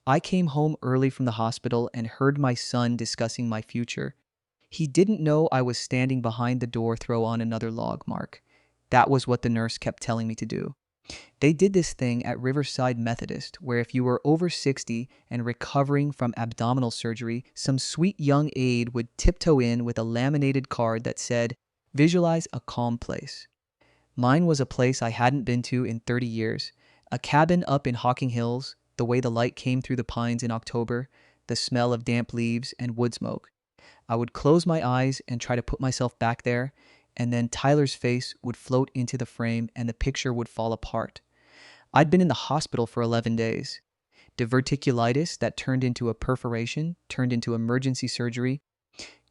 I came home early from the hospital and heard my son discussing my future. He didn't know I was standing behind the door. Throw on another log, Mark. That was what the nurse kept telling me to do. They did this thing at Riverside Methodist where if you were over 60 and recovering from abdominal surgery, some sweet young aide would tiptoe in with a laminated card that said, "Visualize a calm place." Mine was a place I hadn't been to in 30 years, a cabin up in Hocking Hills, the way the light came through the pines in October, the smell of damp leaves and wood smoke. I would close my eyes and try to put myself back there, and then Tyler's face would float into the frame and the picture would fall apart. I'd been in the hospital for 11 days. Diverticulitis that turned into a perforation, turned into emergency surgery,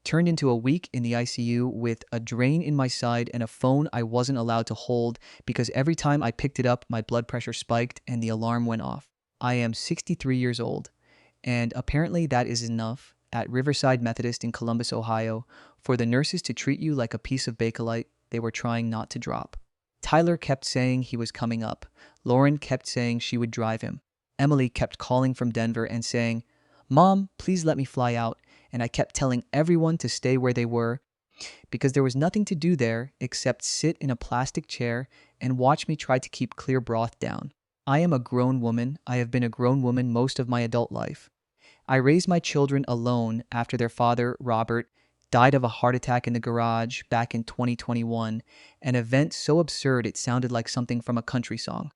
turned into a week in the ICU with a drain in my side and a phone I wasn't allowed to hold because every time I picked it up, my blood pressure spiked and the alarm went off. I am 63 years old, and apparently that is enough at Riverside Methodist in Columbus, Ohio, for the nurses to treat you like a piece of Bakelite they were trying not to drop. Tyler kept saying he was coming up. Lauren kept saying she would drive him. Emily kept calling from Denver and saying, "Mom, please let me fly out." And I kept telling everyone to stay where they were because there was nothing to do there except sit in a plastic chair and watch me try to keep clear broth down. I am a grown woman. I have been a grown woman most of my adult life. I raised my children alone after their father, Robert, died of a heart attack in the garage back in 2021, an event so absurd it sounded like something from a country song.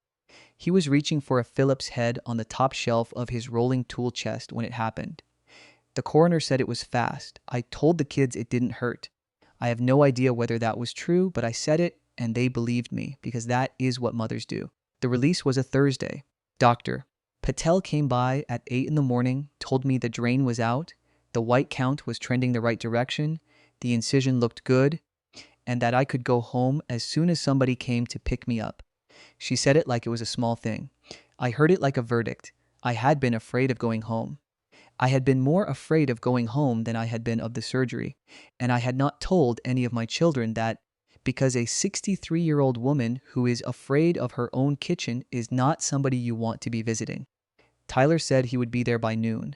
He was reaching for a Phillips head on the top shelf of his rolling tool chest when it happened. The coroner said it was fast. I told the kids it didn't hurt. I have no idea whether that was true, but I said it and they believed me because that is what mothers do. The release was a Thursday. Doctor Patel came by at 8 in the morning, told me the drain was out, the white count was trending the right direction, the incision looked good, and that I could go home as soon as somebody came to pick me up. She said it like it was a small thing. I heard it like a verdict. I had been afraid of going home. I had been more afraid of going home than I had been of the surgery, and I had not told any of my children that because a 63-year-old woman who is afraid of her own kitchen is not somebody you want to be visiting. Tyler said he would be there by noon.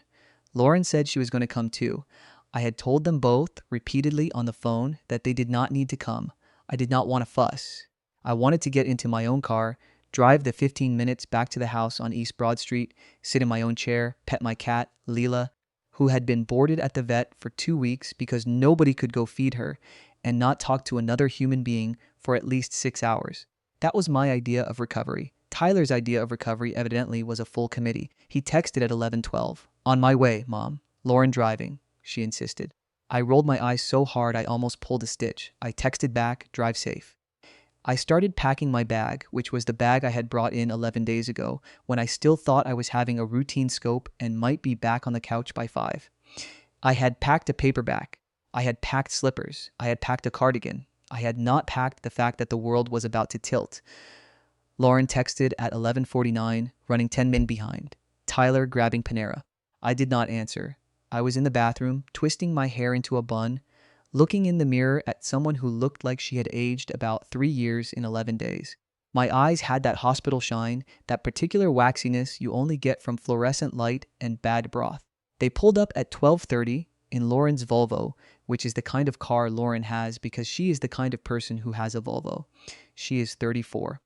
Lauren said she was going to come too. I had told them both repeatedly on the phone that they did not need to come. I did not want to fuss. I wanted to get into my own car, drive the 15 minutes back to the house on East Broad Street, sit in my own chair, pet my cat, Leela, who had been boarded at the vet for 2 weeks because nobody could go feed her, and not talk to another human being for at least 6 hours. That was my idea of recovery. Tyler's idea of recovery evidently was a full committee. He texted at 11:12. "On my way, Mom. Lauren driving," she insisted. I rolled my eyes so hard I almost pulled a stitch. I texted back, "Drive safe." I started packing my bag, which was the bag I had brought in 11 days ago, when I still thought I was having a routine scope and might be back on the couch by 5. I had packed a paperback. I had packed slippers. I had packed a cardigan. I had not packed the fact that the world was about to tilt. Lauren texted at 11:49, running 10 min behind. Tyler grabbing Panera. I did not answer. I was in the bathroom, twisting my hair into a bun, looking in the mirror at someone who looked like she had aged about 3 years in 11 days. My eyes had that hospital shine, that particular waxiness you only get from fluorescent light and bad broth. They pulled up at 12:30 in Lauren's Volvo, which is the kind of car Lauren has because she is the kind of person who has a Volvo. She is 34.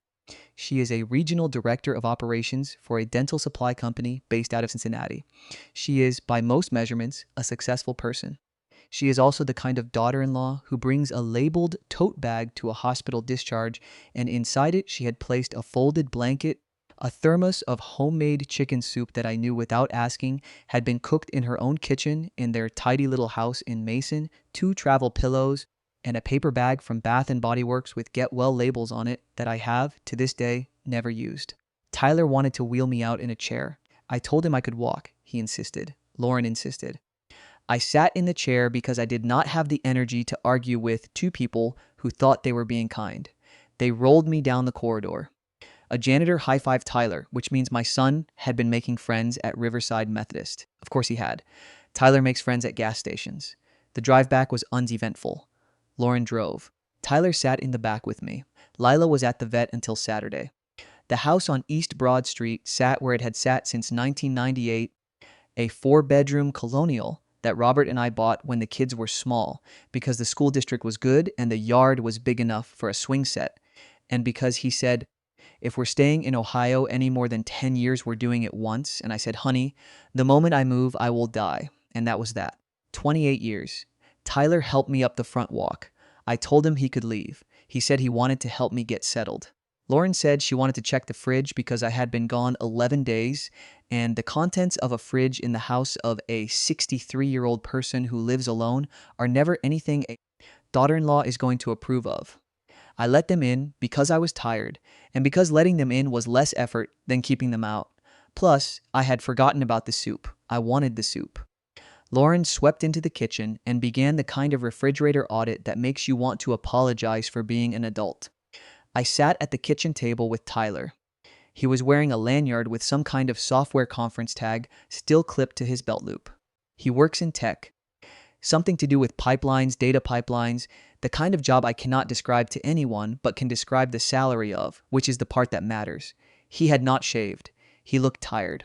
She is a regional director of operations for a dental supply company based out of Cincinnati. She is, by most measurements, a successful person. She is also the kind of daughter-in-law who brings a labeled tote bag to a hospital discharge, and inside it she had placed a folded blanket, a thermos of homemade chicken soup that I knew without asking had been cooked in her own kitchen in their tidy little house in Mason, 2 travel pillows, and a paper bag from Bath & Body Works with Get Well labels on it that I have, to this day, never used. Tyler wanted to wheel me out in a chair. I told him I could walk. He insisted. Lauren insisted. I sat in the chair because I did not have the energy to argue with 2 people who thought they were being kind. They rolled me down the corridor. A janitor high-fived Tyler, which means my son had been making friends at Riverside Methodist. Of course he had. Tyler makes friends at gas stations. The drive back was uneventful. Lauren drove. Tyler sat in the back with me. Lila was at the vet until Saturday. The house on East Broad Street sat where it had sat since 1998, a 4-bedroom colonial that Robert and I bought when the kids were small because the school district was good and the yard was big enough for a swing set. And because he said, if we're staying in Ohio any more than 10 years, we're doing it once. And I said, honey, the moment I move, I will die. And that was that. 28 years. Tyler helped me up the front walk. I told him he could leave. He said he wanted to help me get settled. Lauren said she wanted to check the fridge because I had been gone 11 days, and the contents of a fridge in the house of a 63-year-old person who lives alone are never anything a daughter-in-law is going to approve of. I let them in because I was tired, and because letting them in was less effort than keeping them out. Plus, I had forgotten about the soup. I wanted the soup. Lauren swept into the kitchen and began the kind of refrigerator audit that makes you want to apologize for being an adult. I sat at the kitchen table with Tyler. He was wearing a lanyard with some kind of software conference tag still clipped to his belt loop. He works in tech. Something to do with pipelines, data pipelines, the kind of job I cannot describe to anyone but can describe the salary of, which is the part that matters. He had not shaved. He looked tired.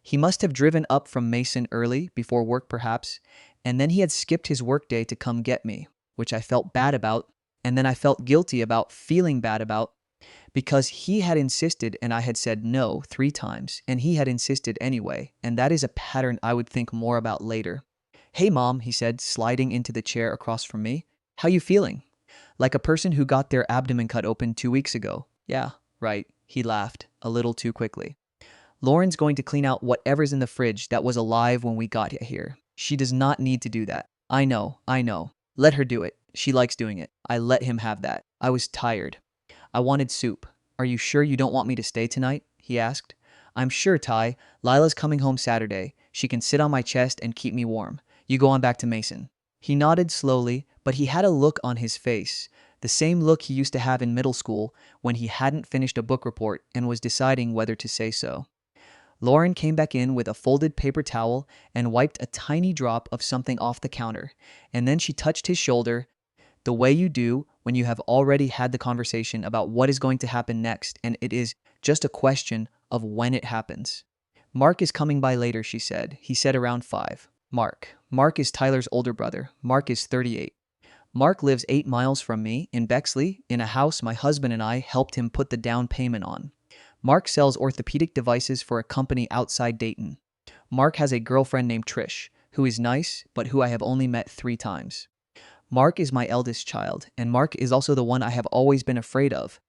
He must have driven up from Mason early, before work perhaps, and then he had skipped his workday to come get me, which I felt bad about, and then I felt guilty about feeling bad about, because he had insisted and I had said no 3 times, and he had insisted anyway, and that is a pattern I would think more about later. Hey Mom, he said, sliding into the chair across from me. How you feeling? Like a person who got their abdomen cut open 2 weeks ago. Yeah, right, he laughed, a little too quickly. Lauren's going to clean out whatever's in the fridge that was alive when we got here. She does not need to do that. I know. Let her do it. She likes doing it. I let him have that. I was tired. I wanted soup. Are you sure you don't want me to stay tonight? He asked. I'm sure, Ty. Lila's coming home Saturday. She can sit on my chest and keep me warm. You go on back to Mason. He nodded slowly, but he had a look on his face, the same look he used to have in middle school when he hadn't finished a book report and was deciding whether to say so. Lauren came back in with a folded paper towel and wiped a tiny drop of something off the counter, and then she touched his shoulder, the way you do when you have already had the conversation about what is going to happen next, and it is just a question of when it happens. Mark is coming by later, she said. He said around 5. Mark is Tyler's older brother. Mark is 38. Mark lives 8 miles from me in Bexley in a house my husband and I helped him put the down payment on. Mark sells orthopedic devices for a company outside Dayton. Mark has a girlfriend named Trish, who is nice, but who I have only met 3 times. Mark is my eldest child, and Mark is also the one I have always been afraid of.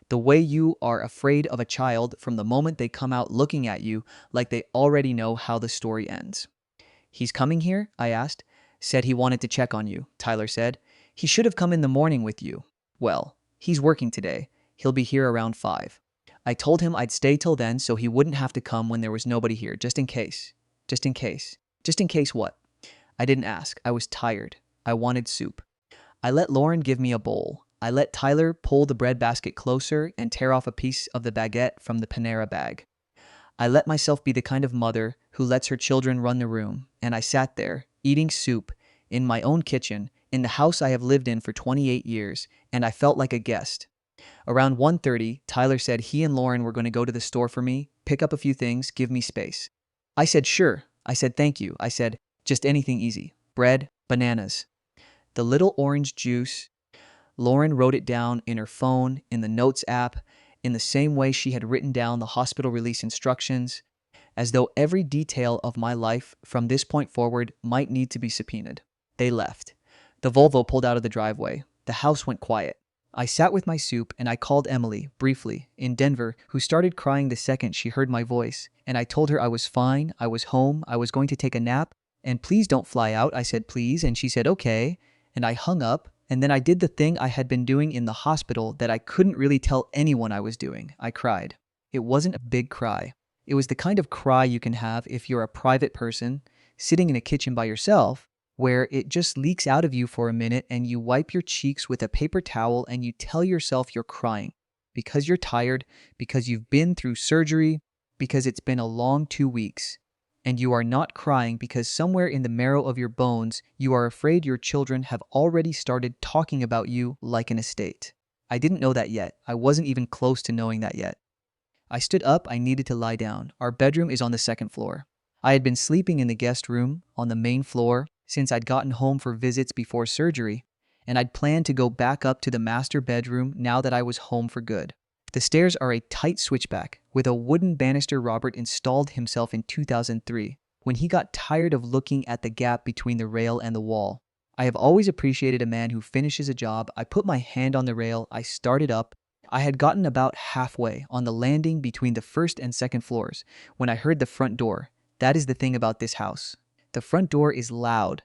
The way you are afraid of a child from the moment they come out looking at you like they already know how the story ends. He's coming here? I asked. Said he wanted to check on you, Tyler said. He should have come in the morning with you. Well, he's working today. He'll be here around 5. I told him I'd stay till then so he wouldn't have to come when there was nobody here, just in case. Just in case. Just in case what? I didn't ask. I was tired. I wanted soup. I let Lauren give me a bowl. I let Tyler pull the bread basket closer and tear off a piece of the baguette from the Panera bag. I let myself be the kind of mother who lets her children run the room, and I sat there, eating soup, in my own kitchen, in the house I have lived in for 28 years, and I felt like a guest. Around 1:30, Tyler said he and Lauren were going to go to the store for me, pick up a few things, give me space. I said sure. I said thank you. I said just anything easy. Bread, bananas. The little orange juice. Lauren wrote it down in her phone, in the notes app, in the same way she had written down the hospital release instructions, as though every detail of my life from this point forward might need to be subpoenaed. They left. The Volvo pulled out of the driveway. The house went quiet. I sat with my soup and I called Emily, briefly, in Denver, who started crying the second she heard my voice, and I told her I was fine, I was home, I was going to take a nap, and please don't fly out. I said please, and she said okay, and I hung up, and then I did the thing I had been doing in the hospital that I couldn't really tell anyone I was doing. I cried. It wasn't a big cry. It was the kind of cry you can have if you're a private person, sitting in a kitchen by yourself, where it just leaks out of you for a minute and you wipe your cheeks with a paper towel and you tell yourself you're crying because you're tired, because you've been through surgery, because it's been a long 2 weeks. And you are not crying because somewhere in the marrow of your bones, you are afraid your children have already started talking about you like an estate. I didn't know that yet. I wasn't even close to knowing that yet. I stood up. I needed to lie down. Our bedroom is on the 2nd floor. I had been sleeping in the guest room on the main floor since I'd gotten home for visits before surgery, and I'd planned to go back up to the master bedroom now that I was home for good. The stairs are a tight switchback with a wooden banister Robert installed himself in 2003 when he got tired of looking at the gap between the rail and the wall. I have always appreciated a man who finishes a job. I put my hand on the rail, I started up. I had gotten about halfway on the landing between the first and second floors when I heard the front door. That is the thing about this house. The front door is loud.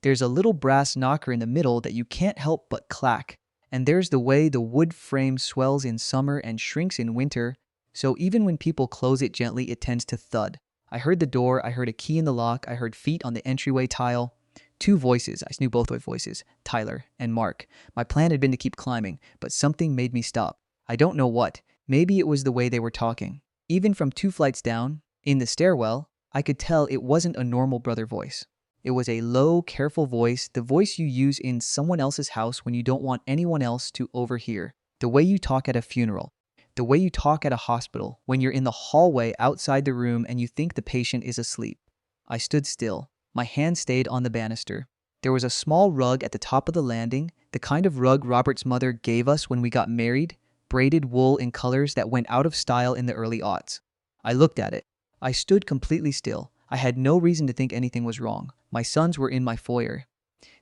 There's a little brass knocker in the middle that you can't help but clack. And there's the way the wood frame swells in summer and shrinks in winter, so even when people close it gently, it tends to thud. I heard the door, I heard a key in the lock, I heard feet on the entryway tile. Two voices, I knew both voices, Tyler and Mark. My plan had been to keep climbing, but something made me stop. I don't know what. Maybe it was the way they were talking. Even from 2 flights down, in the stairwell, I could tell it wasn't a normal brother voice. It was a low, careful voice, the voice you use in someone else's house when you don't want anyone else to overhear. The way you talk at a funeral. The way you talk at a hospital when you're in the hallway outside the room and you think the patient is asleep. I stood still. My hand stayed on the banister. There was a small rug at the top of the landing, the kind of rug Robert's mother gave us when we got married, braided wool in colors that went out of style in the early aughts. I looked at it. I stood completely still. I had no reason to think anything was wrong. My sons were in my foyer.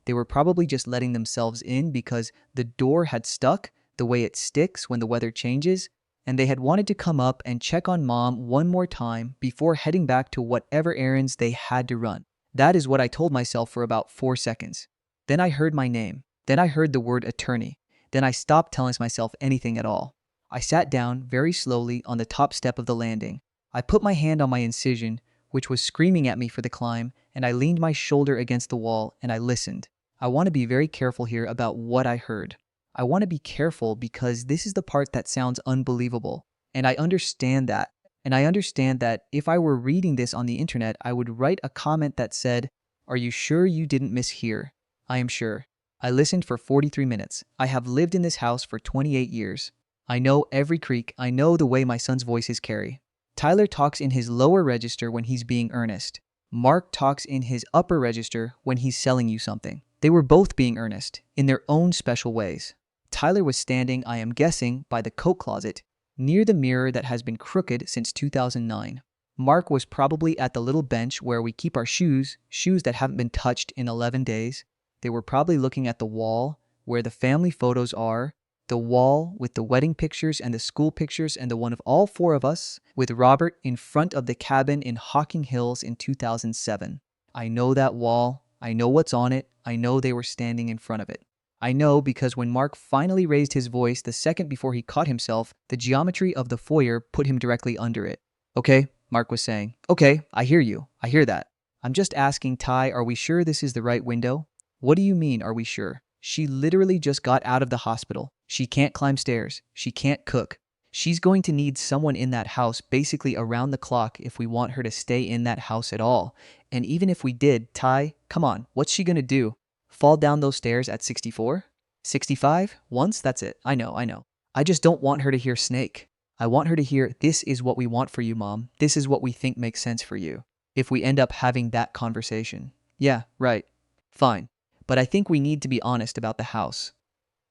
They were probably just letting themselves in because the door had stuck the way it sticks when the weather changes, and they had wanted to come up and check on Mom one more time before heading back to whatever errands they had to run. That is what I told myself for about 4 seconds. Then I heard my name. Then I heard the word attorney. Then I stopped telling myself anything at all. I sat down very slowly on the top step of the landing. I put my hand on my incision, which was screaming at me for the climb, and I leaned my shoulder against the wall and I listened. I want to be very careful here about what I heard. I want to be careful because this is the part that sounds unbelievable. And I understand that. And I understand that if I were reading this on the internet, I would write a comment that said, "Are you sure you didn't mishear?" I am sure. I listened for 43 minutes. I have lived in this house for 28 years. I know every creak. I know the way my son's voices carry. Tyler talks in his lower register when he's being earnest. Mark talks in his upper register when he's selling you something. They were both being earnest, in their own special ways. Tyler was standing, I am guessing, by the coat closet, near the mirror that has been crooked since 2009. Mark was probably at the little bench where we keep our shoes that haven't been touched in 11 days. They were probably looking at the wall where the family photos are, the wall with the wedding pictures and the school pictures and the one of all 4 of us with Robert in front of the cabin in Hocking Hills in 2007. I know that wall. I know what's on it. I know they were standing in front of it. I know because when Mark finally raised his voice the second before he caught himself, the geometry of the foyer put him directly under it. "Okay," Mark was saying. "Okay, I hear you. I hear that. I'm just asking, Ty, are we sure this is the right window?" "What do you mean, are we sure? She literally just got out of the hospital. She can't climb stairs. She can't cook. She's going to need someone in that house basically around the clock if we want her to stay in that house at all. And even if we did, Ty, come on, what's she going to do? Fall down those stairs at 64? 65? Once? That's it. I know. I just don't want her to hear snake. I want her to hear, this is what we want for you, Mom. This is what we think makes sense for you. If we end up having that conversation." "Yeah, right. Fine. But I think we need to be honest about the house."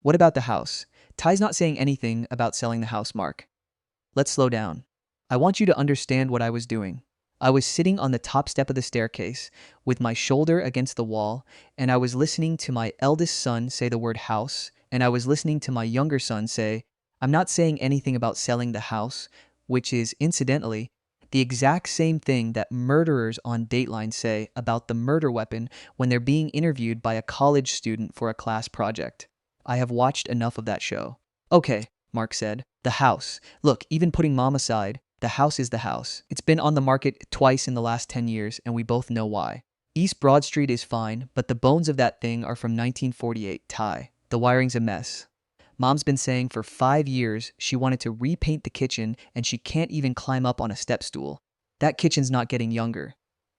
"What about the house?" "Ty's not saying anything about selling the house, Mark. Let's slow down. I want you to understand what I was doing. I was sitting on the top step of the staircase with my shoulder against the wall, and I was listening to my eldest son say the word house, and I was listening to my younger son say, I'm not saying anything about selling the house, which is, incidentally, the exact same thing that murderers on Dateline say about the murder weapon when they're being interviewed by a college student for a class project. I have watched enough of that show." "Okay," Mark said. "The house. Look, even putting Mom aside, the house is the house. It's been on the market twice in the last 10 years, and we both know why. East Broad Street is fine, but the bones of that thing are from 1948, Ty. The wiring's a mess. Mom's been saying for 5 years she wanted to repaint the kitchen, and she can't even climb up on a step stool. That kitchen's not getting younger.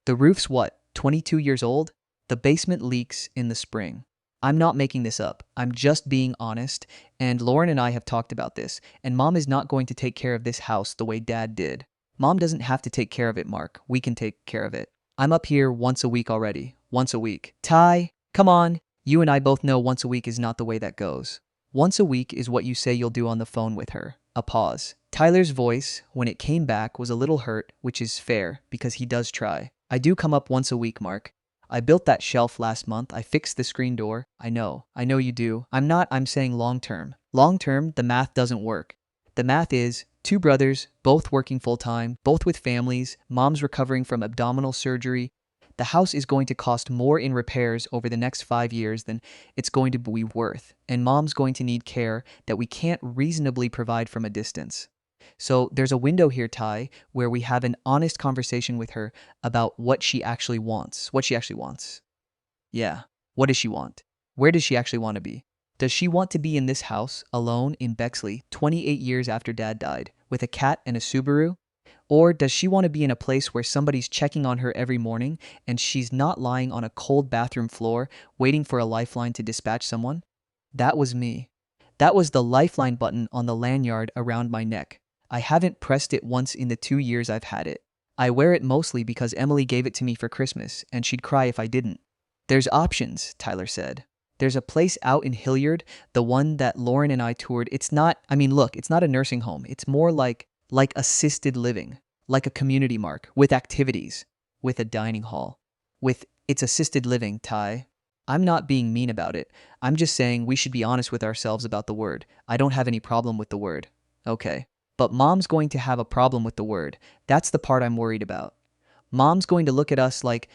The roof's what, 22 years old? The basement leaks in the spring. I'm not making this up. I'm just being honest, and Lauren and I have talked about this, and Mom is not going to take care of this house the way Dad did. Mom doesn't have to take care of it, Mark. We can take care of it. I'm up here once a week already. Once a week. Ty, come on. You and I both know once a week is not the way that goes. Once a week is what you say you'll do on the phone with her. A pause. Tyler's voice, when it came back, was a little hurt, which is fair because he does try. I do come up once a week, Mark. I built that shelf last month. I fixed the screen door. I know you do. I'm saying long term. Long term, the math doesn't work. The math is two brothers, both working full time, both with families, mom's recovering from abdominal surgery. The house is going to cost more in repairs over the next 5 years than it's going to be worth, and mom's going to need care that we can't reasonably provide from a distance. So there's a window here, Ty, where we have an honest conversation with her about what she actually wants. What she actually wants. Yeah. What does she want? Where does she actually want to be? Does she want to be in this house, alone in Bexley, 28 years after Dad died, with a cat and a Subaru? Or does she want to be in a place where somebody's checking on her every morning and she's not lying on a cold bathroom floor waiting for a lifeline to dispatch someone? That was me. That was the lifeline button on the lanyard around my neck. I haven't pressed it once in the 2 years I've had it. I wear it mostly because Emily gave it to me for Christmas, and she'd cry if I didn't. There's options, Tyler said. There's a place out in Hilliard, the one that Lauren and I toured. It's not a nursing home. It's more like assisted living, like a community, Mark, with activities, with a dining hall. It's assisted living, Ty. I'm not being mean about it. I'm just saying we should be honest with ourselves about the word. I don't have any problem with the word. Okay. But mom's going to have a problem with the word. That's the part I'm worried about. Mom's going to look at us like,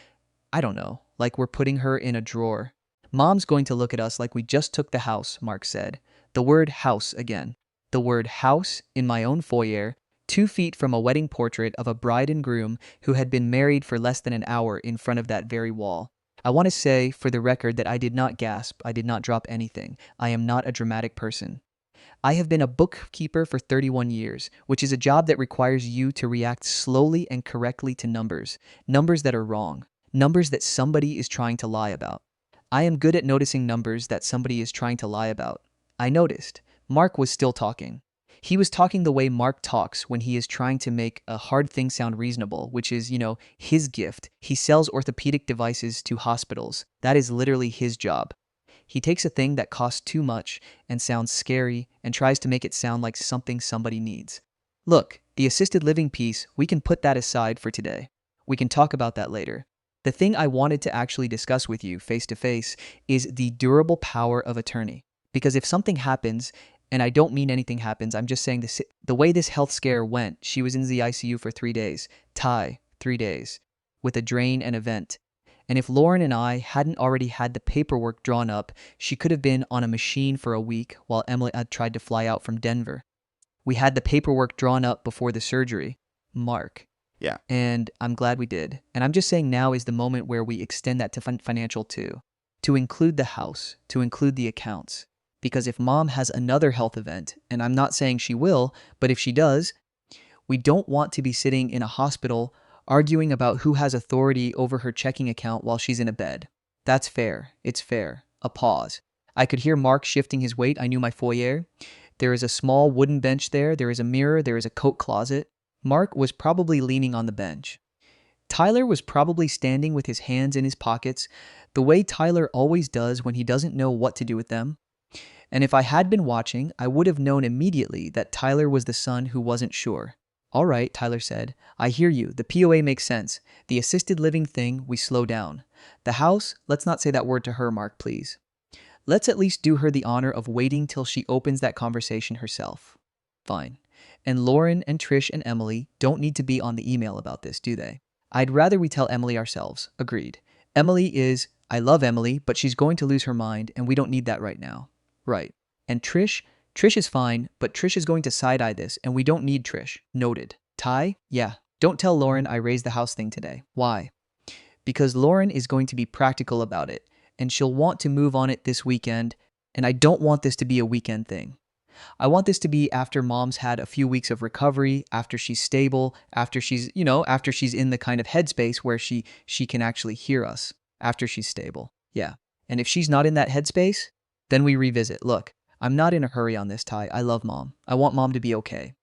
I don't know, like we're putting her in a drawer. Mom's going to look at us like we just took the house, Mark said. The word house again. The word house in my own foyer, 2 feet from a wedding portrait of a bride and groom who had been married for less than an hour in front of that very wall. I want to say, for the record, that I did not gasp. I did not drop anything. I am not a dramatic person. I have been a bookkeeper for 31 years, which is a job that requires you to react slowly and correctly to numbers that are wrong, numbers that somebody is trying to lie about. I am good at noticing numbers that somebody is trying to lie about. I noticed. Mark was still talking. He was talking the way Mark talks when he is trying to make a hard thing sound reasonable, which is, his gift. He sells orthopedic devices to hospitals. That is literally his job. He takes a thing that costs too much and sounds scary and tries to make it sound like something somebody needs. Look, the assisted living piece, we can put that aside for today. We can talk about that later. The thing I wanted to actually discuss with you face to face is the durable power of attorney. Because if something happens, and I don't mean anything happens, I'm just saying the way this health scare went, she was in the ICU for 3 days. 3 days. With a drain and a vent. And if Lauren and I hadn't already had the paperwork drawn up, she could have been on a machine for a week while Emily had tried to fly out from Denver. We had the paperwork drawn up before the surgery. Mark. Yeah. And I'm glad we did. And I'm just saying now is the moment where we extend that to financial too. To include the house, to include the accounts. Because if mom has another health event, and I'm not saying she will, but if she does, we don't want to be sitting in a hospital arguing about who has authority over her checking account while she's in a bed. That's fair. It's fair. A pause. I could hear Mark shifting his weight. I knew my foyer. There is a small wooden bench there. There is a mirror. There is a coat closet. Mark was probably leaning on the bench. Tyler was probably standing with his hands in his pockets, the way Tyler always does when he doesn't know what to do with them. And if I had been watching, I would have known immediately that Tyler was the son who wasn't sure. All right, Tyler said. I hear you. The POA makes sense. The assisted living thing, we slow down. The house, let's not say that word to her, Mark, please. Let's at least do her the honor of waiting till she opens that conversation herself. Fine. And Lauren and Trish and Emily don't need to be on the email about this, do they? I'd rather we tell Emily ourselves. Agreed. Emily is, I love Emily, but she's going to lose her mind, and we don't need that right now. Right. And Trish is fine, but Trish is going to side-eye this, and we don't need Trish. Noted. Ty? Yeah. Don't tell Lauren I raised the house thing today. Why? Because Lauren is going to be practical about it, and she'll want to move on it this weekend, and I don't want this to be a weekend thing. I want this to be after mom's had a few weeks of recovery, after she's stable, after she's in the kind of headspace where she can actually hear us, after she's stable. Yeah. And if she's not in that headspace, then we revisit. Look, I'm not in a hurry on this, Ty. I love mom. I want mom to be okay.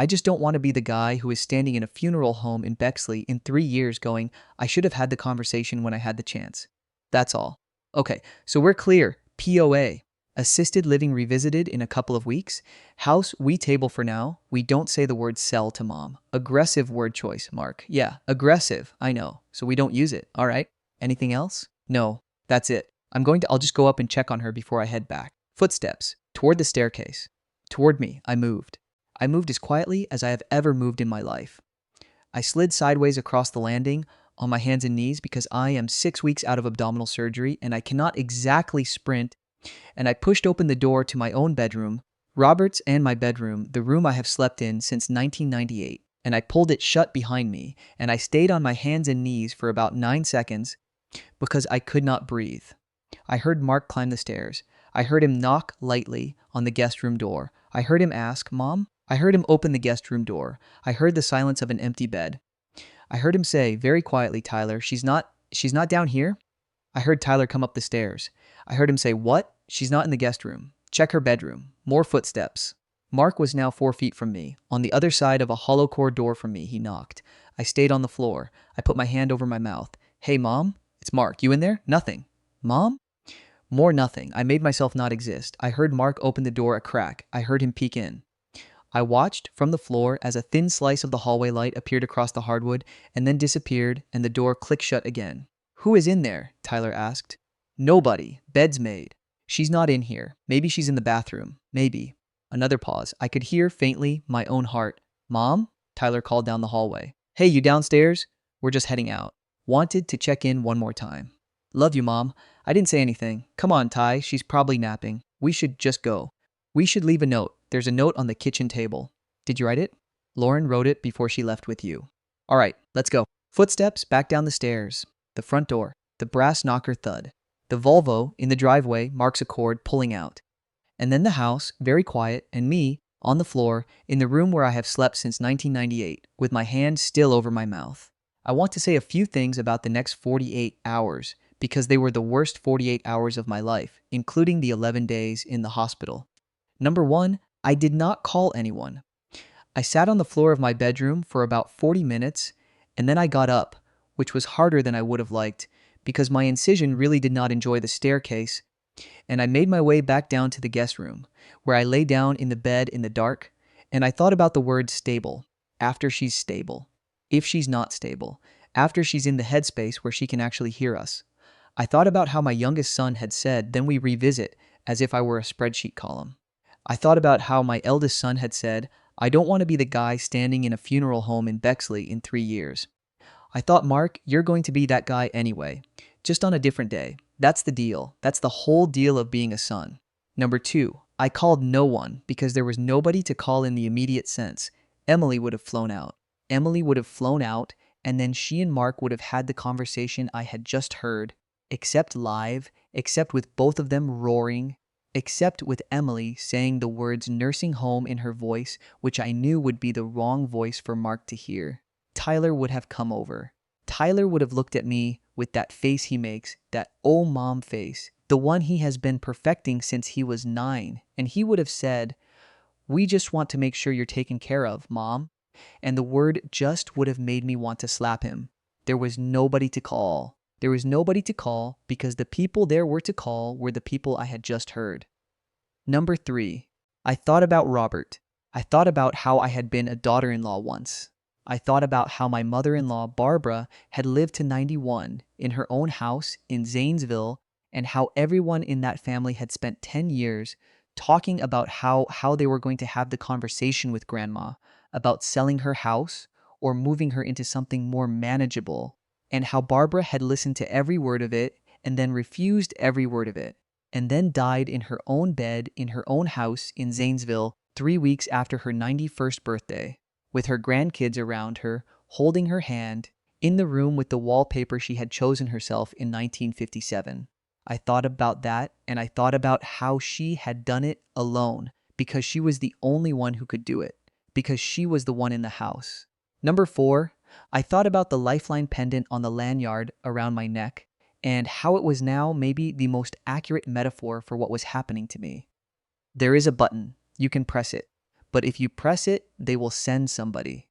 I just don't want to be the guy who is standing in a funeral home in Bexley in 3 years going, I should have had the conversation when I had the chance. That's all. Okay, so we're clear. POA. Assisted living revisited in a couple of weeks. House, we table for now. We don't say the word sell to mom. Aggressive word choice, Mark. Yeah, aggressive. I know. So we don't use it. All right. Anything else? No, that's it. I'll just go up and check on her before I head back. Footsteps. Toward the staircase. Toward me, I moved. I moved as quietly as I have ever moved in my life. I slid sideways across the landing on my hands and knees because I am 6 weeks out of abdominal surgery and I cannot exactly sprint, and I pushed open the door to my own bedroom, Robert's and my bedroom, the room I have slept in since 1998, and I pulled it shut behind me, and I stayed on my hands and knees for about 9 seconds because I could not breathe. I heard Mark climb the stairs. I heard him knock lightly on the guest room door. I heard him ask, Mom? I heard him open the guest room door. I heard the silence of an empty bed. I heard him say, very quietly, Tyler, she's not down here? I heard Tyler come up the stairs. I heard him say, what? She's not in the guest room. Check her bedroom. More footsteps. Mark was now 4 feet from me. On the other side of a hollow core door from me, he knocked. I stayed on the floor. I put my hand over my mouth. Hey, Mom? It's Mark. You in there? Nothing. Mom? More nothing. I made myself not exist. I heard Mark open the door a crack. I heard him peek in. I watched from the floor as a thin slice of the hallway light appeared across the hardwood and then disappeared and the door clicked shut again. Who is in there? Tyler asked. Nobody. Bed's made. She's not in here. Maybe she's in the bathroom. Maybe. Another pause. I could hear faintly my own heart. Mom? Tyler called down the hallway. Hey, you downstairs? We're just heading out. Wanted to check in one more time. Love you, Mom. I didn't say anything. Come on, Ty. She's probably napping. We should just go. We should leave a note. There's a note on the kitchen table. Did you write it? Lauren wrote it before she left with you. All right, let's go. Footsteps back down the stairs. The front door. The brass knocker thud. The Volvo in the driveway marks a cord pulling out. And then the house, very quiet, and me, on the floor, in the room where I have slept since 1998, with my hand still over my mouth. I want to say a few things about the next 48 hours, because they were the worst 48 hours of my life, including the 11 days in the hospital. Number 1, I did not call anyone. I sat on the floor of my bedroom for about 40 minutes, and then I got up, which was harder than I would have liked, because my incision really did not enjoy the staircase, and I made my way back down to the guest room, where I lay down in the bed in the dark, and I thought about the word stable, after she's stable, if she's not stable, after she's in the headspace where she can actually hear us. I thought about how my youngest son had said, then we revisit, as if I were a spreadsheet column. I thought about how my eldest son had said, I don't want to be the guy standing in a funeral home in Bexley in 3 years. I thought, Mark, you're going to be that guy anyway, just on a different day. That's the deal. That's the whole deal of being a son. Number 2, I called no one because there was nobody to call in the immediate sense. Emily would have flown out. Emily would have flown out, and then she and Mark would have had the conversation I had just heard, except live, except with both of them roaring, except with Emily saying the words nursing home in her voice, which I knew would be the wrong voice for Mark to hear. Tyler would have come over. Tyler would have looked at me with that face he makes, that oh mom face, the one he has been perfecting since he was 9, and he would have said, we just want to make sure you're taken care of, Mom. And the word just would have made me want to slap him. There was nobody to call. There was nobody to call because the people there were to call were the people I had just heard. Number 3, I thought about Robert. I thought about how I had been a daughter-in-law once. I thought about how my mother-in-law, Barbara, had lived to 91 in her own house in Zanesville, and how everyone in that family had spent 10 years talking about how they were going to have the conversation with Grandma about selling her house or moving her into something more manageable, and how Barbara had listened to every word of it and then refused every word of it, and then died in her own bed in her own house in Zanesville 3 weeks after her 91st birthday, with her grandkids around her, holding her hand, in the room with the wallpaper she had chosen herself in 1957. I thought about that, and I thought about how she had done it alone, because she was the only one who could do it, because she was the one in the house. Number 4, I thought about the lifeline pendant on the lanyard around my neck, and how it was now maybe the most accurate metaphor for what was happening to me. There is a button. You can press it. But if you press it, they will send somebody.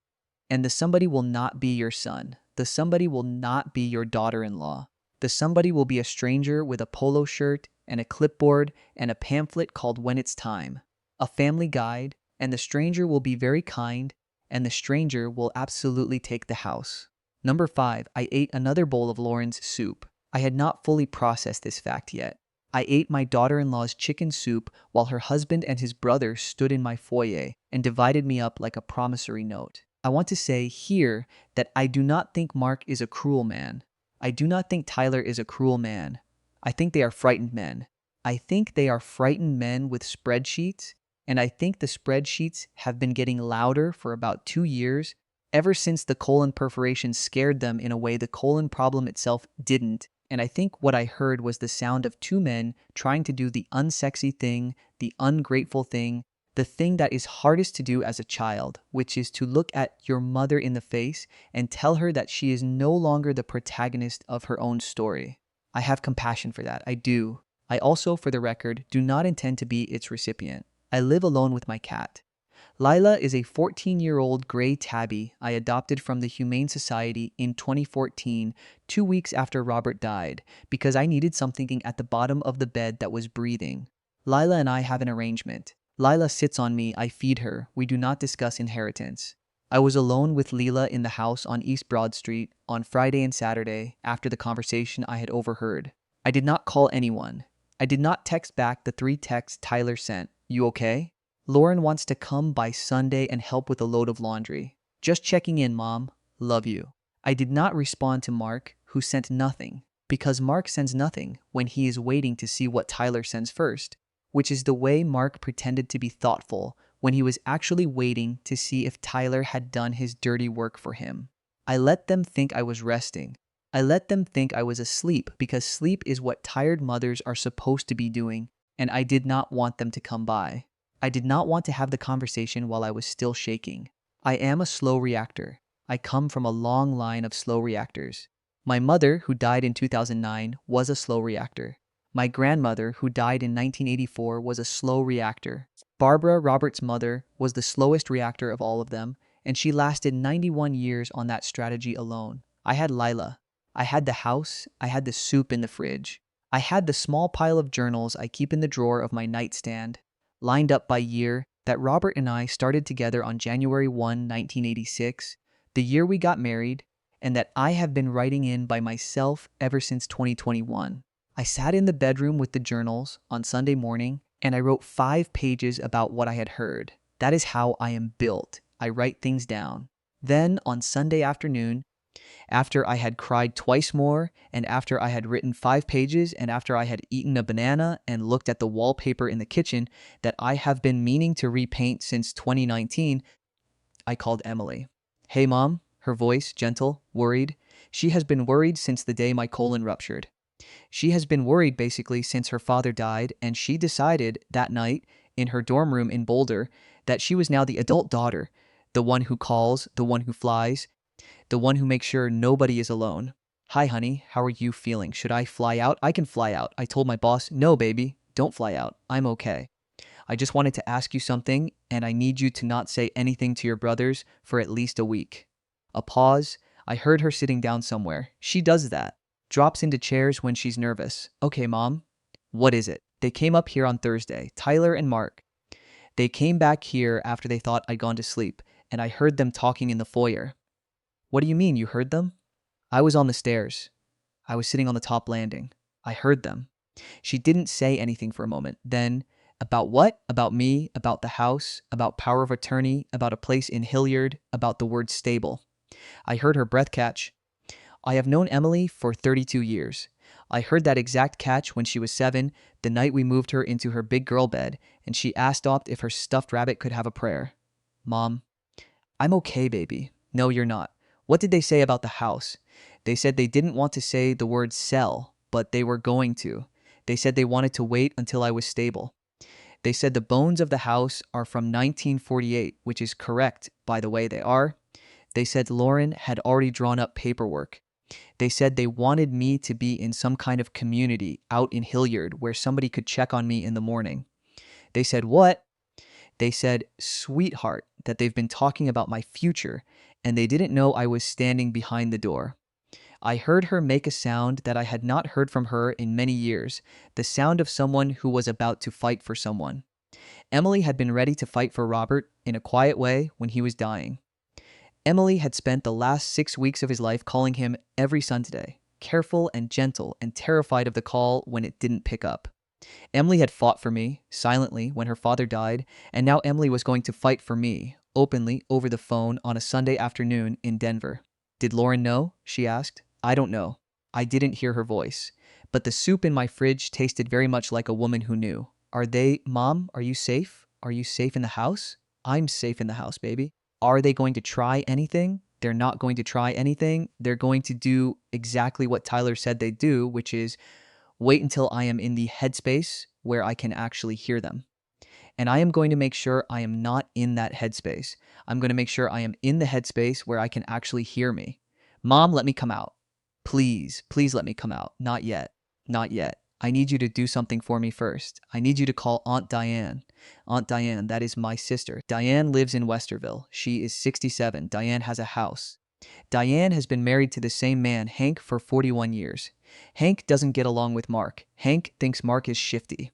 And the somebody will not be your son. The somebody will not be your daughter-in-law. The somebody will be a stranger with a polo shirt and a clipboard and a pamphlet called When It's Time, a family guide, and the stranger will be very kind, and the stranger will absolutely take the house. Number 5, I ate another bowl of Lauren's soup. I had not fully processed this fact yet. I ate my daughter-in-law's chicken soup while her husband and his brother stood in my foyer and divided me up like a promissory note. I want to say here that I do not think Mark is a cruel man. I do not think Tyler is a cruel man. I think they are frightened men. I think they are frightened men with spreadsheets, and I think the spreadsheets have been getting louder for about 2 years, ever since the colon perforation scared them in a way the colon problem itself didn't. And I think what I heard was the sound of 2 men trying to do the unsexy thing, the ungrateful thing, the thing that is hardest to do as a child, which is to look at your mother in the face and tell her that she is no longer the protagonist of her own story. I have compassion for that. I do. I also, for the record, do not intend to be its recipient. I live alone with my cat. Lila is a 14-year-old gray tabby I adopted from the Humane Society in 2014, 2 weeks after Robert died, because I needed something at the bottom of the bed that was breathing. Lila and I have an arrangement. Lila sits on me, I feed her, we do not discuss inheritance. I was alone with Leela in the house on East Broad Street on Friday and Saturday after the conversation I had overheard. I did not call anyone. I did not text back the 3 texts Tyler sent. You okay? Lauren wants to come by Sunday and help with a load of laundry. Just checking in, Mom. Love you. I did not respond to Mark, who sent nothing, because Mark sends nothing when he is waiting to see what Tyler sends first, which is the way Mark pretended to be thoughtful when he was actually waiting to see if Tyler had done his dirty work for him. I let them think I was resting. I let them think I was asleep because sleep is what tired mothers are supposed to be doing, and I did not want them to come by. I did not want to have the conversation while I was still shaking. I am a slow reactor. I come from a long line of slow reactors. My mother, who died in 2009, was a slow reactor. My grandmother, who died in 1984, was a slow reactor. Barbara, Robert's mother, was the slowest reactor of all of them, and she lasted 91 years on that strategy alone. I had Lila. I had the house. I had the soup in the fridge. I had the small pile of journals I keep in the drawer of my nightstand, lined up by year, that Robert and I started together on January 1, 1986, the year we got married, and that I have been writing in by myself ever since 2021. I sat in the bedroom with the journals on Sunday morning, and I wrote 5 pages about what I had heard. That is how I am built. I write things down. Then, on Sunday afternoon, after I had cried twice more, and after I had written 5 pages, and after I had eaten a banana and looked at the wallpaper in the kitchen that I have been meaning to repaint since 2019, I called Emily. Hey, Mom. Her voice, gentle, worried. She has been worried since the day my colon ruptured. She has been worried basically since her father died, and she decided that night in her dorm room in Boulder that she was now the adult daughter, the one who calls, the one who flies, the one who makes sure nobody is alone. Hi, honey. How are you feeling? Should I fly out? I can fly out. I told my boss, no, baby, don't fly out. I'm okay. I just wanted to ask you something, and I need you to not say anything to your brothers for at least a week. A pause. I heard her sitting down somewhere. She does that. Drops into chairs when she's nervous. Okay, Mom. What is it? They came up here on Thursday, Tyler and Mark. They came back here after they thought I'd gone to sleep, and I heard them talking in the foyer. What do you mean you heard them? I was on the stairs. I was sitting on the top landing. I heard them. She didn't say anything for a moment. Then, about what? About me, about the house, about power of attorney, about a place in Hilliard, about the word stable. I heard her breath catch. I have known Emily for 32 years. I heard that exact catch when she was 7, the night we moved her into her big girl bed, and she asked Opt if her stuffed rabbit could have a prayer. Mom, I'm okay, baby. No, you're not. What did they say about the house? They said they didn't want to say the word sell, but they were going to. They said they wanted to wait until I was stable. They said the bones of the house are from 1948, which is correct, by the way they are. They said Lauren had already drawn up paperwork. They said they wanted me to be in some kind of community out in Hilliard where somebody could check on me in the morning. They said, what? They said, "Sweetheart," that they've been talking about my future, and they didn't know I was standing behind the door. I heard her make a sound that I had not heard from her in many years, the sound of someone who was about to fight for someone. Emily had been ready to fight for Robert in a quiet way when he was dying. Emily had spent the last 6 weeks of his life calling him every Sunday, careful and gentle and terrified of the call when it didn't pick up. Emily had fought for me, silently, when her father died, and now Emily was going to fight for me, openly, over the phone on a Sunday afternoon in Denver. "Did Lauren know?" she asked. "I don't know." I didn't hear her voice. But the soup in my fridge tasted very much like a woman who knew. Mom, are you safe? Are you safe in the house?" "I'm safe in the house, baby." "Are they going to try anything?" "They're not going to try anything. They're going to do exactly what Tyler said they'd do, which is wait until I am in the headspace where I can actually hear them. And I am going to make sure I am not in that headspace. I'm going to make sure I am in the headspace where I can actually hear me. Mom, let me come out. Please, please let me come out. Not yet. Not yet. I need you to do something for me first. I need you to call Aunt Diane. Aunt Diane, that is my sister. Diane lives in Westerville. She is 67. Diane has a house. Diane has been married to the same man, Hank, for 41 years. Hank doesn't get along with Mark. Hank thinks Mark is shifty.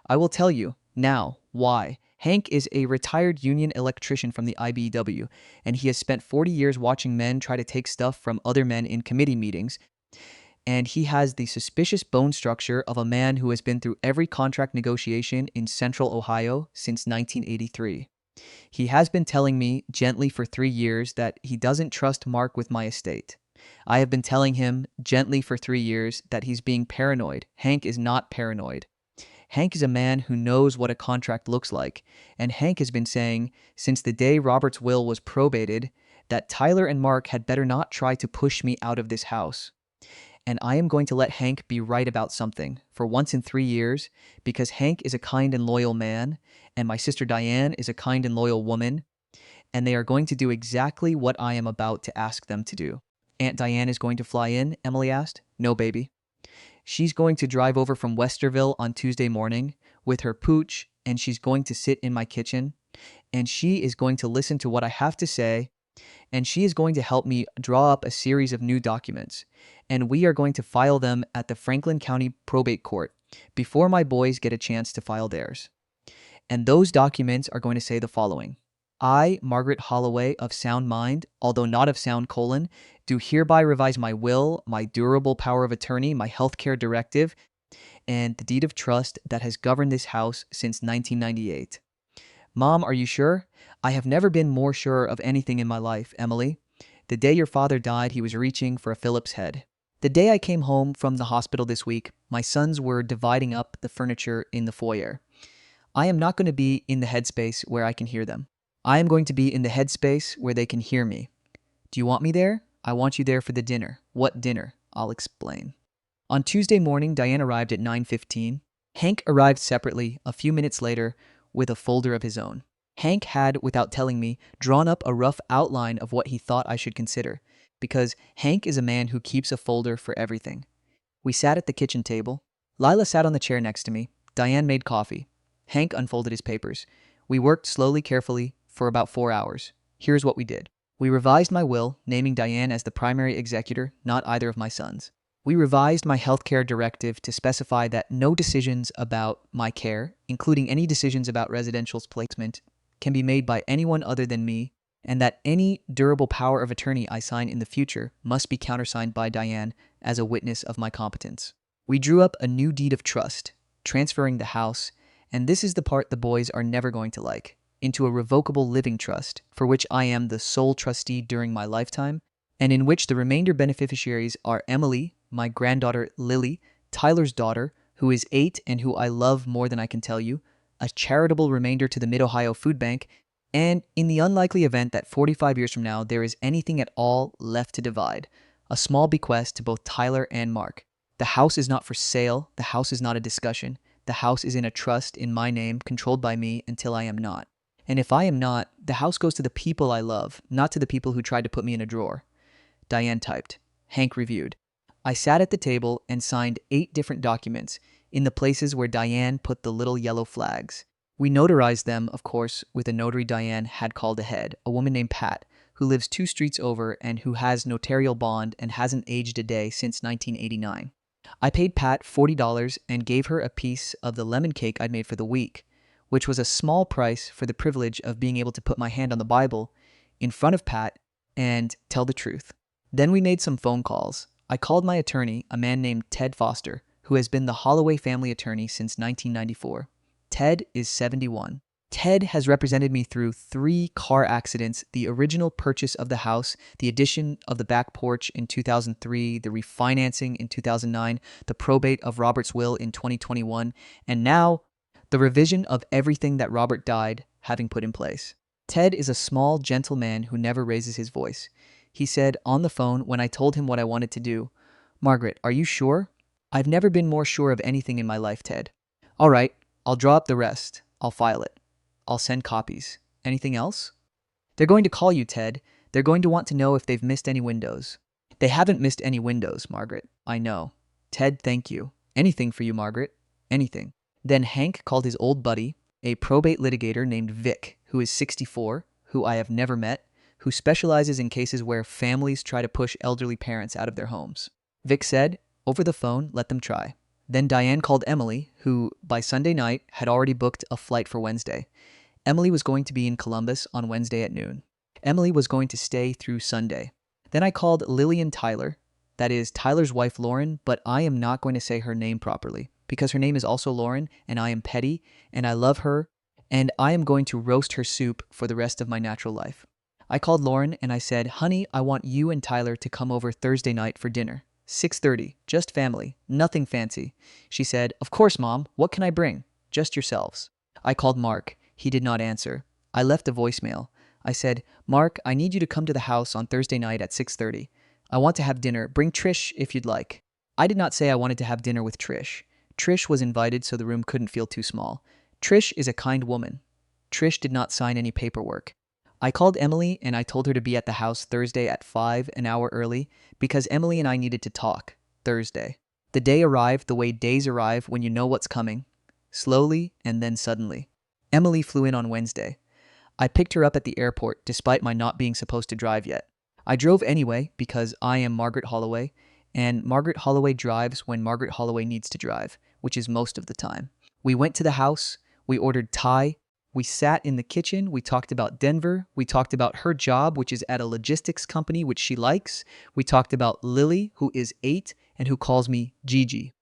I will tell you now why. Hank is a retired union electrician from the IBEW, and he has spent 40 years watching men try to take stuff from other men in committee meetings, and he has the suspicious bone structure of a man who has been through every contract negotiation in Central Ohio since 1983. He has been telling me gently for 3 years that he doesn't trust Mark with my estate. I have been telling him gently for 3 years that he's being paranoid. Hank is not paranoid. Hank is a man who knows what a contract looks like, and Hank has been saying, since the day Robert's will was probated, that Tyler and Mark had better not try to push me out of this house. And I am going to let Hank be right about something, for once in 3 years, because Hank is a kind and loyal man, and my sister Diane is a kind and loyal woman, and they are going to do exactly what I am about to ask them to do. "Aunt Diane is going to fly in?" Emily asked. "No, baby. She's going to drive over from Westerville on Tuesday morning with her pooch, and she's going to sit in my kitchen, and she is going to listen to what I have to say, and she is going to help me draw up a series of new documents, and we are going to file them at the Franklin County Probate Court before my boys get a chance to file theirs. And those documents are going to say the following: I, Margaret Holloway of sound mind, although not of sound colon, do hereby revise my will, my durable power of attorney, my healthcare directive, and the deed of trust that has governed this house since 1998. Mom, are you sure? I have never been more sure of anything in my life, Emily. The day your father died, he was reaching for a Phillips head. The day I came home from the hospital this week, my sons were dividing up the furniture in the foyer. I am not going to be in the headspace where I can hear them. I am going to be in the headspace where they can hear me. Do you want me there? I want you there for the dinner. What dinner? I'll explain. On Tuesday morning, Diane arrived at 9:15. Hank arrived separately a few minutes later with a folder of his own. Hank had, without telling me, drawn up a rough outline of what he thought I should consider, because Hank is a man who keeps a folder for everything. We sat at the kitchen table. Lila sat on the chair next to me. Diane made coffee. Hank unfolded his papers. We worked slowly, carefully, for about 4 hours. Here's what we did. We revised my will, naming Diane as the primary executor, not either of my sons. We revised my healthcare directive to specify that no decisions about my care, including any decisions about residential placement, can be made by anyone other than me, and that any durable power of attorney I sign in the future must be countersigned by Diane as a witness of my competence. We drew up a new deed of trust, transferring the house, and this is the part the boys are never going to like, into a revocable living trust, for which I am the sole trustee during my lifetime, and in which the remainder beneficiaries are Emily, my granddaughter Lily, Tyler's daughter, who is 8 and who I love more than I can tell you, a charitable remainder to the Mid-Ohio Food Bank, and in the unlikely event that 45 years from now there is anything at all left to divide, a small bequest to both Tyler and Mark. The house is not for sale. The house is not a discussion. The house is in a trust in my name, controlled by me until I am not. And if I am not, the house goes to the people I love, not to the people who tried to put me in a drawer. Diane typed. Hank reviewed. I sat at the table and signed 8 different documents in the places where Diane put the little yellow flags. We notarized them, of course, with a notary Diane had called ahead, a woman named Pat, who lives 2 streets over and who has notarial bond and hasn't aged a day since 1989. I paid Pat $40 and gave her a piece of the lemon cake I'd made for the week, which was a small price for the privilege of being able to put my hand on the Bible in front of Pat and tell the truth. Then we made some phone calls. I called my attorney, a man named Ted Foster, who has been the Holloway family attorney since 1994. Ted is 71. Ted has represented me through 3 car accidents, the original purchase of the house, the addition of the back porch in 2003, the refinancing in 2009, the probate of Robert's will in 2021, and now the revision of everything that Robert died having put in place. Ted is a small, gentle man who never raises his voice. He said on the phone when I told him what I wanted to do, "Margaret, are you sure?" "I've never been more sure of anything in my life, Ted." "All right, I'll draw up the rest. I'll file it. I'll send copies. Anything else?" "They're going to call you, Ted. They're going to want to know if they've missed any windows." "They haven't missed any windows, Margaret. I know." "Ted, thank you. Anything for you, Margaret. Anything." Then Hank called his old buddy, a probate litigator named Vic, who is 64, who I have never met, who specializes in cases where families try to push elderly parents out of their homes. Vic said, over the phone, let them try. Then Diane called Emily, who, by Sunday night, had already booked a flight for Wednesday. Emily was going to be in Columbus on Wednesday at noon. Emily was going to stay through Sunday. Then I called Lillian Tyler, that is Tyler's wife Lauren, but I am not going to say her name properly, because her name is also Lauren, and I am petty, and I love her, and I am going to roast her soup for the rest of my natural life. I called Lauren and I said, "Honey, I want you and Tyler to come over Thursday night for dinner. 6:30, just family, nothing fancy." She said, "Of course, Mom. What can I bring?" "Just yourselves." I called Mark. He did not answer. I left a voicemail. I said, "Mark, I need you to come to the house on Thursday night at 6:30. I want to have dinner. Bring Trish if you'd like." I did not say I wanted to have dinner with Trish. Trish was invited so the room couldn't feel too small. Trish is a kind woman. Trish did not sign any paperwork. I called Emily and I told her to be at the house Thursday at 5, an hour early, because Emily and I needed to talk. Thursday. The day arrived the way days arrive when you know what's coming. Slowly and then suddenly. Emily flew in on Wednesday. I picked her up at the airport despite my not being supposed to drive yet. I drove anyway because I am Margaret Holloway, and Margaret Holloway drives when Margaret Holloway needs to drive, which is most of the time. We went to the house. We ordered Thai. We sat in the kitchen. We talked about Denver. We talked about her job, which is at a logistics company, which she likes. We talked about Lily, who is 8 and who calls me Gigi.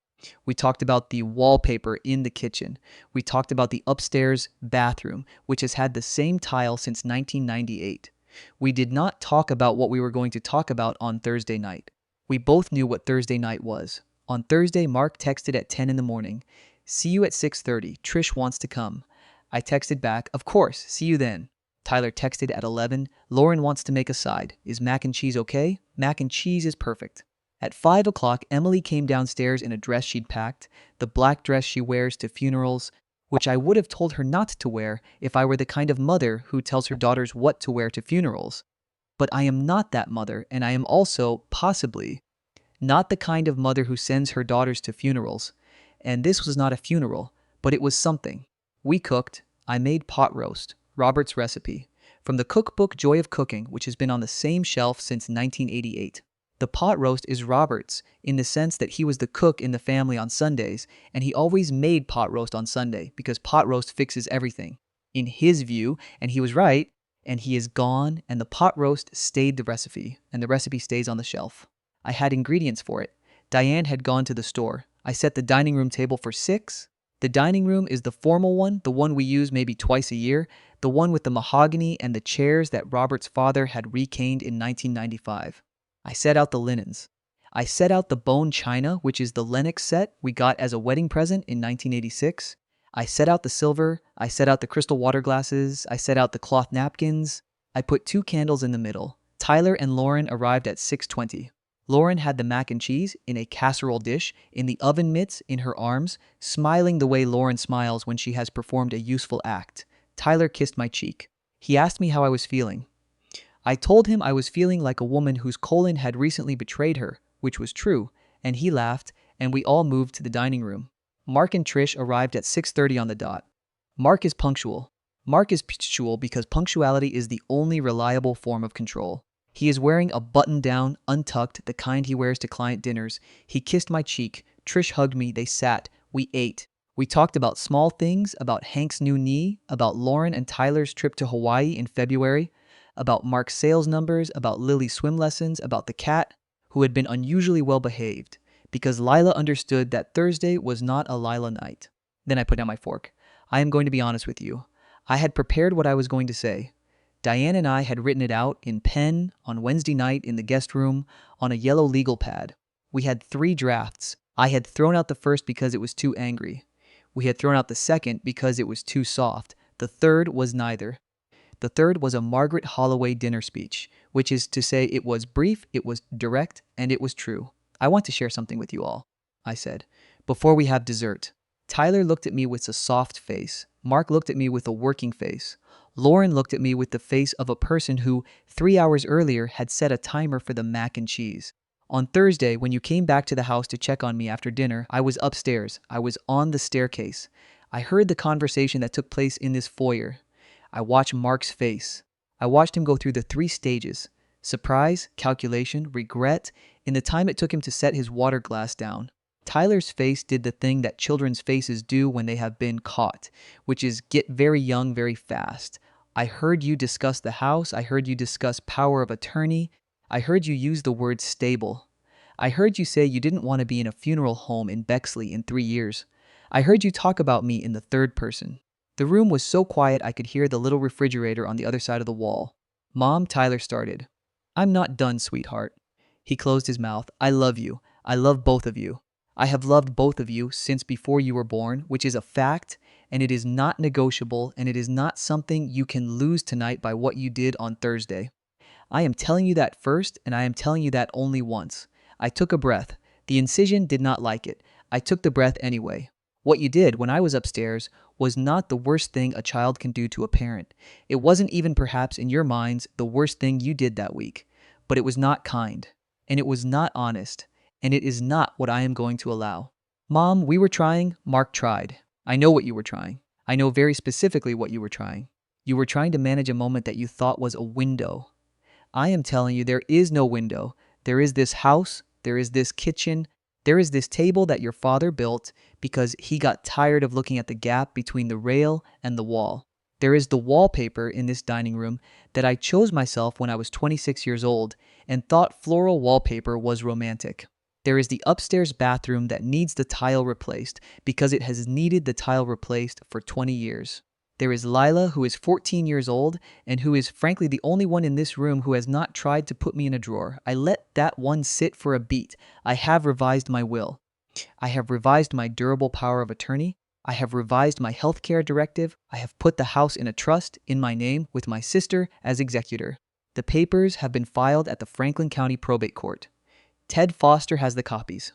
We talked about the wallpaper in the kitchen. We talked about the upstairs bathroom, which has had the same tile since 1998. We did not talk about what we were going to talk about on Thursday night. We both knew what Thursday night was. On Thursday, Mark texted at 10 in the morning. "See you at 6:30. Trish wants to come." I texted back, "Of course, see you then." Tyler texted at 11, "Lauren wants to make a side. Is mac and cheese okay?" "Mac and cheese is perfect." At 5 o'clock, Emily came downstairs in a dress she'd packed, the black dress she wears to funerals, which I would have told her not to wear if I were the kind of mother who tells her daughters what to wear to funerals. But I am not that mother, and I am also, possibly, not the kind of mother who sends her daughters to funerals. And this was not a funeral, but it was something. We cooked. I made pot roast, Robert's recipe, from the cookbook Joy of Cooking, which has been on the same shelf since 1988. The pot roast is Robert's in the sense that he was the cook in the family on Sundays, and he always made pot roast on Sunday because pot roast fixes everything, in his view, and he was right, and he is gone, and the pot roast stayed the recipe, and the recipe stays on the shelf. I had ingredients for it. Diane had gone to the store. I set the dining room table for 6. The dining room is the formal one, the one we use maybe twice a year, the one with the mahogany and the chairs that Robert's father had recaned in 1995. I set out the linens. I set out the bone china, which is the Lennox set we got as a wedding present in 1986. I set out the silver. I set out the crystal water glasses. I set out the cloth napkins. I put 2 candles in the middle. Tyler and Lauren arrived at 6:20. Lauren had the mac and cheese in a casserole dish, in the oven mitts in her arms, smiling the way Lauren smiles when she has performed a useful act. Tyler kissed my cheek. He asked me how I was feeling. I told him I was feeling like a woman whose colon had recently betrayed her, which was true, and he laughed, and we all moved to the dining room. Mark and Trish arrived at 6:30 on the dot. Mark is punctual. Mark is punctual because punctuality is the only reliable form of control. He is wearing a button down, untucked, the kind he wears to client dinners. He kissed my cheek. Trish hugged me. They sat. We ate. We talked about small things, about Hank's new knee, about Lauren and Tyler's trip to Hawaii in February, about Mark's sales numbers, about Lily's swim lessons, about the cat, who had been unusually well behaved, because Lila understood that Thursday was not a Lila night. Then I put down my fork. I am going to be honest with you. I had prepared what I was going to say. Diane and I had written it out in pen on Wednesday night in the guest room on a yellow legal pad. We had 3 drafts. I had thrown out the first because it was too angry. We had thrown out the second because it was too soft. The third was neither. The third was a Margaret Holloway dinner speech, which is to say it was brief, it was direct, and it was true. I want to share something with you all, I said, before we have dessert. Tyler looked at me with a soft face. Mark looked at me with a working face. Lauren looked at me with the face of a person who, 3 hours earlier, had set a timer for the mac and cheese. On Thursday, when you came back to the house to check on me after dinner, I was upstairs. I was on the staircase. I heard the conversation that took place in this foyer. I watched Mark's face. I watched him go through the 3 stages: surprise, calculation, regret, in the time it took him to set his water glass down. Tyler's face did the thing that children's faces do when they have been caught, which is get very young very fast. I heard you discuss the house. I heard you discuss power of attorney. I heard you use the word stable. I heard you say you didn't want to be in a funeral home in Bexley in 3 years. I heard you talk about me in the third person. The room was so quiet I could hear the little refrigerator on the other side of the wall. Mom, Tyler started. I'm not done, sweetheart. He closed his mouth. I love you. I love both of you. I have loved both of you since before you were born, which is a fact, and it is not negotiable, and it is not something you can lose tonight by what you did on Thursday. I am telling you that first, and I am telling you that only once. I took a breath. The incision did not like it. I took the breath anyway. What you did when I was upstairs was not the worst thing a child can do to a parent. It wasn't even perhaps in your minds the worst thing you did that week. But it was not kind, and it was not honest, and it is not what I am going to allow. Mom, we were trying. Mark tried. I know what you were trying. I know very specifically what you were trying. You were trying to manage a moment that you thought was a window. I am telling you, there is no window. There is this house, there is this kitchen, there is this table that your father built because he got tired of looking at the gap between the rail and the wall. There is the wallpaper in this dining room that I chose myself when I was 26 years old and thought floral wallpaper was romantic. There is the upstairs bathroom that needs the tile replaced because it has needed the tile replaced for 20 years. There is Lila, who is 14 years old and who is frankly the only one in this room who has not tried to put me in a drawer. I let that one sit for a beat. I have revised my will. I have revised my durable power of attorney. I have revised my healthcare directive. I have put the house in a trust in my name with my sister as executor. The papers have been filed at the Franklin County Probate Court. Ted Foster has the copies.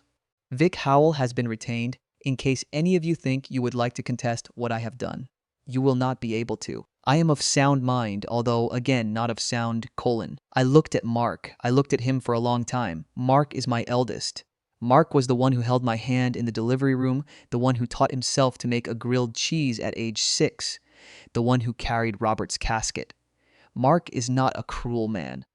Vic Howell has been retained in case any of you think you would like to contest what I have done. You will not be able to. I am of sound mind, although, again, not of sound colon. I looked at Mark. I looked at him for a long time. Mark is my eldest. Mark was the one who held my hand in the delivery room, the one who taught himself to make a grilled cheese at age 6, the one who carried Robert's casket. Mark is not a cruel man.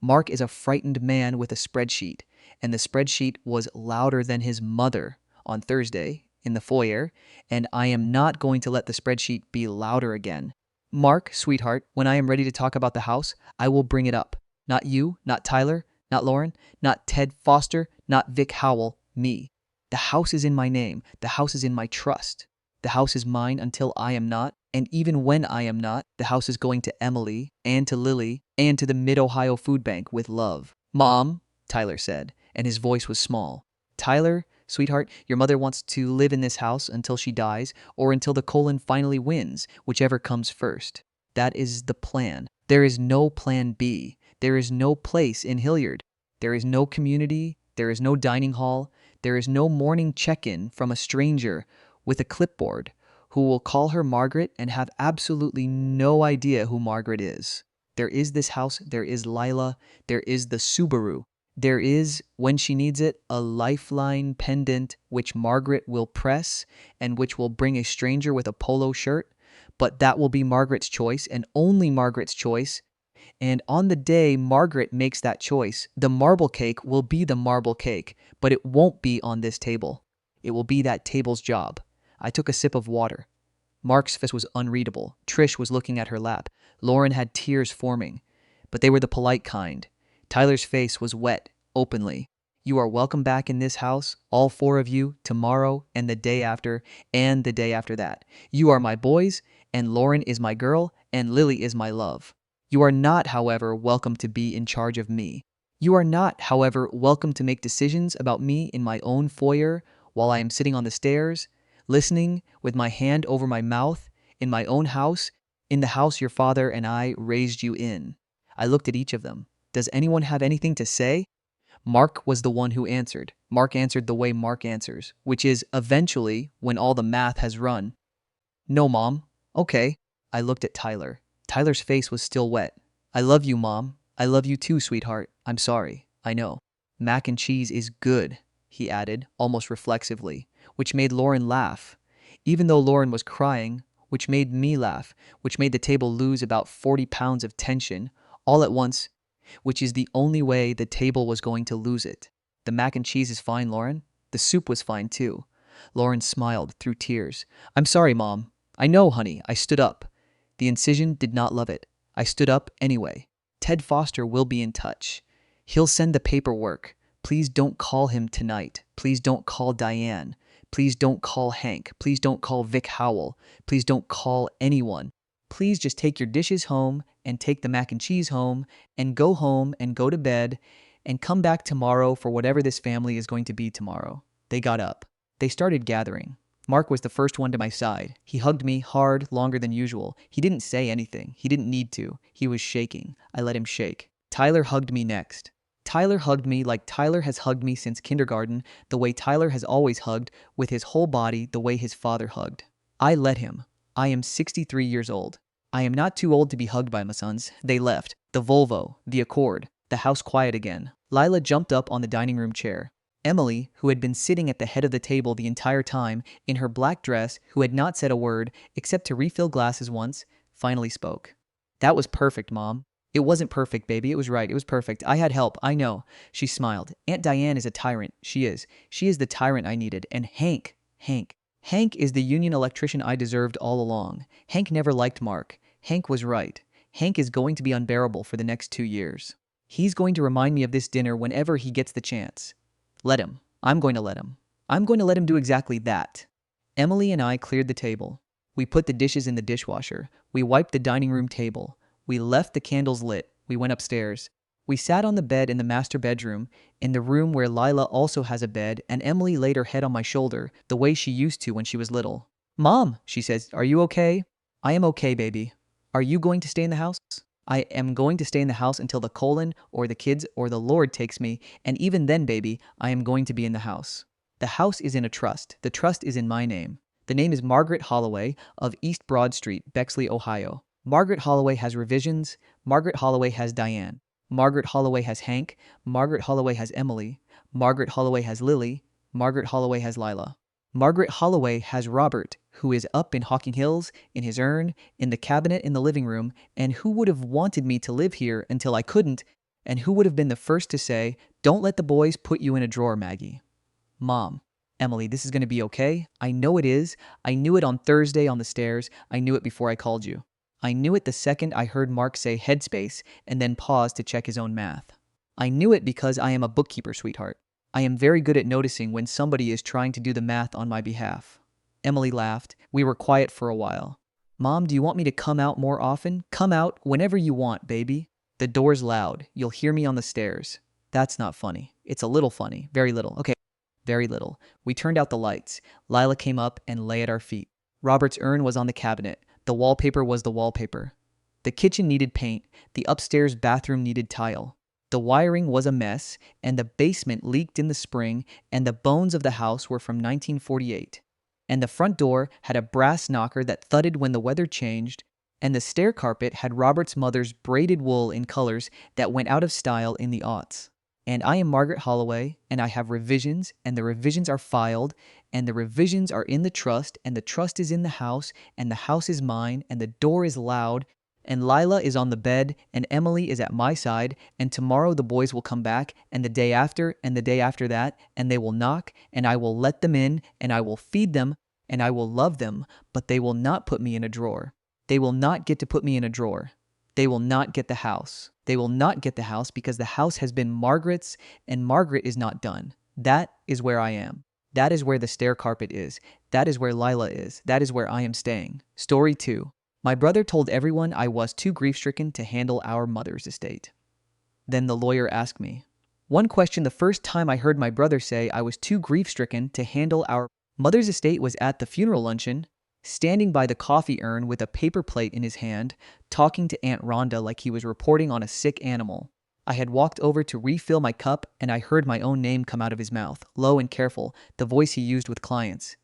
Mark is a frightened man with a spreadsheet, and the spreadsheet was louder than his mother on Thursday in the foyer, and I am not going to let the spreadsheet be louder again. Mark, sweetheart, when I am ready to talk about the house, I will bring it up. Not you, not Tyler, not Lauren, not Ted Foster, not Vic Howell, me. The house is in my name. The house is in my trust. The house is mine until I am not, and even when I am not, the house is going to Emily, and to Lily, and to the Mid-Ohio Food Bank with love. Mom, Tyler said, and his voice was small. Tyler, sweetheart, your mother wants to live in this house until she dies, or until the colon finally wins, whichever comes first. That is the plan. There is no plan B. There is no place in Hilliard. There is no community. There is no dining hall. There is no morning check-in from a stranger with a clipboard who will call her Margaret and have absolutely no idea who Margaret is. There is this house. There is Lila. There is the Subaru. There is, when she needs it, a lifeline pendant which Margaret will press and which will bring a stranger with a polo shirt but that will be Margaret's choice and only Margaret's choice. And on the day Margaret makes that choice, the marble cake will be the marble cake, but it won't be on this table. It will be that table's job. I took a sip of water. Mark's face was unreadable. Trish was looking at her lap. Lauren had tears forming, but they were the polite kind. Tyler's face was wet, openly. You are welcome back in this house, all four of you, tomorrow and the day after and the day after that. You are my boys, and Lauren is my girl, and Lily is my love. You are not, however, welcome to be in charge of me. You are not, however, welcome to make decisions about me in my own foyer while I am sitting on the stairs, listening with my hand over my mouth, in my own house, in the house your father and I raised you in. I looked at each of them. Does anyone have anything to say? Mark was the one who answered. Mark answered the way Mark answers, which is eventually when all the math has run. No, Mom. Okay. I looked at Tyler. Tyler's face was still wet. I love you, Mom. I love you too, sweetheart. I'm sorry. I know. Mac and cheese is good, he added, almost reflexively, which made Lauren laugh. Even though Lauren was crying, which made me laugh, which made the table lose about 40 pounds of tension, all at once, which is the only way the table was going to lose it. The mac and cheese is fine, Lauren. The soup was fine, too. Lauren smiled through tears. I'm sorry, Mom. I know, honey. I stood up. The incision did not love it. I stood up anyway. Ted Foster will be in touch. He'll send the paperwork. Please don't call him tonight. Please don't call Diane. Please don't call Hank. Please don't call Vic Howell. Please don't call anyone. Please just take your dishes home and take the mac and cheese home and go to bed and come back tomorrow for whatever this family is going to be tomorrow. They got up. They started gathering. Mark was the first one to my side. He hugged me hard, longer than usual. He didn't say anything. He didn't need to. He was shaking. I let him shake. Tyler hugged me next. Tyler hugged me like Tyler has hugged me since kindergarten, the way Tyler has always hugged, with his whole body, the way his father hugged. I let him. I am 63 years old. I am not too old to be hugged by my sons. They left. The Volvo, the Accord, the house quiet again. Lila jumped up on the dining room chair. Emily, who had been sitting at the head of the table the entire time, in her black dress, who had not said a word except to refill glasses once, finally spoke. That was perfect, Mom. It wasn't perfect, baby. It was right. It was perfect. I had help. I know. She smiled. Aunt Diane is a tyrant. She is. She is the tyrant I needed. And Hank is the union electrician I deserved all along. Hank never liked Mark. Hank was right. Hank is going to be unbearable for the next 2 years. He's going to remind me of this dinner whenever he gets the chance. Let him. I'm going to let him. I'm going to let him do exactly that. Emily and I cleared the table. We put the dishes in the dishwasher. We wiped the dining room table. We left the candles lit. We went upstairs. We sat on the bed in the master bedroom, in the room where Lila also has a bed, and Emily laid her head on my shoulder, the way she used to when she was little. Mom, she says, are you okay? I am okay, baby. Are you going to stay in the house? I am going to stay in the house until the colon or the kids or the Lord takes me, and even then, baby, I am going to be in the house. The house is in a trust. The trust is in my name. The name is Margaret Holloway of East Broad Street, Bexley, Ohio. Margaret Holloway has revisions. Margaret Holloway has Diane. Margaret Holloway has Hank. Margaret Holloway has Emily. Margaret Holloway has Lily. Margaret Holloway has Lila. Margaret Holloway has Robert, who is up in Hocking Hills, in his urn, in the cabinet in the living room, and who would have wanted me to live here until I couldn't, and who would have been the first to say, don't let the boys put you in a drawer, Maggie. Mom, Emily, this is going to be okay. I know it is. I knew it on Thursday on the stairs. I knew it before I called you. I knew it the second I heard Mark say headspace and then pause to check his own math. I knew it because I am a bookkeeper, sweetheart. I am very good at noticing when somebody is trying to do the math on my behalf. Emily laughed. We were quiet for a while. Mom, do you want me to come out more often? Come out whenever you want, baby. The door's loud. You'll hear me on the stairs. That's not funny. It's a little funny. Very little. Okay. Very little. We turned out the lights. Lila came up and lay at our feet. Robert's urn was on the cabinet. The wallpaper was the wallpaper. The kitchen needed paint. The upstairs bathroom needed tile. The wiring was a mess, and the basement leaked in the spring, and the bones of the house were from 1948. And the front door had a brass knocker that thudded when the weather changed, and the stair carpet had Robert's mother's braided wool in colors that went out of style in the aughts. And I am Margaret Holloway, and I have revisions, and the revisions are filed, and the revisions are in the trust, and the trust is in the house, and the house is mine, and the door is loud, and Lila is on the bed, and Emily is at my side, and tomorrow the boys will come back, and the day after, and the day after that, and they will knock, and I will let them in, and I will feed them, and I will love them, but they will not put me in a drawer. They will not get to put me in a drawer. They will not get the house. They will not get the house because the house has been Margaret's and Margaret is not done. That is where I am. That is where the stair carpet is. That is where Lila is. That is where I am staying. Story 2. My brother told everyone I was too grief-stricken to handle our mother's estate. Then the lawyer asked me. One question the first time I heard my brother say I was too grief-stricken to handle our mother's estate was at the funeral luncheon, standing by the coffee urn with a paper plate in his hand, talking to Aunt Rhonda like he was reporting on a sick animal. I had walked over to refill my cup, and I heard my own name come out of his mouth, low and careful, the voice he used with clients.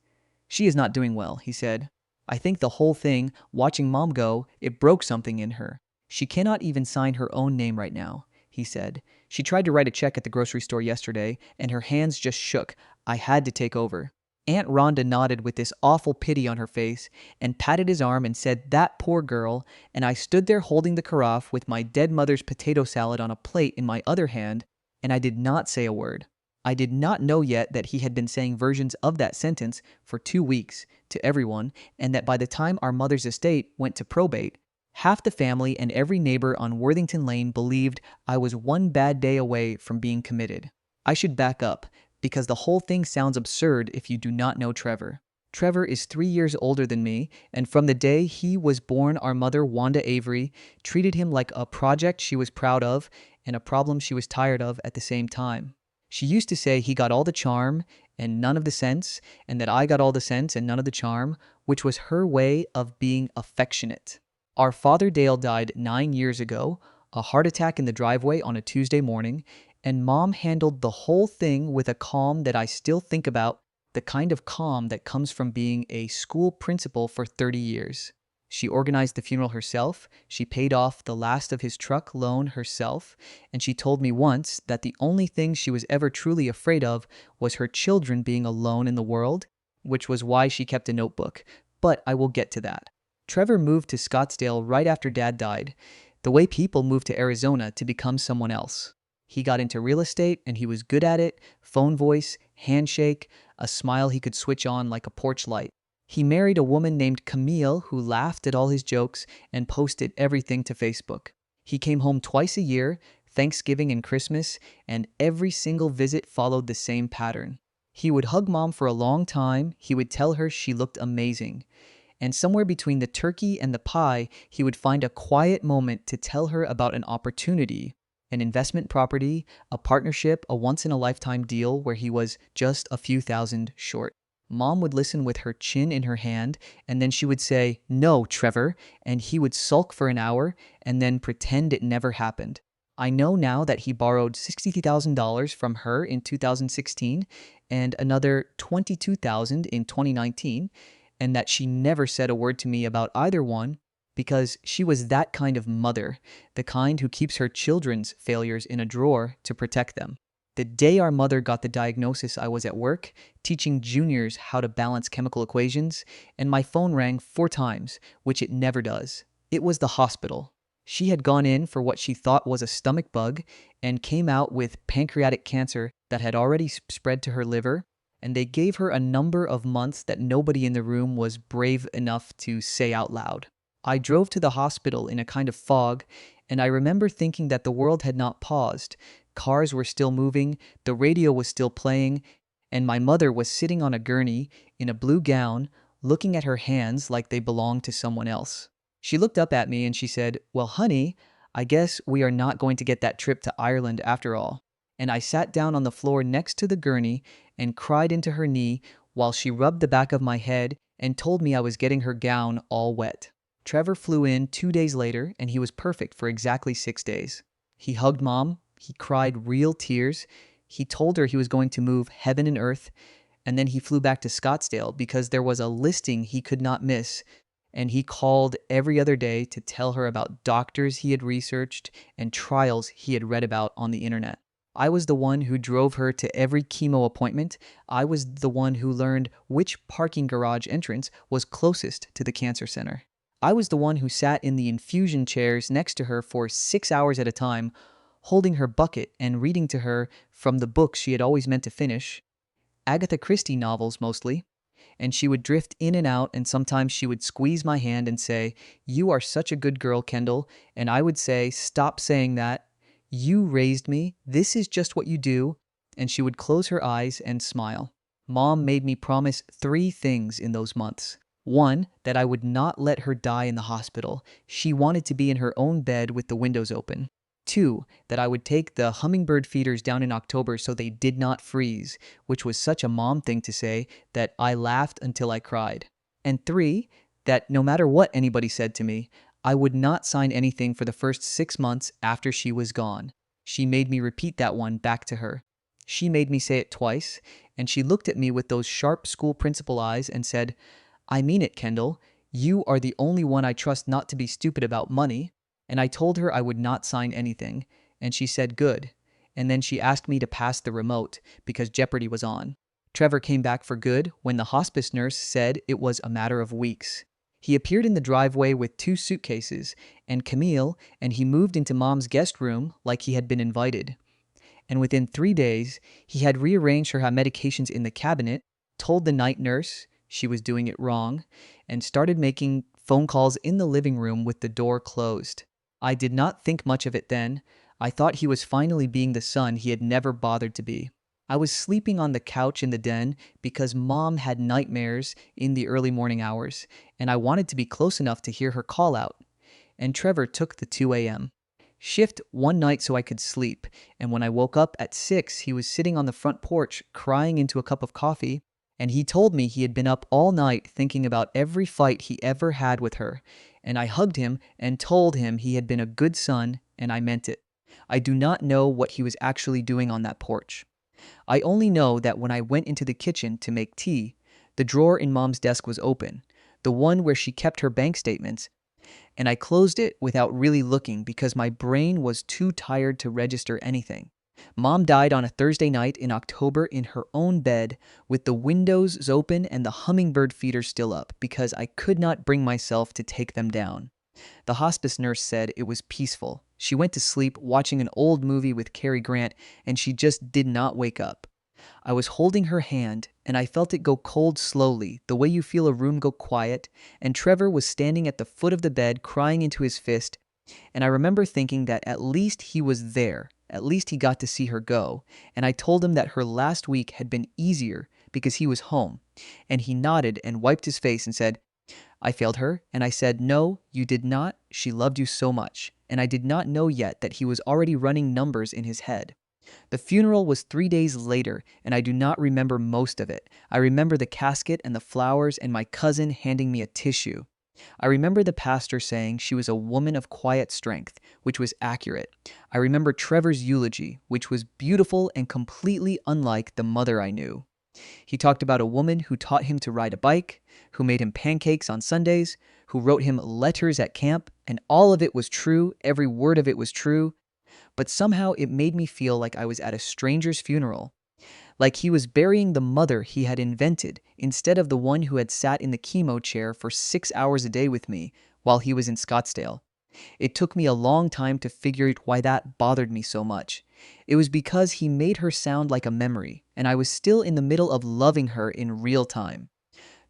She is not doing well, he said. I think the whole thing, watching Mom go, it broke something in her. She cannot even sign her own name right now, he said. She tried to write a check at the grocery store yesterday, and her hands just shook. I had to take over. Aunt Rhonda nodded with this awful pity on her face and patted his arm and said, "That poor girl," and I stood there holding the carafe with my dead mother's potato salad on a plate in my other hand, and I did not say a word. I did not know yet that he had been saying versions of that sentence for 2 weeks to everyone, and that by the time our mother's estate went to probate, half the family and every neighbor on Worthington Lane believed I was one bad day away from being committed. I should back up, because the whole thing sounds absurd if you do not know Trevor. Trevor is 3 years older than me, and from the day he was born, our mother, Wanda Avery, treated him like a project she was proud of and a problem she was tired of at the same time. She used to say he got all the charm and none of the sense, and that I got all the sense and none of the charm, which was her way of being affectionate. Our father Dale died 9 years ago, a heart attack in the driveway on a Tuesday morning, and Mom handled the whole thing with a calm that I still think about, the kind of calm that comes from being a school principal for 30 years. She organized the funeral herself, she paid off the last of his truck loan herself, and she told me once that the only thing she was ever truly afraid of was her children being alone in the world, which was why she kept a notebook. But I will get to that. Trevor moved to Scottsdale right after Dad died, the way people move to Arizona to become someone else. He got into real estate and he was good at it, phone voice, handshake, a smile he could switch on like a porch light. He married a woman named Camille who laughed at all his jokes and posted everything to Facebook. He came home twice a year, Thanksgiving and Christmas, and every single visit followed the same pattern. He would hug Mom for a long time, he would tell her she looked amazing. And somewhere between the turkey and the pie, he would find a quiet moment to tell her about an opportunity, an investment property, a partnership, a once-in-a-lifetime deal where he was just a few thousand short. Mom would listen with her chin in her hand, and then she would say, "No, Trevor," and he would sulk for an hour and then pretend it never happened. I know now that he borrowed $60,000 from her in 2016 and another $22,000 in 2019, and that she never said a word to me about either one because she was that kind of mother, the kind who keeps her children's failures in a drawer to protect them. The day our mother got the diagnosis, I was at work, teaching juniors how to balance chemical equations, and my phone rang 4 times, which it never does. It was the hospital. She had gone in for what she thought was a stomach bug and came out with pancreatic cancer that had already spread to her liver, and they gave her a number of months that nobody in the room was brave enough to say out loud. I drove to the hospital in a kind of fog, and I remember thinking that the world had not paused. Cars were still moving, the radio was still playing, and my mother was sitting on a gurney in a blue gown, looking at her hands like they belonged to someone else. She looked up at me and she said, "Well, honey, I guess we are not going to get that trip to Ireland after all." And I sat down on the floor next to the gurney and cried into her knee while she rubbed the back of my head and told me I was getting her gown all wet. Trevor flew in 2 days later, and he was perfect for exactly 6 days. He hugged Mom. He cried real tears. He told her he was going to move heaven and earth, and then he flew back to Scottsdale because there was a listing he could not miss, and he called every other day to tell her about doctors he had researched and trials he had read about on the internet. I was the one who drove her to every chemo appointment. I was the one who learned which parking garage entrance was closest to the cancer center. I was the one who sat in the infusion chairs next to her for 6 hours at a time, holding her bucket and reading to her from the books she had always meant to finish. Agatha Christie novels mostly. And she would drift in and out, and sometimes she would squeeze my hand and say, "You are such a good girl, Kendall." And I would say, "Stop saying that. You raised me. This is just what you do." And she would close her eyes and smile. Mom made me promise 3 things in those months. One, that I would not let her die in the hospital. She wanted to be in her own bed with the windows open. Two, that I would take the hummingbird feeders down in October so they did not freeze, which was such a mom thing to say that I laughed until I cried. And three, that no matter what anybody said to me, I would not sign anything for the first 6 months after she was gone. She made me repeat that one back to her. She made me say it twice, and she looked at me with those sharp school principal eyes and said, "I mean it, Kendall. You are the only one I trust not to be stupid about money." And I told her I would not sign anything, and she said good. And then she asked me to pass the remote because Jeopardy was on. Trevor came back for good when the hospice nurse said it was a matter of weeks. He appeared in the driveway with 2 suitcases and Camille, and he moved into Mom's guest room like he had been invited. And within 3 days, he had rearranged her medications in the cabinet, told the night nurse she was doing it wrong, and started making phone calls in the living room with the door closed. I did not think much of it then. I thought he was finally being the son he had never bothered to be. I was sleeping on the couch in the den because Mom had nightmares in the early morning hours, and I wanted to be close enough to hear her call out. And Trevor took the 2 a.m. shift one night so I could sleep, and when I woke up at 6, he was sitting on the front porch crying into a cup of coffee, and he told me he had been up all night thinking about every fight he ever had with her, and I hugged him and told him he had been a good son, and I meant it. I do not know what he was actually doing on that porch. I only know that when I went into the kitchen to make tea, the drawer in Mom's desk was open, the one where she kept her bank statements, and I closed it without really looking because my brain was too tired to register anything. Mom died on a Thursday night in October in her own bed with the windows open and the hummingbird feeders still up because I could not bring myself to take them down. The hospice nurse said it was peaceful. She went to sleep watching an old movie with Cary Grant and she just did not wake up. I was holding her hand, and I felt it go cold slowly, the way you feel a room go quiet, and Trevor was standing at the foot of the bed crying into his fist, and I remember thinking that at least he was there, at least he got to see her go, and I told him that her last week had been easier because he was home, and he nodded and wiped his face and said, "I failed her," and I said, "No, you did not, she loved you so much," and I did not know yet that he was already running numbers in his head. The funeral was 3 days later, and I do not remember most of it. I remember the casket and the flowers and my cousin handing me a tissue. I remember the pastor saying she was a woman of quiet strength, which was accurate. I remember Trevor's eulogy, which was beautiful and completely unlike the mother I knew. He talked about a woman who taught him to ride a bike, who made him pancakes on Sundays, who wrote him letters at camp, and all of it was true, every word of it was true. But somehow it made me feel like I was at a stranger's funeral, like he was burying the mother he had invented instead of the one who had sat in the chemo chair for 6 hours a day with me while he was in Scottsdale. It took me a long time to figure out why that bothered me so much. It was because he made her sound like a memory, and I was still in the middle of loving her in real time.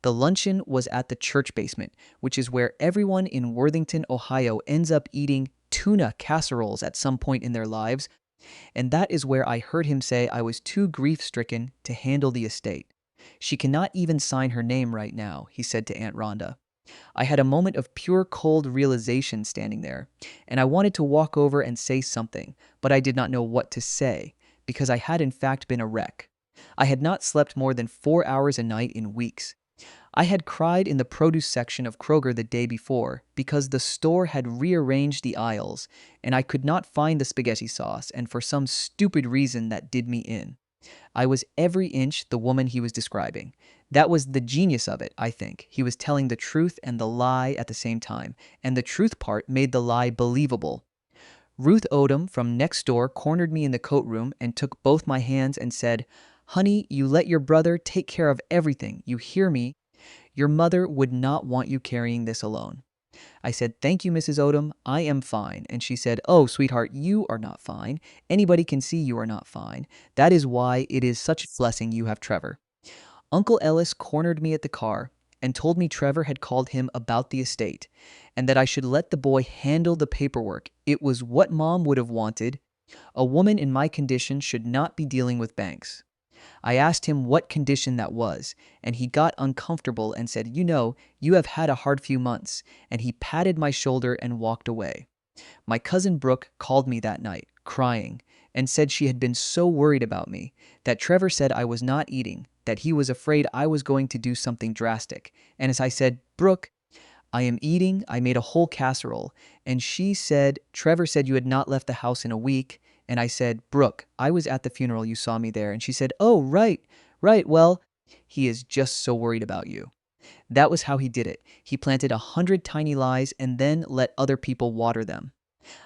The luncheon was at the church basement, which is where everyone in Worthington, Ohio ends up eating tuna casseroles at some point in their lives, and that is where I heard him say I was too grief-stricken to handle the estate. "She cannot even sign her name right now," he said to Aunt Rhonda. I had a moment of pure cold realization standing there, and I wanted to walk over and say something, but I did not know what to say, because I had in fact been a wreck. I had not slept more than 4 hours a night in weeks. I had cried in the produce section of Kroger the day before because the store had rearranged the aisles and I could not find the spaghetti sauce, and for some stupid reason that did me in. I was every inch the woman he was describing. That was the genius of it, I think. He was telling the truth and the lie at the same time, and the truth part made the lie believable. Ruth Odom from next door cornered me in the coat room and took both my hands and said, "Honey, you let your brother take care of everything. You hear me? Your mother would not want you carrying this alone." I said, "Thank you, Mrs. Odom. I am fine." And she said, "Oh, sweetheart, you are not fine. Anybody can see you are not fine. That is why it is such a blessing you have Trevor." Uncle Ellis cornered me at the car and told me Trevor had called him about the estate and that I should let the boy handle the paperwork. It was what Mom would have wanted. A woman in my condition should not be dealing with banks. I asked him what condition that was, and he got uncomfortable and said, "You know, you have had a hard few months," and he patted my shoulder and walked away. My cousin Brooke called me that night, crying, and said she had been so worried about me, that Trevor said I was not eating, that he was afraid I was going to do something drastic. And as I said, "Brooke, I am eating. I made a whole casserole." And she said, "Trevor said you had not left the house in a week." And I said, "Brooke, I was at the funeral. You saw me there." And she said, "Oh, right, right. Well, he is just so worried about you." That was how he did it. He planted 100 tiny lies and then let other people water them.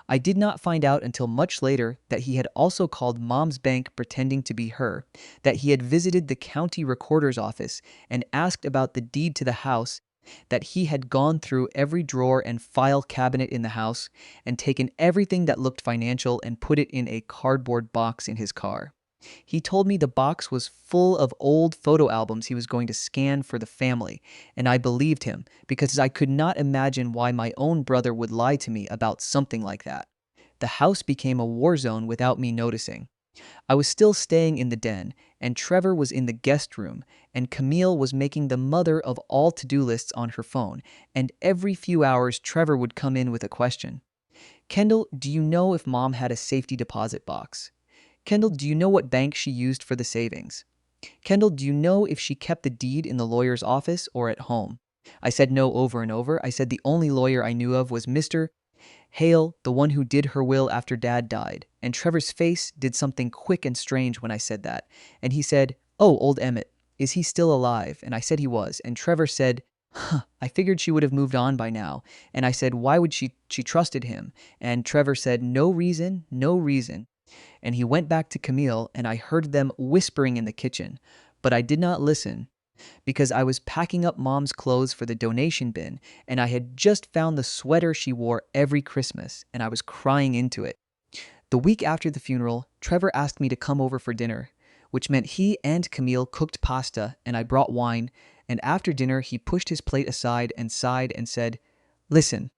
I did not find out until much later that he had also called Mom's bank pretending to be her, that he had visited the county recorder's office and asked about the deed to the house, that he had gone through every drawer and file cabinet in the house and taken everything that looked financial and put it in a cardboard box in his car. He told me the box was full of old photo albums he was going to scan for the family, and I believed him because I could not imagine why my own brother would lie to me about something like that. The house became a war zone without me noticing. I was still staying in the den, and Trevor was in the guest room, and Camille was making the mother of all to-do lists on her phone, and every few hours Trevor would come in with a question. "Kendall, do you know if Mom had a safety deposit box? Kendall, do you know what bank she used for the savings? Kendall, do you know if she kept the deed in the lawyer's office or at home?" I said no over and over. I said the only lawyer I knew of was Mr. Hale, the one who did her will after Dad died. And Trevor's face did something quick and strange when I said that. And he said, "Oh, old Emmett, is he still alive?" And I said he was. And Trevor said, "Huh, I figured she would have moved on by now." And I said, "Why would she trusted him?" And Trevor said, "No reason, no reason." And he went back to Camille, and I heard them whispering in the kitchen. But I did not listen, because I was packing up Mom's clothes for the donation bin, and I had just found the sweater she wore every Christmas, and I was crying into it. The week after the funeral, Trevor asked me to come over for dinner, which meant he and Camille cooked pasta, and I brought wine, and after dinner he pushed his plate aside and sighed and said, "Listen,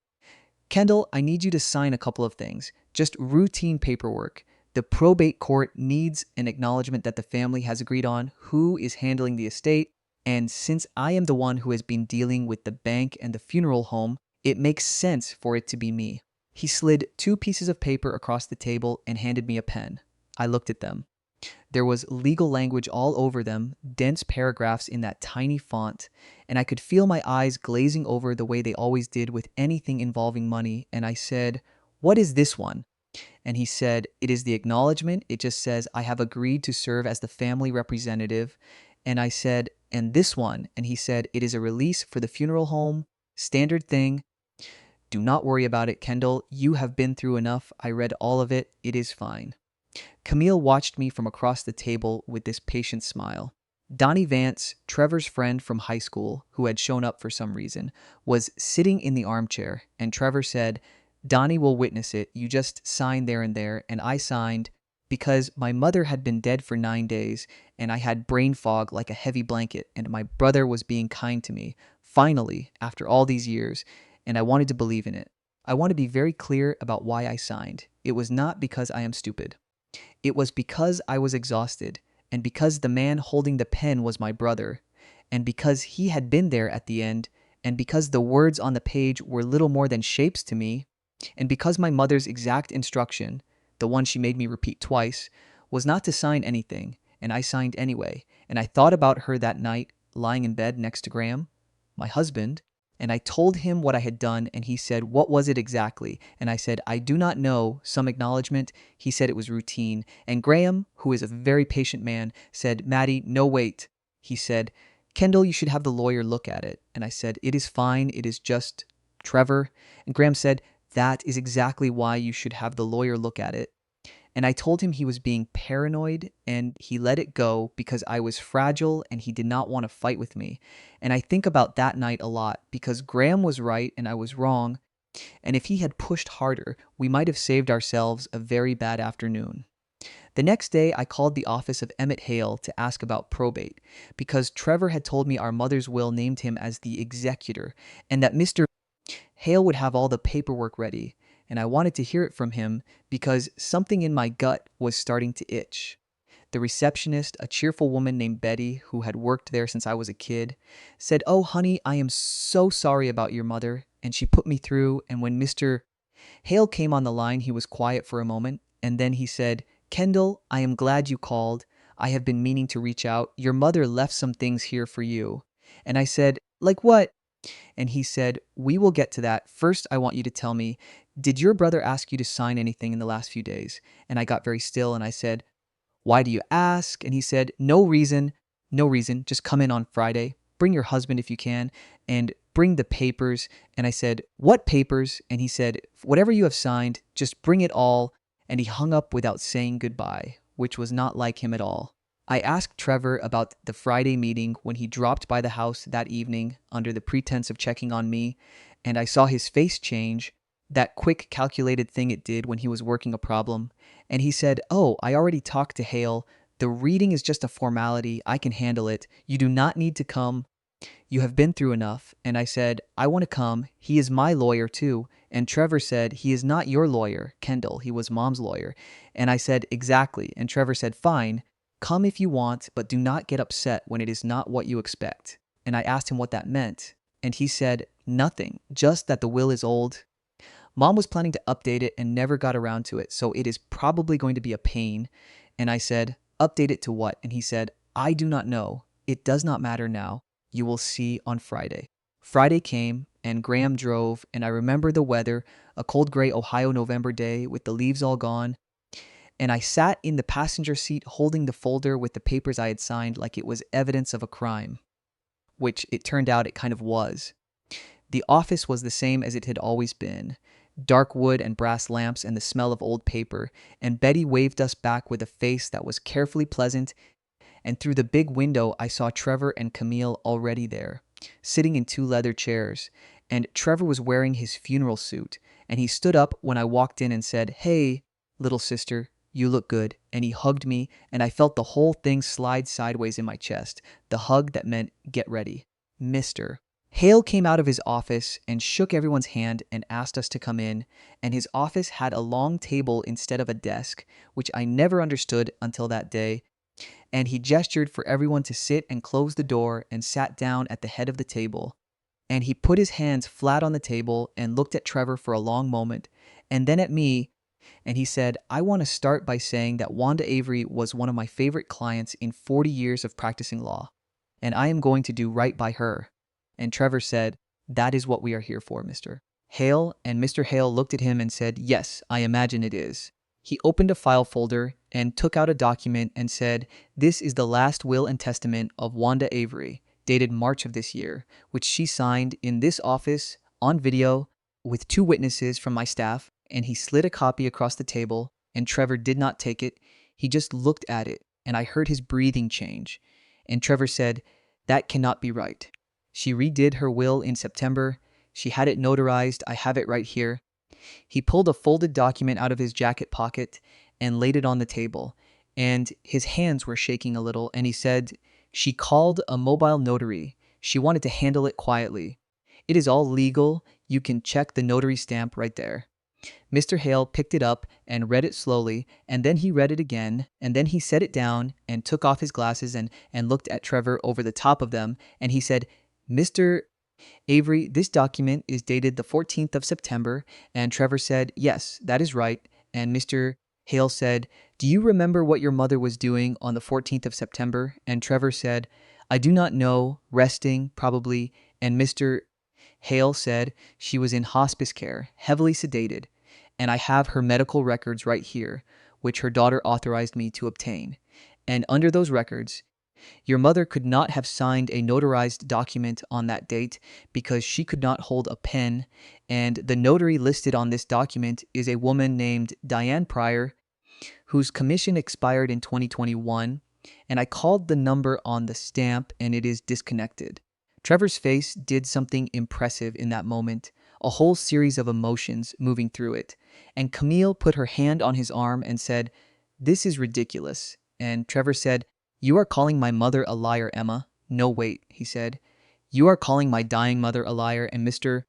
Kendall, I need you to sign a couple of things, just routine paperwork. The probate court needs an acknowledgement that the family has agreed on who is handling the estate, and since I am the one who has been dealing with the bank and the funeral home, it makes sense for it to be me." He slid 2 pieces of paper across the table and handed me a pen. I looked at them. There was legal language all over them, dense paragraphs in that tiny font, and I could feel my eyes glazing over the way they always did with anything involving money, and I said, "What is this one?" And he said, "It is the acknowledgement. It just says, I have agreed to serve as the family representative." And I said, "And this one?" And he said, "It is a release for the funeral home. Standard thing. Do not worry about it, Kendall. You have been through enough. I read all of it. It is fine." Camille watched me from across the table with this patient smile. Donnie Vance, Trevor's friend from high school, who had shown up for some reason, was sitting in the armchair, and Trevor said, "Donnie will witness it. You just sign there and there." And I signed because my mother had been dead for 9 days, and I had brain fog like a heavy blanket, and my brother was being kind to me, finally, after all these years, and I wanted to believe in it. I want to be very clear about why I signed. It was not because I am stupid. It was because I was exhausted, and because the man holding the pen was my brother, and because he had been there at the end, and because the words on the page were little more than shapes to me, and because my mother's exact instruction, the one she made me repeat twice, was not to sign anything, and I signed anyway. And I thought about her that night, lying in bed next to Graham, my husband, and I told him what I had done, and he said, "What was it exactly?" And I said, "I do not know, some acknowledgement." He said it was routine. And Graham, who is a very patient man, said, "Maddie, no wait." He said, "Kendall, you should have the lawyer look at it." And I said, "It is fine. It is just Trevor." And Graham said, That is exactly why you should have the lawyer look at it. And I told him he was being paranoid and he let it go because I was fragile and he did not want to fight with me. And I think about that night a lot because Graham was right and I was wrong. And if he had pushed harder, we might have saved ourselves a very bad afternoon. The next day, I called the office of Emmett Hale to ask about probate because Trevor had told me our mother's will named him as the executor and that Mr. Hale would have all the paperwork ready. And I wanted to hear it from him because something in my gut was starting to itch. The receptionist, a cheerful woman named Betty, who had worked there since I was a kid, said, "Oh, honey, I am so sorry about your mother." And she put me through. And when Mr. Hale came on the line, he was quiet for a moment. And then he said, "Kendall, I am glad you called. I have been meaning to reach out. Your mother left some things here for you." And I said, "Like what?" And he said, "We will get to that. First, I want you to tell me, did your brother ask you to sign anything in the last few days?" And I got very still and I said, "Why do you ask?" And he said, "No reason. No reason. Just come in on Friday. Bring your husband if you can and bring the papers." And I said, "What papers?" And he said, "Whatever you have signed, just bring it all." And he hung up without saying goodbye, which was not like him at all. I asked Trevor about the Friday meeting when he dropped by the house that evening under the pretense of checking on me, and I saw his face change, that quick calculated thing it did when he was working a problem. And he said, "Oh, I already talked to Hale. The reading is just a formality. I can handle it. You do not need to come. You have been through enough." And I said, "I want to come. He is my lawyer too." And Trevor said, "He is not your lawyer, Kendall. He was Mom's lawyer." And I said, "Exactly." And Trevor said, "Fine. Come if you want, but do not get upset when it is not what you expect." And I asked him what that meant. And he said, "Nothing. Just that the will is old. Mom was planning to update it and never got around to it, so it is probably going to be a pain." And I said, "Update it to what?" And he said, "I do not know. It does not matter now. You will see on Friday." Friday came, and Graham drove, and I remember the weather, a cold gray Ohio November day with the leaves all gone, and I sat in the passenger seat holding the folder with the papers I had signed like it was evidence of a crime, which it turned out it kind of was. The office was the same as it had always been. Dark wood and brass lamps and the smell of old paper, and Betty waved us back with a face that was carefully pleasant, and through the big window I saw Trevor and Camille already there, sitting in two leather chairs, and Trevor was wearing his funeral suit, and he stood up when I walked in and said, "Hey, little sister, you look good." And he hugged me, and I felt the whole thing slide sideways in my chest, the hug that meant get ready. Mr. Hale came out of his office and shook everyone's hand and asked us to come in, and his office had a long table instead of a desk, which I never understood until that day, and he gestured for everyone to sit and closed the door and sat down at the head of the table. And he put his hands flat on the table and looked at Trevor for a long moment, and then at me, and he said, "I want to start by saying that Wanda Avery was one of my favorite clients in 40 years of practicing law, and I am going to do right by her." And Trevor said, "That is what we are here for, Mr. Hale." And Mr. Hale looked at him and said, "Yes, I imagine it is." He opened a file folder and took out a document and said, "This is the last will and testament of Wanda Avery, dated March of this year, which she signed in this office on video with two witnesses from my staff." And he slid a copy across the table, and Trevor did not take it. He just looked at it, and I heard his breathing change. And Trevor said, "That cannot be right. She redid her will in September. She had it notarized. I have it right here." He pulled a folded document out of his jacket pocket and laid it on the table, and his hands were shaking a little, and he said, "She called a mobile notary. She wanted to handle it quietly. It is all legal. You can check the notary stamp right there." Mr. Hale picked it up and read it slowly, and then he read it again, and then he set it down and took off his glasses and looked at Trevor over the top of them, and he said, "Mr. Avery, this document is dated the 14th of September." And Trevor said, "Yes, that is right." And Mr. Hale said, "Do you remember what your mother was doing on the 14th of September?" And Trevor said, "I do not know, resting, probably." And Mr. Hale said, "She was in hospice care, heavily sedated. And I have her medical records right here, which her daughter authorized me to obtain. And under those records, Your mother could not have signed a notarized document on that date because she could not hold a pen, and the notary listed on this document is a woman named Diane Pryor, whose commission expired in 2021, and I called the number on the stamp and it is disconnected. Trevor's face did something impressive in that moment, a whole series of emotions moving through it, and Camille put her hand on his arm and said, "This is ridiculous." And Trevor said, "You are calling my mother a liar, Emma." "No, wait," he said. "You are calling my dying mother a liar," and Mr.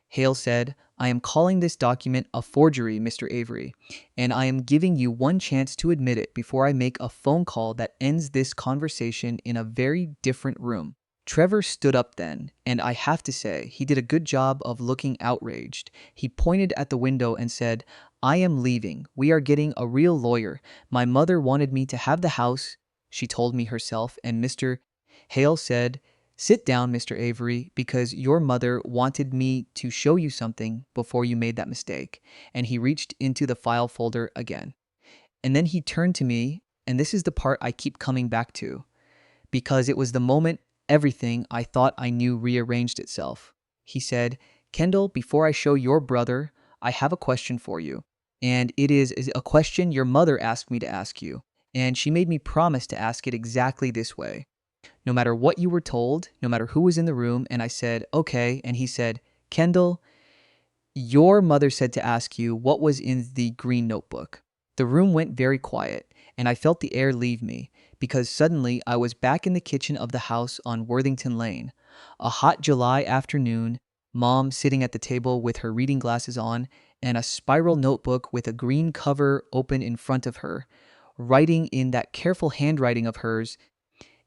Hale said, "I am calling this document a forgery, Mr. Avery, and I am giving you one chance to admit it before I make a phone call that ends this conversation in a very different room." Trevor stood up then, and I have to say, he did a good job of looking outraged. He pointed at the window and said, "I am leaving. We are getting a real lawyer. My mother wanted me to have the house," she told me herself, and Mr. Hale said, "Sit down, Mr. Avery, because your mother wanted me to show you something before you made that mistake." And he reached into the file folder again. And then he turned to me, and this is the part I keep coming back to, because it was the moment everything I thought I knew rearranged itself. He said, "Kendall, before I show your brother, I have a question for you. And it is a question your mother asked me to ask you. And she made me promise to ask it exactly this way. No matter what you were told, no matter who was in the room." And I said, "Okay." And he said, "Kendall, your mother said to ask you what was in the green notebook." The room went very quiet, and I felt the air leave me, because suddenly I was back in the kitchen of the house on Worthington Lane. A hot July afternoon, Mom sitting at the table with her reading glasses on, and a spiral notebook with a green cover open in front of her, writing in that careful handwriting of hers.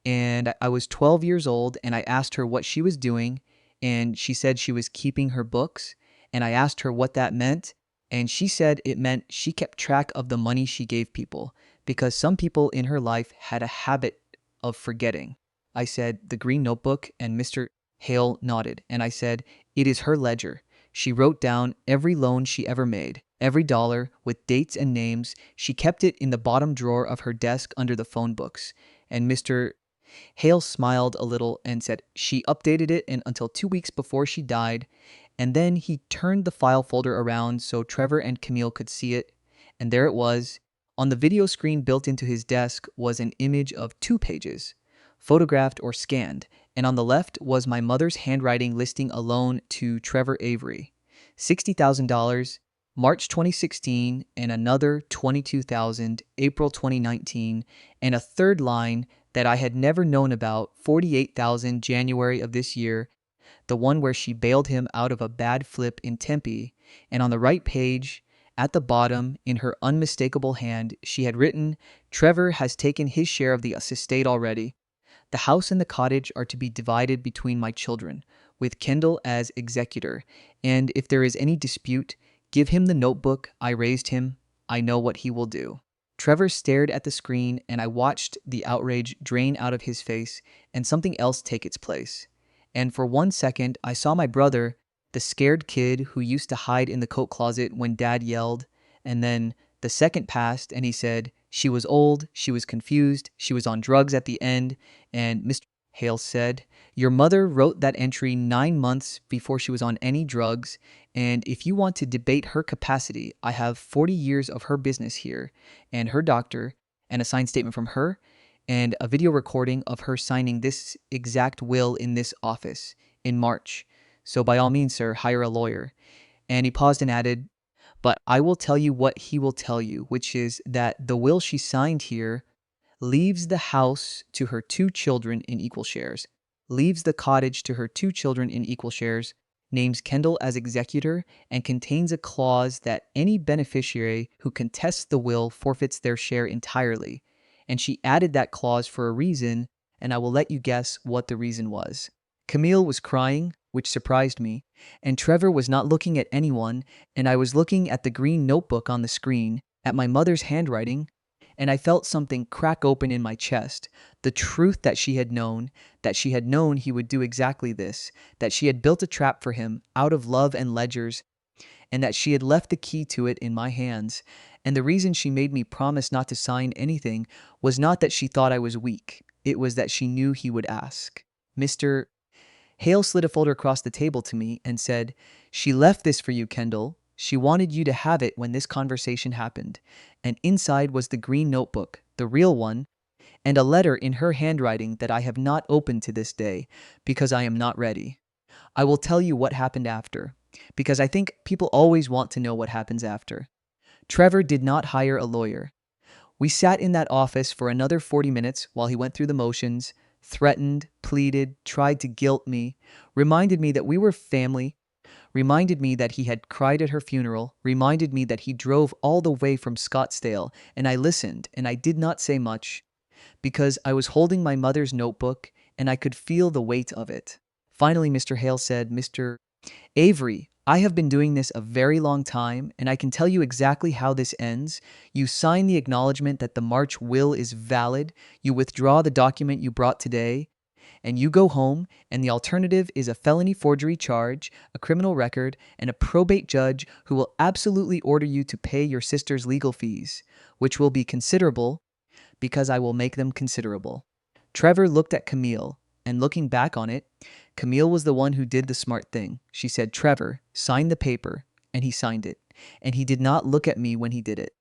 And I was 12 years old, and I asked her what she was doing, and she said she was keeping her books, and I asked her what that meant, and she said it meant she kept track of the money she gave people, because some people in her life had a habit of forgetting. I said, "The green notebook," and Mr. Hale nodded, and I said, "It is her ledger. She wrote down every loan she ever made, every dollar, with dates and names. She kept it in the bottom drawer of her desk under the phone books." And Mr. Hale smiled a little and said she updated it until 2 weeks before she died, and then he turned the file folder around so Trevor and Camille could see it, and there it was. On the video screen built into his desk was an image of 2 pages, photographed or scanned, and on the left was my mother's handwriting listing a loan to Trevor Avery, $60,000, March 2016, and another $22,000, April 2019, and a third line that I had never known about, $48,000, January of this year, the one where she bailed him out of a bad flip in Tempe. And on the right page, at the bottom, in her unmistakable hand, she had written, "Trevor has taken his share of the estate already. The house and the cottage are to be divided between my children, with Kendall as executor. And if there is any dispute, give him the notebook. I raised him. I know what he will do." Trevor stared at the screen, and I watched the outrage drain out of his face and something else take its place. And for 1 second, I saw my brother, the scared kid who used to hide in the coat closet when Dad yelled. And then the second passed, and he said, "She was old, she was confused, she was on drugs at the end." And Mr. Hale said, "Your mother wrote that entry 9 months before she was on any drugs, and if you want to debate her capacity, I have 40 years of her business here, and her doctor, and a signed statement from her, and a video recording of her signing this exact will in this office in March. So by all means, sir, hire a lawyer." And he paused and added, "But I will tell you what he will tell you, which is that the will she signed here leaves the house to her 2 children in equal shares, leaves the cottage to her 2 children in equal shares, names Kendall as executor, and contains a clause that any beneficiary who contests the will forfeits their share entirely. And she added that clause for a reason, and I will let you guess what the reason was." Camille was crying, which surprised me, and Trevor was not looking at anyone, and I was looking at the green notebook on the screen, at my mother's handwriting, and I felt something crack open in my chest. The truth that she had known he would do exactly this, that she had built a trap for him out of love and ledgers, and that she had left the key to it in my hands. And the reason she made me promise not to sign anything was not that she thought I was weak. it was that she knew he would ask. Mr. Hale slid a folder across the table to me and said, "She left this for you, Kendall. She wanted you to have it when this conversation happened." And inside was the green notebook, the real one, and a letter in her handwriting that I have not opened to this day because I am not ready. I will tell you what happened after, because I think people always want to know what happens after. Trevor did not hire a lawyer. We sat in that office for another 40 minutes while he went through the motions, threatened, pleaded, tried to guilt me, reminded me that we were family, reminded me that he had cried at her funeral, reminded me that he drove all the way from Scottsdale, and I listened, and I did not say much, because I was holding my mother's notebook, and I could feel the weight of it. Finally, Mr. Hale said, "Mr. Avery, I have been doing this a very long time, and I can tell you exactly how this ends. You sign the acknowledgement that the March will is valid, you withdraw the document you brought today, and you go home, and the alternative is a felony forgery charge, a criminal record, and a probate judge who will absolutely order you to pay your sister's legal fees, which will be considerable, because I will make them considerable." Trevor looked at Camille, and looking back on it, Camille was the one who did the smart thing. She said, "Trevor, sign the paper," and he signed it, and he did not look at me when he did it.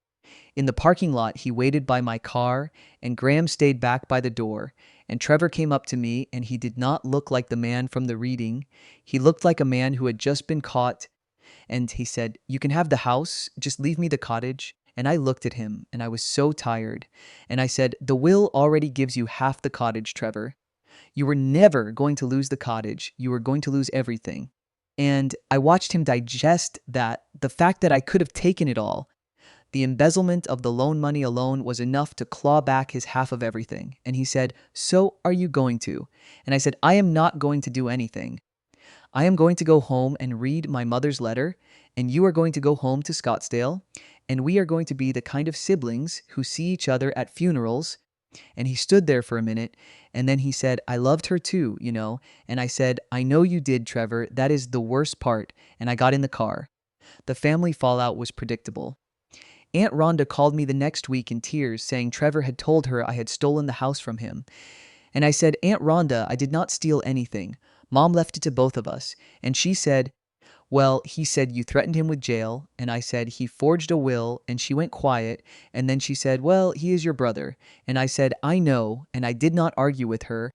In the parking lot, he waited by my car, and Graham stayed back by the door, and Trevor came up to me, and he did not look like the man from the reading. He looked like a man who had just been caught, and he said, "You can have the house, just leave me the cottage." And I looked at him, and I was so tired, and I said, "The will already gives you half the cottage, Trevor. You were never going to lose the cottage. You were going to lose everything." And I watched him digest that, the fact that I could have taken it all. The embezzlement of the loan money alone was enough to claw back his half of everything. And he said, "So are you going to?" And I said, "I am not going to do anything. I am going to go home and read my mother's letter, and you are going to go home to Scottsdale, and we are going to be the kind of siblings who see each other at funerals." And he stood there for a minute, and then he said, "I loved her too, you know." And I said, "I know you did, Trevor. That is the worst part." And I got in the car. The family fallout was predictable. Aunt Rhonda called me the next week in tears, saying Trevor had told her I had stolen the house from him. And I said, "Aunt Rhonda, I did not steal anything. Mom left it to both of us." And she said, "Well, he said you threatened him with jail." And I said, "He forged a will." And she went quiet. And then she said, "Well, he is your brother." And I said, "I know." And I did not argue with her,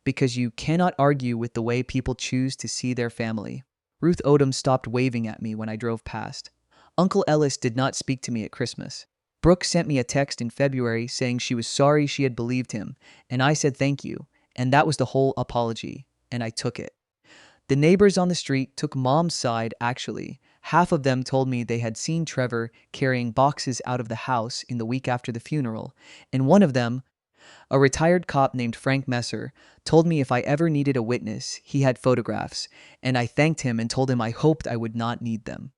because you cannot argue with the way people choose to see their family. Ruth Odom stopped waving at me when I drove past. Uncle Ellis did not speak to me at Christmas. Brooke sent me a text in February saying she was sorry she had believed him, and I said thank you, and that was the whole apology, and I took it. The neighbors on the street took Mom's side, actually. Half of them told me they had seen Trevor carrying boxes out of the house in the week after the funeral, and one of them, a retired cop named Frank Messer, told me if I ever needed a witness, he had photographs, and I thanked him and told him I hoped I would not need them.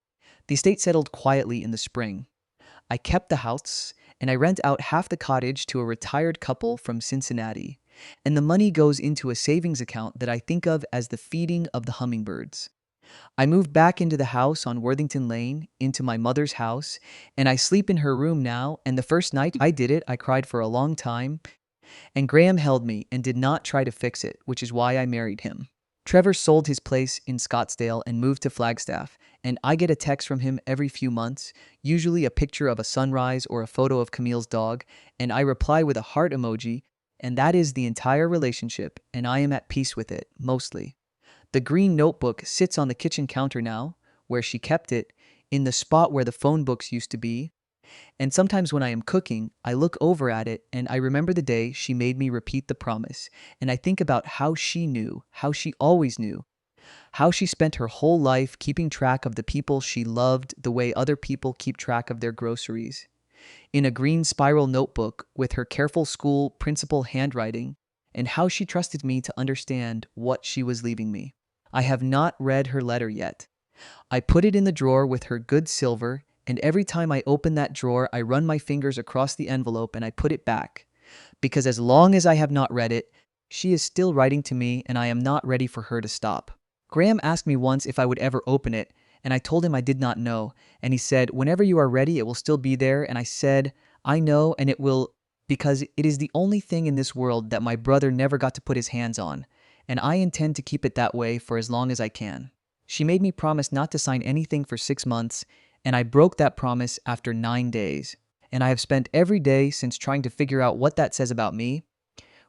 The estate settled quietly in the spring. I kept the house, and I rent out half the cottage to a retired couple from Cincinnati, and the money goes into a savings account that I think of as the feeding of the hummingbirds. I moved back into the house on Worthington Lane, into my mother's house, and I sleep in her room now, and the first night I did it, I cried for a long time, and Graham held me and did not try to fix it, which is why I married him. Trevor sold his place in Scottsdale and moved to Flagstaff, and I get a text from him every few months, usually a picture of a sunrise or a photo of Camille's dog, and I reply with a heart emoji, and that is the entire relationship, and I am at peace with it, mostly. The green notebook sits on the kitchen counter now, where she kept it, in the spot where the phone books used to be, and sometimes when I am cooking, I look over at it and I remember the day she made me repeat the promise, and I think about how she knew, how she always knew, how she spent her whole life keeping track of the people she loved the way other people keep track of their groceries. In a green spiral notebook with her careful school principal handwriting, and how she trusted me to understand what she was leaving me. I have not read her letter yet. I put it in the drawer with her good silver, and every time I open that drawer, I run my fingers across the envelope and I put it back. Because as long as I have not read it, she is still writing to me, and I am not ready for her to stop. Graham asked me once if I would ever open it, and I told him I did not know, and he said, "Whenever you are ready, it will still be there," and I said, "I know, and it will because it is the only thing in this world that my brother never got to put his hands on, and I intend to keep it that way for as long as I can. She made me promise not to sign anything for 6 months, and I broke that promise after 9 days. And I have spent every day since trying to figure out what that says about me,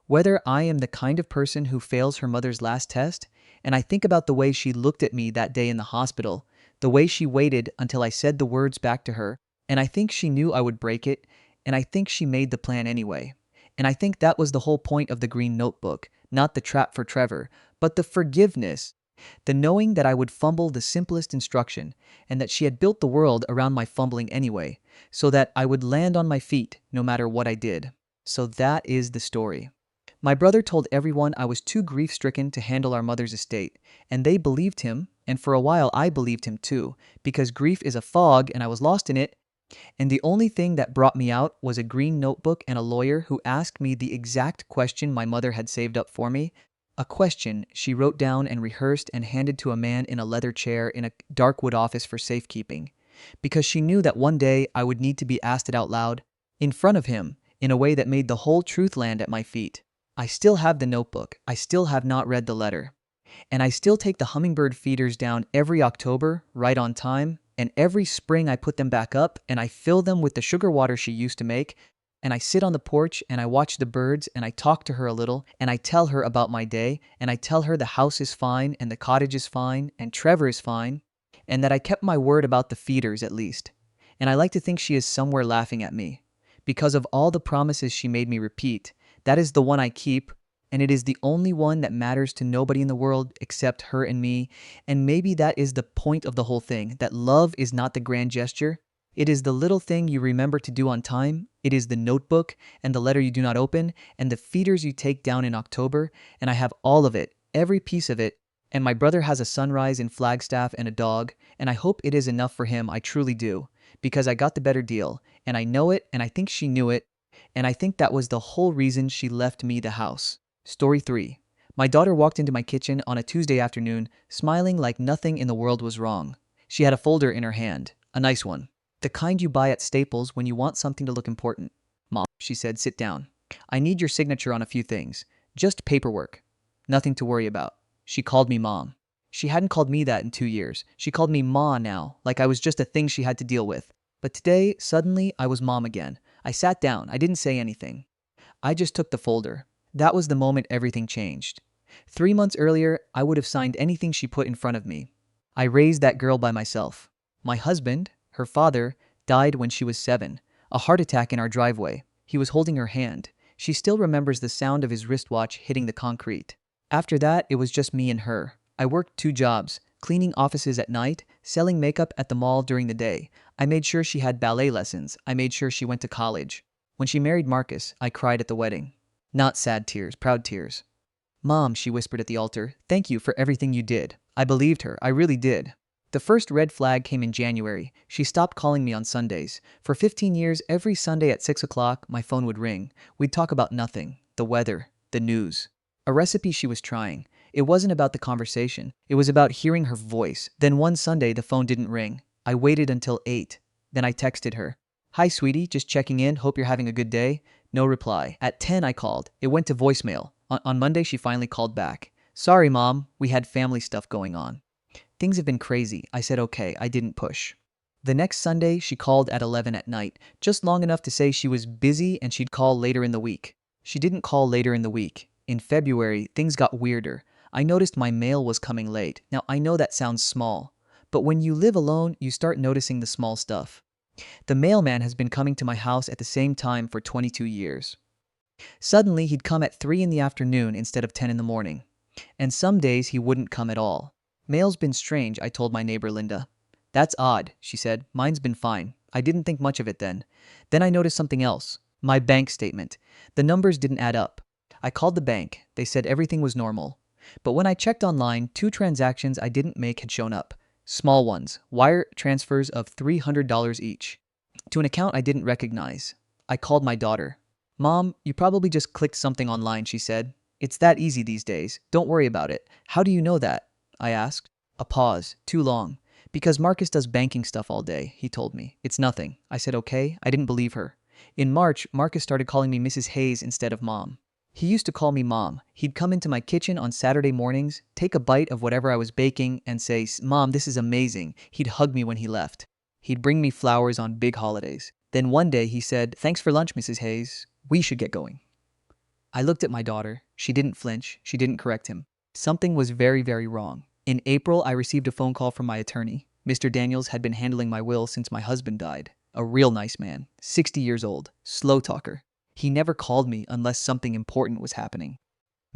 whether I am the kind of person who fails her mother's last test, and I think about the way she looked at me that day in the hospital, the way she waited until I said the words back to her, and I think she knew I would break it, and I think she made the plan anyway. And I think that was the whole point of the green notebook, not the trap for Trevor, but the forgiveness, the knowing that I would fumble the simplest instruction, and that she had built the world around my fumbling anyway, so that I would land on my feet no matter what I did. So that is the story. My brother told everyone I was too grief-stricken to handle our mother's estate, and they believed him, and for a while I believed him too, because grief is a fog and I was lost in it, and the only thing that brought me out was a green notebook and a lawyer who asked me the exact question my mother had saved up for me, a question she wrote down and rehearsed and handed to a man in a leather chair in a dark wood office for safekeeping, because she knew that one day I would need to be asked it out loud, in front of him, in a way that made the whole truth land at my feet. I still have the notebook. I still have not read the letter. And I still take the hummingbird feeders down every October, right on time, and every spring I put them back up and I fill them with the sugar water she used to make, and I sit on the porch and I watch the birds and I talk to her a little and I tell her about my day and I tell her the house is fine and the cottage is fine and Trevor is fine and that I kept my word about the feeders at least. And I like to think she is somewhere laughing at me. Because of all the promises she made me repeat, that is the one I keep, and it is the only one that matters to nobody in the world except her and me, and maybe that is the point of the whole thing, that love is not the grand gesture. It is the little thing you remember to do on time. It is the notebook and the letter you do not open and the feeders you take down in October, and I have all of it, every piece of it, and my brother has a sunrise in Flagstaff and a dog, and I hope it is enough for him, I truly do, because I got the better deal, and I know it, and I think she knew it, and I think that was the whole reason she left me the house. Story 3. My daughter walked into my kitchen on a Tuesday afternoon, smiling like nothing in the world was wrong. She had a folder in her hand, a nice one. The kind you buy at Staples when you want something to look important. Mom, she said, sit down. I need your signature on a few things. Just paperwork. Nothing to worry about. She called me Mom. She hadn't called me that in 2 years. She called me Ma now, like I was just a thing she had to deal with. But today, suddenly, I was Mom again. I sat down. I didn't say anything. I just took the folder. That was the moment everything changed. 3 months earlier, I would have signed anything she put in front of me. I raised that girl by myself. My husband, her father, died when she was 7. A heart attack in our driveway. He was holding her hand. She still remembers the sound of his wristwatch hitting the concrete. After that, it was just me and her. I worked 2 jobs, cleaning offices at night, selling makeup at the mall during the day. I made sure she had ballet lessons. I made sure she went to college. When she married Marcus, I cried at the wedding. Not sad tears, proud tears. Mom, she whispered at the altar, thank you for everything you did. I believed her. I really did. The first red flag came in January. She stopped calling me on Sundays. For 15 years, every Sunday at 6 o'clock, my phone would ring. We'd talk about nothing. The weather. The news. A recipe she was trying. It wasn't about the conversation. It was about hearing her voice. Then one Sunday, the phone didn't ring. I waited until 8. Then I texted her. Hi, sweetie. Just checking in. Hope you're having a good day. No reply. At 10, I called. It went to voicemail. On Monday, she finally called back. Sorry, Mom. We had family stuff going on. Things have been crazy. I said okay. I didn't push. The next Sunday, she called at 11 at night, just long enough to say she was busy and she'd call later in the week. She didn't call later in the week. In February, things got weirder. I noticed my mail was coming late. Now, I know that sounds small, but when you live alone, you start noticing the small stuff. The mailman has been coming to my house at the same time for 22 years. Suddenly, he'd come at 3 in the afternoon instead of 10 in the morning. And some days he wouldn't come at all. Mail's been strange, I told my neighbor Linda. That's odd, she said. Mine's been fine. I didn't think much of it then. Then I noticed something else. My bank statement. The numbers didn't add up. I called the bank. They said everything was normal. But when I checked online, 2 transactions I didn't make had shown up. Small ones. Wire transfers of $300 each. To an account I didn't recognize. I called my daughter. Mom, you probably just clicked something online, she said. It's that easy these days. Don't worry about it. How do you know that? I asked. A pause. Too long. Because Marcus does banking stuff all day, he told me. It's nothing. I said okay. I didn't believe her. In March, Marcus started calling me Mrs. Hayes instead of Mom. He used to call me Mom. He'd come into my kitchen on Saturday mornings, take a bite of whatever I was baking, and say, Mom, this is amazing. He'd hug me when he left. He'd bring me flowers on big holidays. Then one day he said, Thanks for lunch, Mrs. Hayes. We should get going. I looked at my daughter. She didn't flinch. She didn't correct him. Something was very, very wrong. In April, I received a phone call from my attorney. Mr. Daniels had been handling my will since my husband died. A real nice man, 60 years old, slow talker. He never called me unless something important was happening.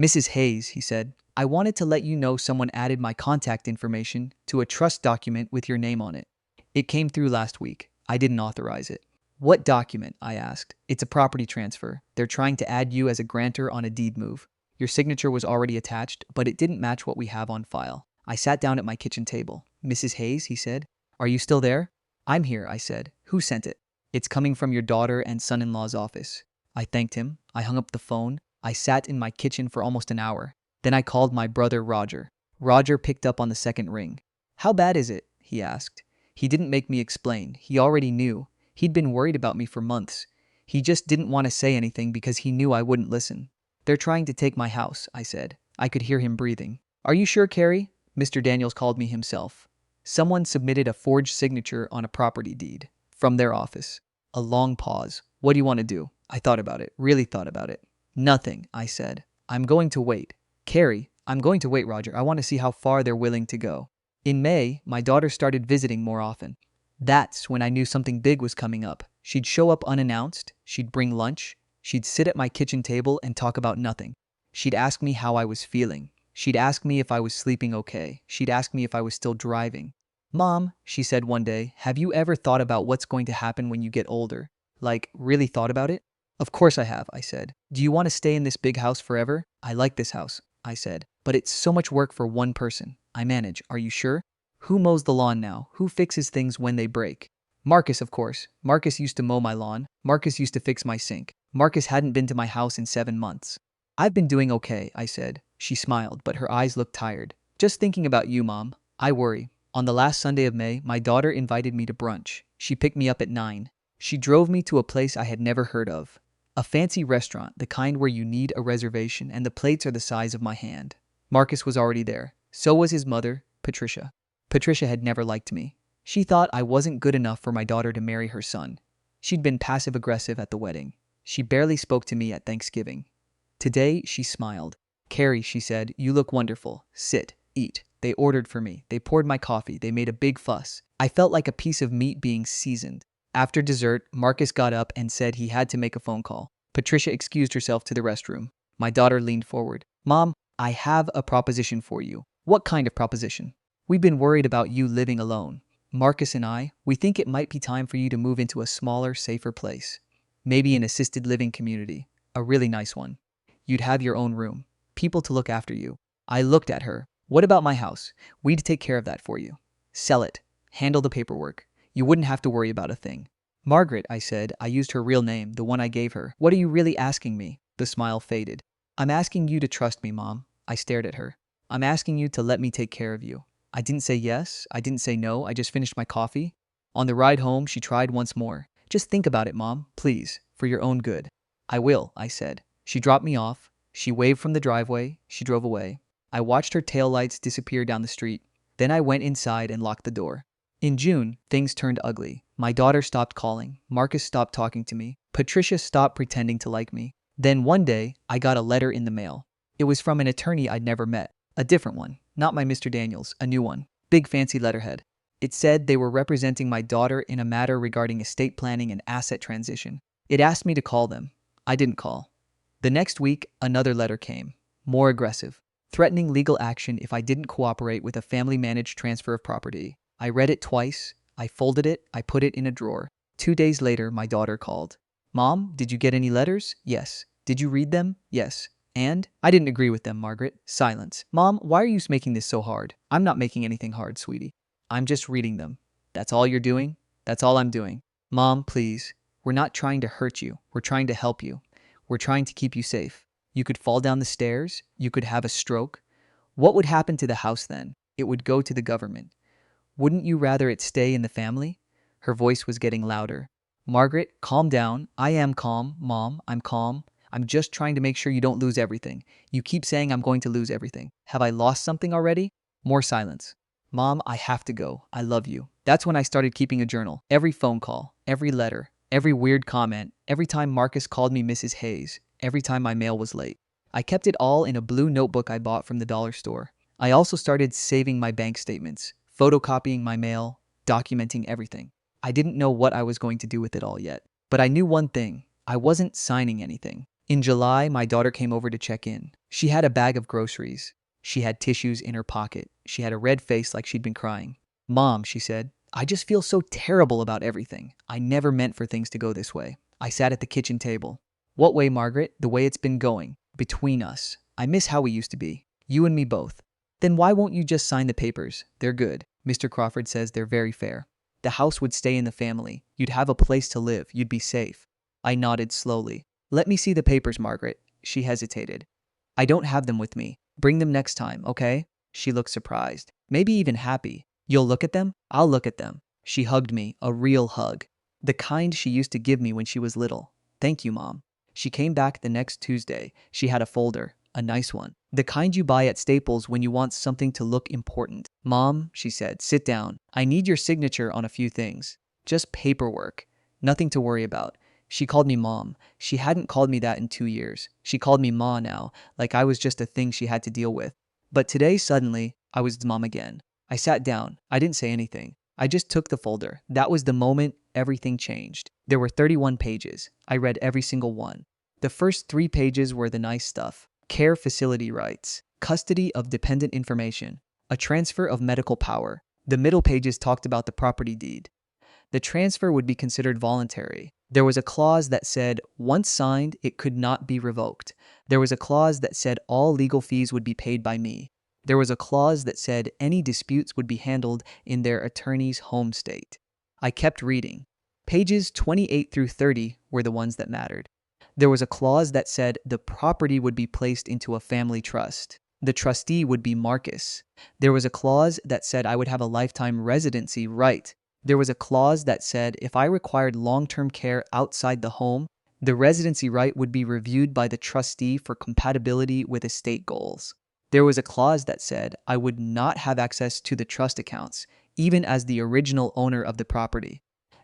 Mrs. Hayes, he said, I wanted to let you know someone added my contact information to a trust document with your name on it. It came through last week. I didn't authorize it. What document? I asked. It's a property transfer. They're trying to add you as a grantor on a deed move. Your signature was already attached, but it didn't match what we have on file. I sat down at my kitchen table. Mrs. Hayes, he said, are you still there? I'm here, I said. Who sent it? It's coming from your daughter and son-in-law's office. I thanked him. I hung up the phone. I sat in my kitchen for almost an hour. Then I called my brother Roger. Roger picked up on the second ring. How bad is it? He asked. He didn't make me explain. He already knew. He'd been worried about me for months. He just didn't want to say anything because he knew I wouldn't listen. They're trying to take my house, I said. I could hear him breathing. Are you sure, Carrie? Mr. Daniels called me himself. Someone submitted a forged signature on a property deed from their office. A long pause. What do you want to do? I thought about it, really thought about it. Nothing, I said. I'm going to wait. Carrie, I'm going to wait, Roger. I want to see how far they're willing to go. In May, my daughter started visiting more often. That's when I knew something big was coming up. She'd show up unannounced. She'd bring lunch. She'd sit at my kitchen table and talk about nothing. She'd ask me how I was feeling. She'd ask me if I was sleeping okay. She'd ask me if I was still driving. Mom, she said one day, have you ever thought about what's going to happen when you get older? Like, really thought about it? Of course I have, I said. Do you want to stay in this big house forever? I like this house, I said. But it's so much work for one person. I manage. Are you sure? Who mows the lawn now? Who fixes things when they break? Marcus, of course. Marcus used to mow my lawn. Marcus used to fix my sink. Marcus hadn't been to my house in 7 months. I've been doing okay, I said. She smiled, but her eyes looked tired. Just thinking about you, Mom. I worry. On the last Sunday of May, my daughter invited me to brunch. She picked me up at 9. She drove me to a place I had never heard of. A fancy restaurant, the kind where you need a reservation and the plates are the size of my hand. Marcus was already there. So was his mother, Patricia. Patricia had never liked me. She thought I wasn't good enough for my daughter to marry her son. She'd been passive-aggressive at the wedding. She barely spoke to me at Thanksgiving. Today, she smiled. Carrie, she said, you look wonderful. Sit, eat. They ordered for me. They poured my coffee. They made a big fuss. I felt like a piece of meat being seasoned. After dessert, Marcus got up and said he had to make a phone call. Patricia excused herself to the restroom. My daughter leaned forward. Mom, I have a proposition for you. What kind of proposition? We've been worried about you living alone. Marcus and I, we think it might be time for you to move into a smaller, safer place. Maybe an assisted living community. A really nice one. You'd have your own room. People to look after you. I looked at her. What about my house? We'd take care of that for you. Sell it. Handle the paperwork. You wouldn't have to worry about a thing. Margaret, I said. I used her real name, the one I gave her. What are you really asking me? The smile faded. I'm asking you to trust me, Mom. I stared at her. I'm asking you to let me take care of you. I didn't say yes. I didn't say no. I just finished my coffee. On the ride home, she tried once more. Just think about it, Mom. Please. For your own good. I will, I said. She dropped me off. She waved from the driveway. She drove away. I watched her taillights disappear down the street. Then I went inside and locked the door. In June, things turned ugly. My daughter stopped calling. Marcus stopped talking to me. Patricia stopped pretending to like me. Then one day, I got a letter in the mail. It was from an attorney I'd never met. A different one. Not my Mr. Daniels, a new one. Big fancy letterhead. It said they were representing my daughter in a matter regarding estate planning and asset transition. It asked me to call them. I didn't call. The next week, another letter came. More aggressive. Threatening legal action if I didn't cooperate with a family-managed transfer of property. I read it twice. I folded it. I put it in a drawer. 2 days later, my daughter called. Mom, did you get any letters? Yes. Did you read them? Yes. And? I didn't agree with them, Margaret. Silence. Mom, why are you making this so hard? I'm not making anything hard, sweetie. I'm just reading them. That's all you're doing? That's all I'm doing. Mom, please. We're not trying to hurt you. We're trying to help you. We're trying to keep you safe. You could fall down the stairs. You could have a stroke. What would happen to the house then? It would go to the government. Wouldn't you rather it stay in the family? Her voice was getting louder. Margaret, calm down. I am calm. Mom, I'm calm. I'm just trying to make sure you don't lose everything. You keep saying I'm going to lose everything. Have I lost something already? More silence. Mom, I have to go. I love you. That's when I started keeping a journal. Every phone call, every letter, every weird comment, every time Marcus called me Mrs. Hayes, every time my mail was late. I kept it all in a blue notebook I bought from the dollar store. I also started saving my bank statements, photocopying my mail, documenting everything. I didn't know what I was going to do with it all yet. But I knew one thing. I wasn't signing anything. In July, my daughter came over to check in. She had a bag of groceries. She had tissues in her pocket. She had a red face like she'd been crying. Mom, she said, I just feel so terrible about everything. I never meant for things to go this way. I sat at the kitchen table. What way, Margaret? The way it's been going. Between us. I miss how we used to be. You and me both. Then why won't you just sign the papers? They're good. Mr. Crawford says they're very fair. The house would stay in the family. You'd have a place to live. You'd be safe. I nodded slowly. Let me see the papers, Margaret. She hesitated. I don't have them with me. Bring them next time, okay? She looked surprised, maybe even happy. You'll look at them? I'll look at them. She hugged me, a real hug. The kind she used to give me when she was little. Thank you, Mom. She came back the next Tuesday. She had a folder, a nice one. The kind you buy at Staples when you want something to look important. Mom, she said, sit down. I need your signature on a few things. Just paperwork. Nothing to worry about. She called me Mom. She hadn't called me that in 2 years. She called me Ma now, like I was just a thing she had to deal with. But today, suddenly, I was Mom again. I sat down. I didn't say anything. I just took the folder. That was the moment everything changed. There were 31 pages. I read every single one. The first 3 pages were the nice stuff. Care facility rights, custody of dependent information, a transfer of medical power. The middle pages talked about the property deed. The transfer would be considered voluntary. There was a clause that said, once signed, it could not be revoked. There was a clause that said all legal fees would be paid by me. There was a clause that said any disputes would be handled in their attorney's home state. I kept reading. Pages 28 through 30 were the ones that mattered. There was a clause that said the property would be placed into a family trust. The trustee would be Marcus. There was a clause that said I would have a lifetime residency right. There was a clause that said if I required long-term care outside the home, the residency right would be reviewed by the trustee for compatibility with estate goals. There was a clause that said I would not have access to the trust accounts, even as the original owner of the property.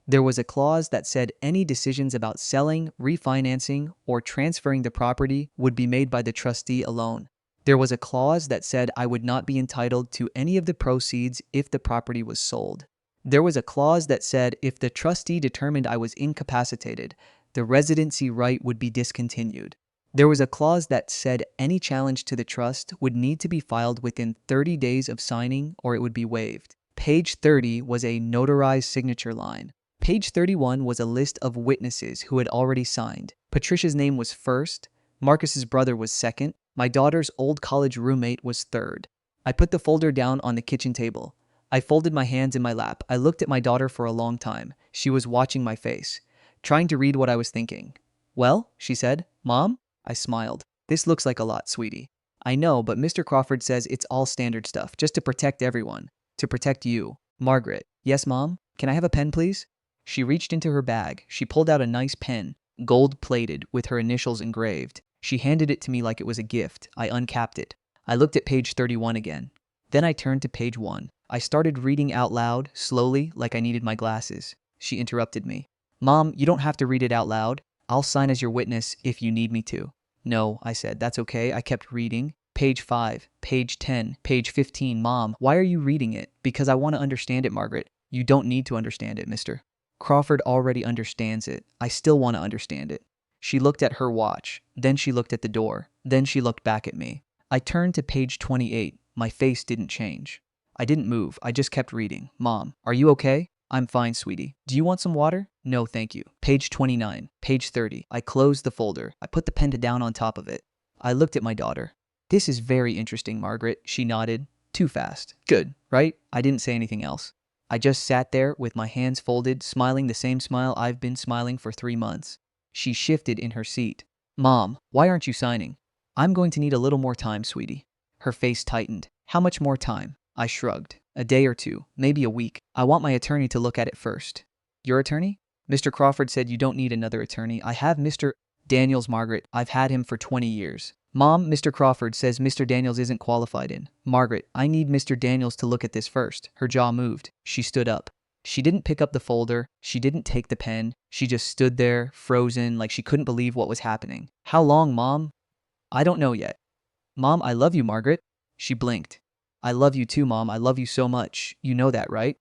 There was a clause that said any decisions about selling, refinancing, or transferring the property would be made by the trustee alone. There was a clause that said I would not be entitled to any of the proceeds if the property was sold. There was a clause that said if the trustee determined I was incapacitated, the residency right would be discontinued. There was a clause that said any challenge to the trust would need to be filed within 30 days of signing or it would be waived. Page 30 was a notarized signature line. Page 31 was a list of witnesses who had already signed. Patricia's name was first, Marcus's brother was second, my daughter's old college roommate was third. I put the folder down on the kitchen table. I folded my hands in my lap. I looked at my daughter for a long time. She was watching my face, trying to read what I was thinking. Well, she said, Mom? I smiled. This looks like a lot, sweetie. I know, but Mr. Crawford says it's all standard stuff, just to protect everyone. To protect you. Margaret. Yes, Mom? Can I have a pen, please? She reached into her bag. She pulled out a nice pen, gold-plated, with her initials engraved. She handed it to me like it was a gift. I uncapped it. I looked at page 31 again. Then I turned to page 1. I started reading out loud, slowly, like I needed my glasses. She interrupted me. Mom, you don't have to read it out loud. I'll sign as your witness if you need me to. No, I said. That's okay. I kept reading. Page 5, page 10, page 15. Mom, why are you reading it? Because I want to understand it, Margaret. You don't need to understand it, mister. Crawford already understands it. I still want to understand it. She looked at her watch. Then she looked at the door. Then she looked back at me. I turned to page 28. My face didn't change. I didn't move. I just kept reading. Mom, are you okay? I'm fine, sweetie. Do you want some water? No, thank you. Page 29. Page 30. I closed the folder. I put the pen down on top of it. I looked at my daughter. This is very interesting, Margaret. She nodded. Too fast. Good, right? I didn't say anything else. I just sat there with my hands folded, smiling the same smile I've been smiling for 3 months. She shifted in her seat. Mom, why aren't you signing? I'm going to need a little more time, sweetie. Her face tightened. How much more time? I shrugged. A day or two, maybe a week. I want my attorney to look at it first. Your attorney? Mr. Crawford said, "You don't need another attorney. I have Mr. Daniels, Margaret. I've had him for 20 years. Mom, Mr. Crawford says Mr. Daniels isn't qualified in. Margaret, I need Mr. Daniels to look at this first." Her jaw moved. She stood up. She didn't pick up the folder. She didn't take the pen. She just stood there, frozen, like she couldn't believe what was happening. "How long, Mom?" "I don't know yet." "Mom, I love you, Margaret." She blinked. "I love you too, Mom. I love you so much. You know that, right?"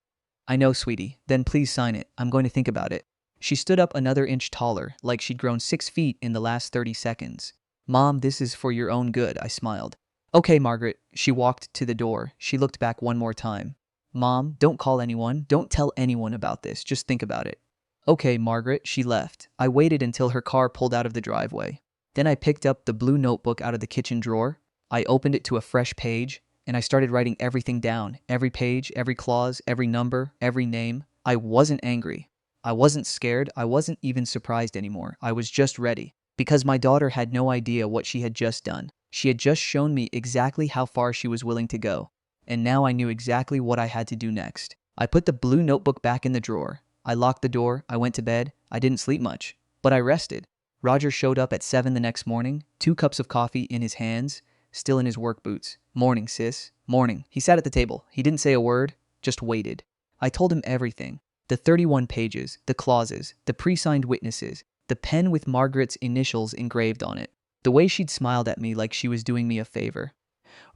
"I know, sweetie." "Then please sign it. I'm going to think about it." She stood up another inch taller, like she'd grown 6 feet in the last 30 seconds. "Mom, this is for your own good," I smiled. "Okay, Margaret." She walked to the door. She looked back one more time. "Mom, don't call anyone. Don't tell anyone about this. Just think about it." "Okay, Margaret." She left. I waited until her car pulled out of the driveway. Then I picked up the blue notebook out of the kitchen drawer. I opened it to a fresh page, and I started writing everything down. Every page, every clause, every number, every name. I wasn't angry. I wasn't scared. I wasn't even surprised anymore. I was just ready. Because my daughter had no idea what she had just done. She had just shown me exactly how far she was willing to go. And now I knew exactly what I had to do next. I put the blue notebook back in the drawer. I locked the door. I went to bed. I didn't sleep much, but I rested. Roger showed up at 7 the next morning, 2 cups of coffee in his hands, still in his work boots. "Morning, sis." "Morning." He sat at the table. He didn't say a word, just waited. I told him everything. The 31 pages, the clauses, the pre-signed witnesses, the pen with Margaret's initials engraved on it. The way she'd smiled at me like she was doing me a favor.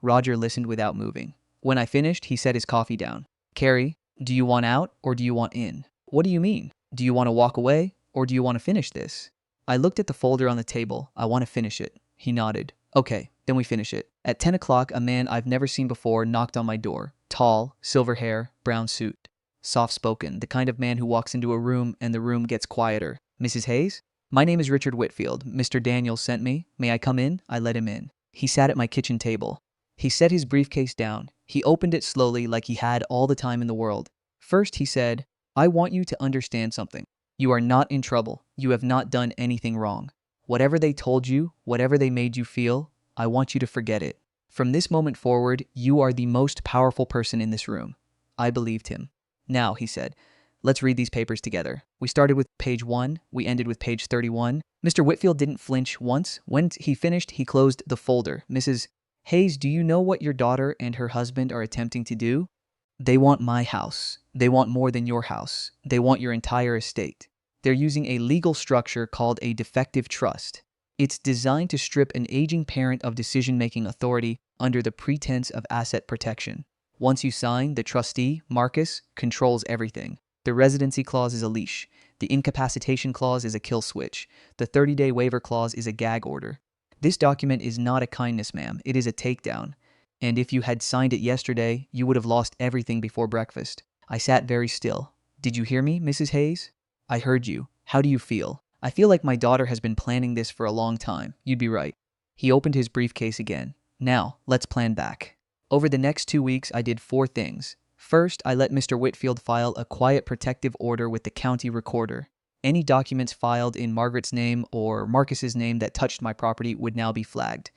Roger listened without moving. When I finished, he set his coffee down. "Carrie, do you want out or do you want in?" "What do you mean? Do you want to walk away or do you want to finish this?" I looked at the folder on the table. "I want to finish it." He nodded. "Okay, then we finish it." At 10 o'clock, a man I've never seen before knocked on my door. Tall, silver hair, brown suit. Soft-spoken, the kind of man who walks into a room and the room gets quieter. "Mrs. Hayes?" "My name is Richard Whitfield. Mr. Daniels sent me. May I come in?" I let him in. He sat at my kitchen table. He set his briefcase down. He opened it slowly like he had all the time in the world. First, he said, "I want you to understand something. You are not in trouble. You have not done anything wrong. Whatever they told you, whatever they made you feel, I want you to forget it. From this moment forward, you are the most powerful person in this room." I believed him. "Now," he said, "let's read these papers together." We started with page 1. We ended with page 31. Mr. Whitfield didn't flinch once. When he finished, he closed the folder. "Mrs. Hayes, do you know what your daughter and her husband are attempting to do? They want my house. They want more than your house. They want your entire estate. They're using a legal structure called a defective trust. It's designed to strip an aging parent of decision-making authority under the pretense of asset protection. Once you sign, the trustee, Marcus, controls everything. The residency clause is a leash. The incapacitation clause is a kill switch. The 30-day waiver clause is a gag order. This document is not a kindness, ma'am. It is a takedown. And if you had signed it yesterday, you would have lost everything before breakfast." I sat very still. "Did you hear me, Mrs. Hayes?" "I heard you. How do you feel?" "I feel like my daughter has been planning this for a long time." "You'd be right." He opened his briefcase again. "Now, let's plan back." Over the next 2 weeks, I did 4 things. First, I let Mr. Whitfield file a quiet protective order with the county recorder. Any documents filed in Margaret's name or Marcus's name that touched my property would now be flagged.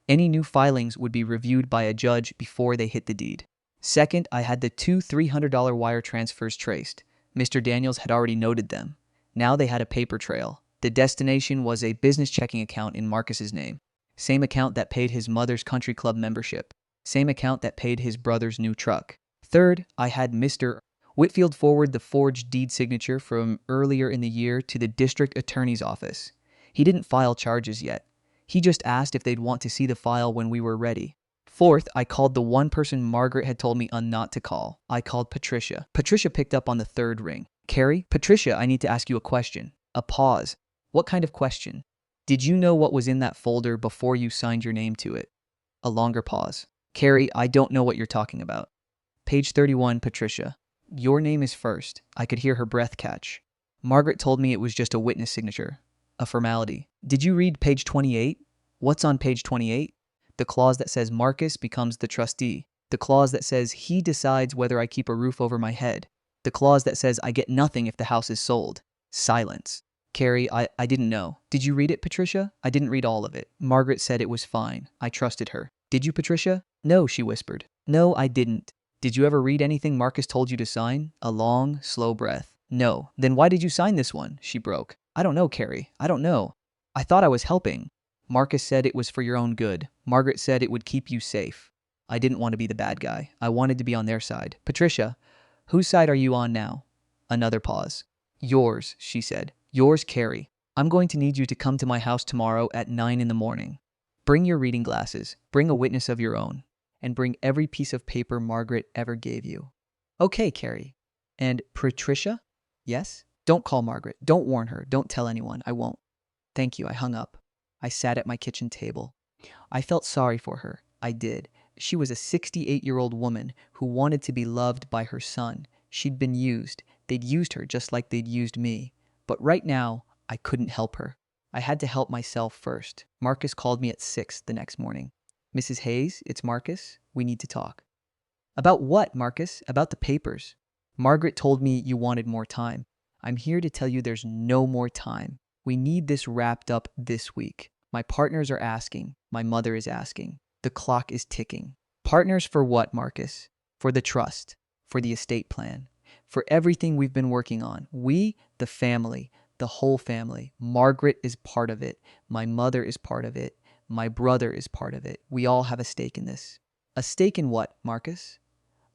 Any new filings would be reviewed by a judge before they hit the deed. Second, I had the 2 $300 wire transfers traced. Mr. Daniels had already noted them. Now they had a paper trail. The destination was a business checking account in Marcus's name. Same account that paid his mother's country club membership. Same account that paid his brother's new truck. Third, I had Mr. Whitfield forward the forged deed signature from earlier in the year to the district attorney's office. He didn't file charges yet. He just asked if they'd want to see the file when we were ready. Fourth, I called the one person Margaret had told me not to call. I called Patricia. Patricia picked up on the 3rd ring. "Carrie? Patricia, I need to ask you a question." A pause. "What kind of question?" "Did you know what was in that folder before you signed your name to it?" A longer pause. "Carrie, I don't know what you're talking about." Page 31, Patricia. "Your name is first." I could hear her breath catch. "Margaret told me it was just a witness signature. A formality." "Did you read page 28? "What's on page 28? "The clause that says Marcus becomes the trustee. The clause that says he decides whether I keep a roof over my head. The clause that says I get nothing if the house is sold." Silence. "Carrie, I didn't know." "Did you read it, Patricia?" "I didn't read all of it." Margaret said it was fine. I trusted her. "Did you, Patricia?" "No," she whispered. "No, I didn't." "Did you ever read anything Marcus told you to sign?" A long, slow breath. No. Then why did you sign this one? She broke. I don't know, Carrie. I don't know. I thought I was helping. Marcus said it was for your own good. Margaret said it would keep you safe. I didn't want to be the bad guy. I wanted to be on their side. Patricia, whose side are you on now? Another pause. Yours, she said. Yours, Carrie. I'm going to need you to come to my house tomorrow at 9 in the morning. Bring your reading glasses, bring a witness of your own, and bring every piece of paper Margaret ever gave you. Okay, Carrie. And Patricia? Yes? Don't call Margaret. Don't warn her. Don't tell anyone. I won't. Thank you. I hung up. I sat at my kitchen table. I felt sorry for her. I did. She was a 68-year-old woman who wanted to be loved by her son. She'd been used. They'd used her just like they'd used me. But right now, I couldn't help her. I had to help myself first. Marcus called me at 6 the next morning. Mrs. Hayes, it's Marcus. We need to talk. About what, Marcus? About the papers. Margaret told me you wanted more time. I'm here to tell you there's no more time. We need this wrapped up this week. My partners are asking. My mother is asking. The clock is ticking. Partners for what, Marcus? For the trust. For the estate plan. For everything we've been working on. We, the family. The whole family. Margaret is part of it. My mother is part of it. My brother is part of it. We all have a stake in this. A stake in what, Marcus?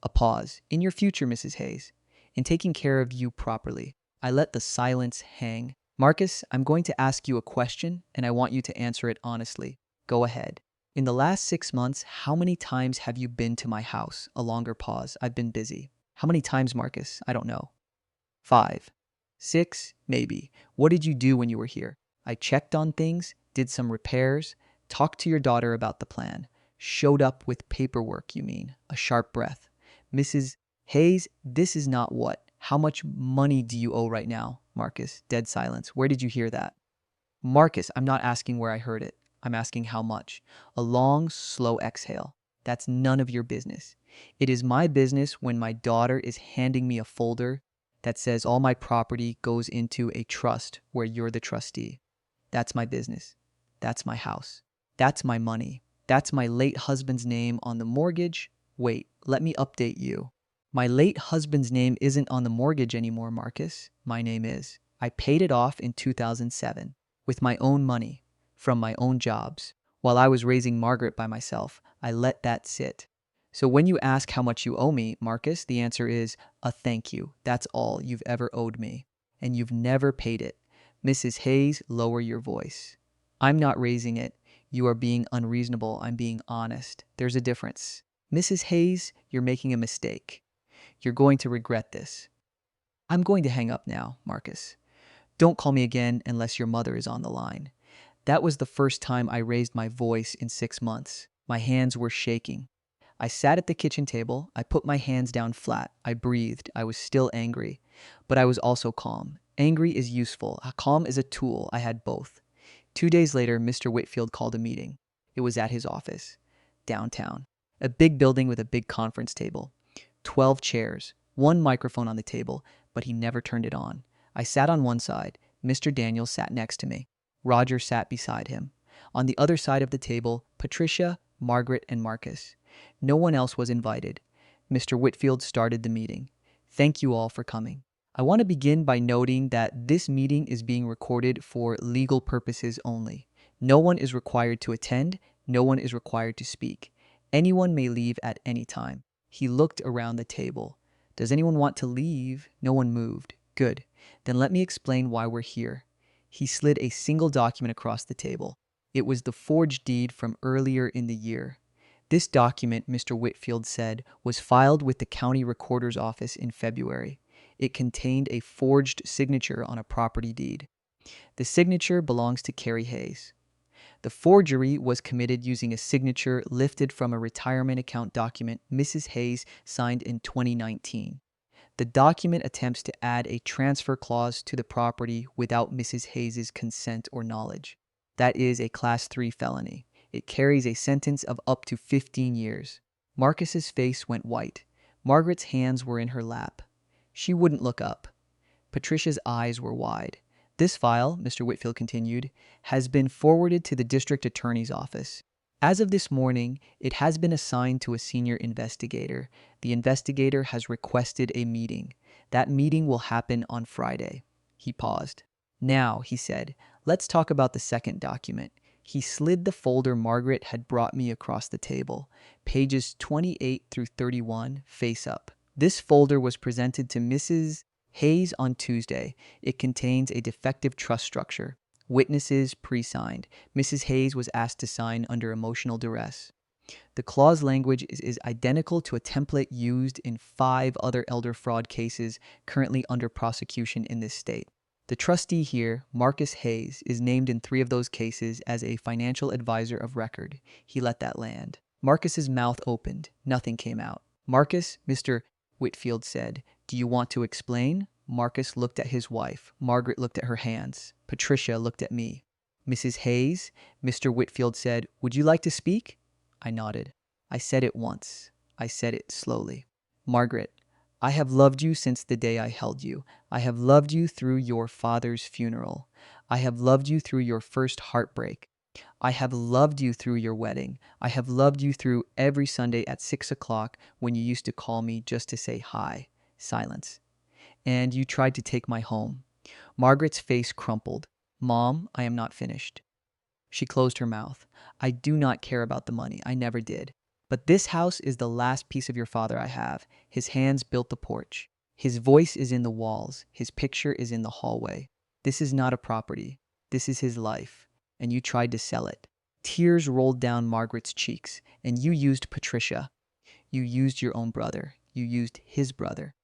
A pause. In your future, Mrs. Hayes. In taking care of you properly. I let the silence hang. Marcus, I'm going to ask you a question, and I want you to answer it honestly. Go ahead. In the last 6 months, how many times have you been to my house? A longer pause. I've been busy. How many times, Marcus? I don't know. 5. 6, maybe. What did you do when you were here? I checked on things, did some repairs, talked to your daughter about the plan. Showed up with paperwork, you mean. A sharp breath. Mrs. Hayes, this is not what. How much money do you owe right now? Marcus, dead silence. Where did you hear that? Marcus, I'm not asking where I heard it. I'm asking how much. A long, slow exhale. That's none of your business. It is my business when my daughter is handing me a folder that says all my property goes into a trust where you're the trustee. That's my business. That's my house. That's my money. That's my late husband's name on the mortgage. Wait, let me update you. My late husband's name isn't on the mortgage anymore, Marcus. My name is. I paid it off in 2007 with my own money from my own jobs. While I was raising Margaret by myself, I let that sit. So when you ask how much you owe me, Marcus, the answer is a thank you. That's all you've ever owed me. And you've never paid it. Mrs. Hayes, lower your voice. I'm not raising it. You are being unreasonable. I'm being honest. There's a difference. Mrs. Hayes, you're making a mistake. You're going to regret this. I'm going to hang up now, Marcus. Don't call me again unless your mother is on the line. That was the first time I raised my voice in 6 months. My hands were shaking. I sat at the kitchen table. I put my hands down flat. I breathed. I was still angry, but I was also calm. Angry is useful. Calm is a tool. I had both. 2 days later, Mr. Whitfield called a meeting. It was at his office, downtown. A big building with a big conference table. 12 chairs, one microphone on the table, but he never turned it on. I sat on one side. Mr. Daniels sat next to me. Roger sat beside him. On the other side of the table, Patricia, Margaret, and Marcus. No one else was invited. Mr. Whitfield started the meeting. Thank you all for coming. I want to begin by noting that this meeting is being recorded for legal purposes only. No one is required to attend. No one is required to speak. Anyone may leave at any time. He looked around the table. Does anyone want to leave? No one moved. Good. Then let me explain why we're here. He slid a single document across the table. It was the forged deed from earlier in the year. This document, Mr. Whitfield said, was filed with the county recorder's office in February. It contained a forged signature on a property deed. The signature belongs to Carrie Hayes. The forgery was committed using a signature lifted from a retirement account document Mrs. Hayes signed in 2019. The document attempts to add a transfer clause to the property without Mrs. Hayes' consent or knowledge. That is a Class 3 felony. It carries a sentence of up to 15 years. Marcus's face went white. Margaret's hands were in her lap. She wouldn't look up. Patricia's eyes were wide. This file, Mr. Whitfield continued, has been forwarded to the district attorney's office. As of this morning, it has been assigned to a senior investigator. The investigator has requested a meeting. That meeting will happen on Friday. He paused. Now, he said, let's talk about the second document. He slid the folder Margaret had brought me across the table, pages 28 through 31, face up. This folder was presented to Mrs. Hayes on Tuesday. It contains a defective trust structure. Witnesses pre-signed. Mrs. Hayes was asked to sign under emotional duress. The clause language is identical to a template used in 5 other elder fraud cases currently under prosecution in this state. The trustee here, Marcus Hayes, is named in 3 of those cases as a financial advisor of record. He let that land. Marcus's mouth opened. Nothing came out. Marcus, Mr. Whitfield said, "Do you want to explain?" Marcus looked at his wife. Margaret looked at her hands. Patricia looked at me. "Mrs. Hayes," Mr. Whitfield said, "would you like to speak?" I nodded. I said it once. I said it slowly. "Margaret, I have loved you since the day I held you. I have loved you through your father's funeral. I have loved you through your first heartbreak. I have loved you through your wedding. I have loved you through every Sunday at 6 o'clock when you used to call me just to say hi." Silence. "And you tried to take my home." Margaret's face crumpled. "Mom, I am not finished." She closed her mouth. "I do not care about the money. I never did. But this house is the last piece of your father I have. His hands built the porch. His voice is in the walls. His picture is in the hallway. This is not a property. This is his life. And you tried to sell it." Tears rolled down Margaret's cheeks. "And you used Patricia. You used your own brother. You used his brother.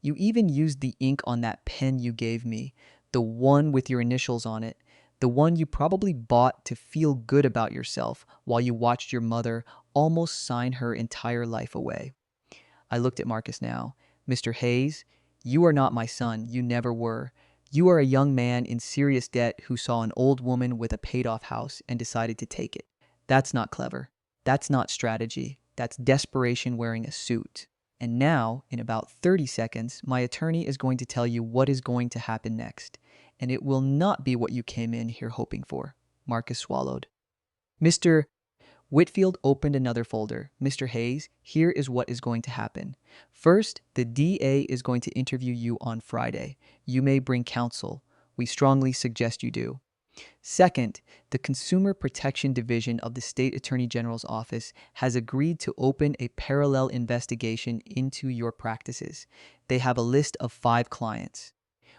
You even used the ink on that pen you gave me, the one with your initials on it, the one you probably bought to feel good about yourself while you watched your mother almost sign her entire life away." I looked at Marcus now. "Mr. Hayes, you are not my son. You never were. You are a young man in serious debt who saw an old woman with a paid-off house and decided to take it. That's not clever. That's not strategy. That's desperation wearing a suit. And now, in about 30 seconds, my attorney is going to tell you what is going to happen next. And it will not be what you came in here hoping for." Marcus swallowed. Mr. Whitfield opened another folder. "Mr. Hayes, here is what is going to happen. First, the DA is going to interview you on Friday. You may bring counsel. We strongly suggest you do. Second, the Consumer Protection Division of the State Attorney General's office has agreed to open a parallel investigation into your practices. They have a list of 5 clients.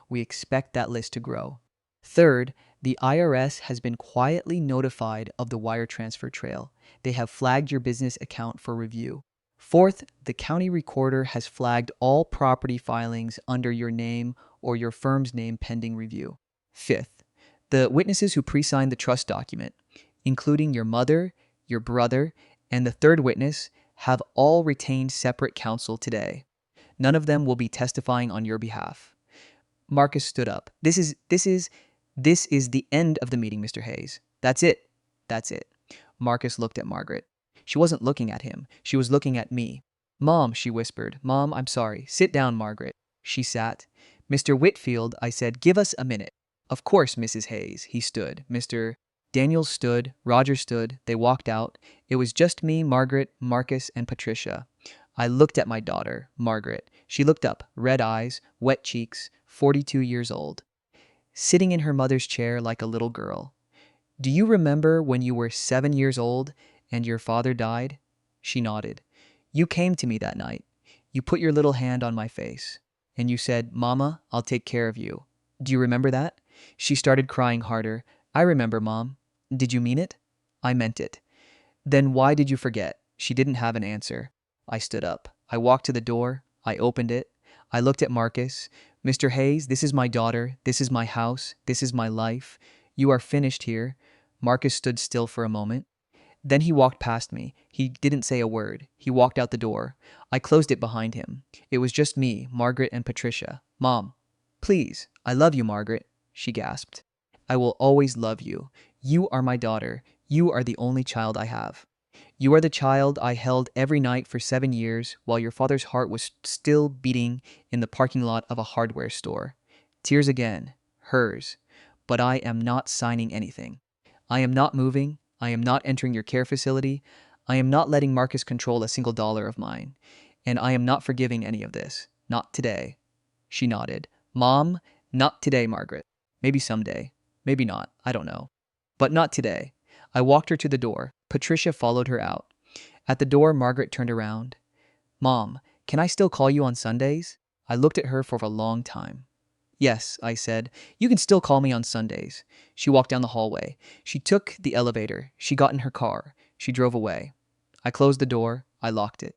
We expect that list to grow. Third, the IRS has been quietly notified of the wire transfer trail. They have flagged your business account for review. Fourth, the county recorder has flagged all property filings under your name or your firm's name pending review. Fifth, the witnesses who pre-signed the trust document, including your mother, your brother, and the third witness, have all retained separate counsel today. None of them will be testifying on your behalf." Marcus stood up. This is the end of the meeting, Mr. Hayes. That's it. That's it." Marcus looked at Margaret. She wasn't looking at him. She was looking at me. "Mom," she whispered. "Mom, I'm sorry. Sit down, Margaret." She sat. "Mr. Whitfield," I said, "give us a minute." "Of course, Mrs. Hayes." He stood. Mr. Daniels stood. Roger stood. They walked out. It was just me, Margaret, Marcus, and Patricia. I looked at my daughter, Margaret. She looked up, red eyes, wet cheeks, 42 years old, sitting in her mother's chair like a little girl. "Do you remember when you were 7 years old and your father died?" She nodded. "You came to me that night. You put your little hand on my face. And you said, 'Mama, I'll take care of you.' Do you remember that?" She started crying harder. "I remember, Mom." "Did you mean it?" "I meant it." "Then why did you forget?" She didn't have an answer. I stood up. I walked to the door. I opened it. I looked at Marcus. "Mr. Hayes, this is my daughter. This is my house. This is my life. You are finished here." Marcus stood still for a moment. Then he walked past me. He didn't say a word. He walked out the door. I closed it behind him. It was just me, Margaret, and Patricia. "Mom, please, I love you, Margaret," she gasped. "I will always love you. You are my daughter. You are the only child I have. You are the child I held every night for 7 years while your father's heart was still beating in the parking lot of a hardware store." Tears again. Hers. "But I am not signing anything. I am not moving. I am not entering your care facility. I am not letting Marcus control a single dollar of mine. And I am not forgiving any of this. Not today. She nodded. Mom, not today, Margaret. Maybe someday. Maybe not. I don't know. But not today. I walked her to the door. Patricia followed her out. At the door, Margaret turned around. Mom, can I still call you on Sundays? I looked at her for a long time. Yes, I said. You can still call me on Sundays. She walked down the hallway. She took the elevator. She got in her car. She drove away. I closed the door. I locked it.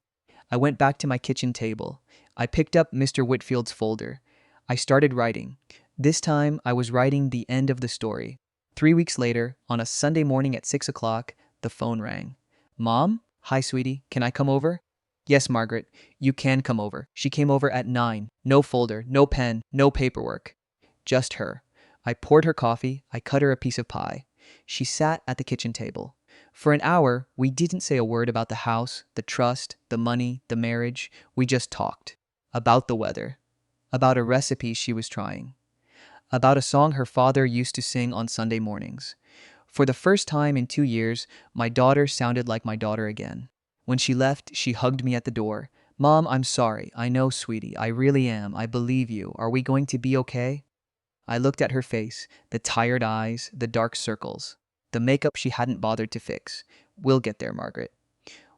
I went back to my kitchen table. I picked up Mr. Whitfield's folder. I started writing. This time, I was writing the end of the story. 3 weeks later, on a Sunday morning at 6 o'clock, the phone rang. Mom? Hi, sweetie. Can I come over? Yes, Margaret. You can come over. She came over at 9. No folder, no pen, no paperwork. Just her. I poured her coffee. I cut her a piece of pie. She sat at the kitchen table. For an hour, we didn't say a word about the house, the trust, the money, the marriage. We just talked. About the weather. About a recipe she was trying. About a song her father used to sing on Sunday mornings. For the first time in 2 years, my daughter sounded like my daughter again. When she left, she hugged me at the door. Mom, I'm sorry. I know, sweetie. I really am. I believe you. Are we going to be okay? I looked at her face, the tired eyes, the dark circles, the makeup she hadn't bothered to fix. We'll get there, Margaret.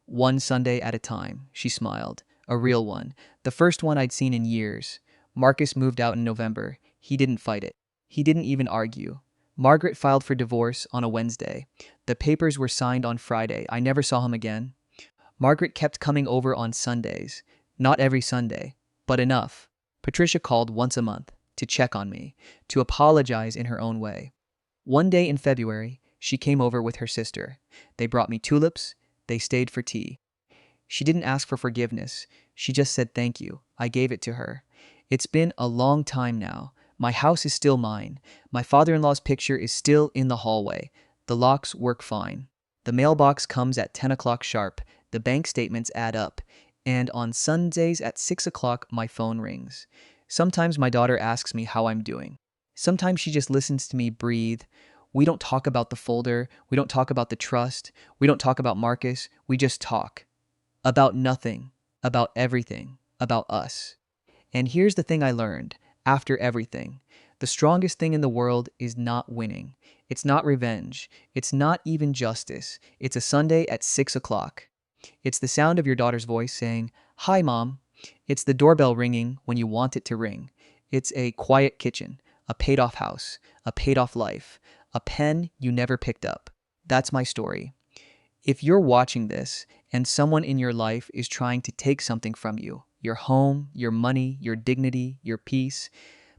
One Sunday at a time, she smiled. A real one. The first one I'd seen in years. Marcus moved out in November. He didn't fight it. He didn't even argue. Margaret filed for divorce on a Wednesday. The papers were signed on Friday. I never saw him again. Margaret kept coming over on Sundays. Not every Sunday, but enough. Patricia called once a month to check on me, to apologize in her own way. One day in February, she came over with her sister. They brought me tulips. They stayed for tea. She didn't ask for forgiveness. She just said thank you. I gave it to her. It's been a long time now. My house is still mine. My father-in-law's picture is still in the hallway. The locks work fine. The mailbox comes at 10 o'clock sharp. The bank statements add up. And on Sundays at 6 o'clock, my phone rings. Sometimes my daughter asks me how I'm doing. Sometimes she just listens to me breathe. We don't talk about the folder. We don't talk about the trust. We don't talk about Marcus. We just talk. About nothing. About everything. About us. And here's the thing I learned. After everything, the strongest thing in the world is not winning. It's not revenge. It's not even justice. It's a Sunday at 6 o'clock. It's the sound of your daughter's voice saying, "Hi, Mom." It's the doorbell ringing when you want it to ring. It's a quiet kitchen, a paid-off house, a paid-off life, a pen you never picked up. That's my story. If you're watching this and someone in your life is trying to take something from you, your home, your money, your dignity, your peace,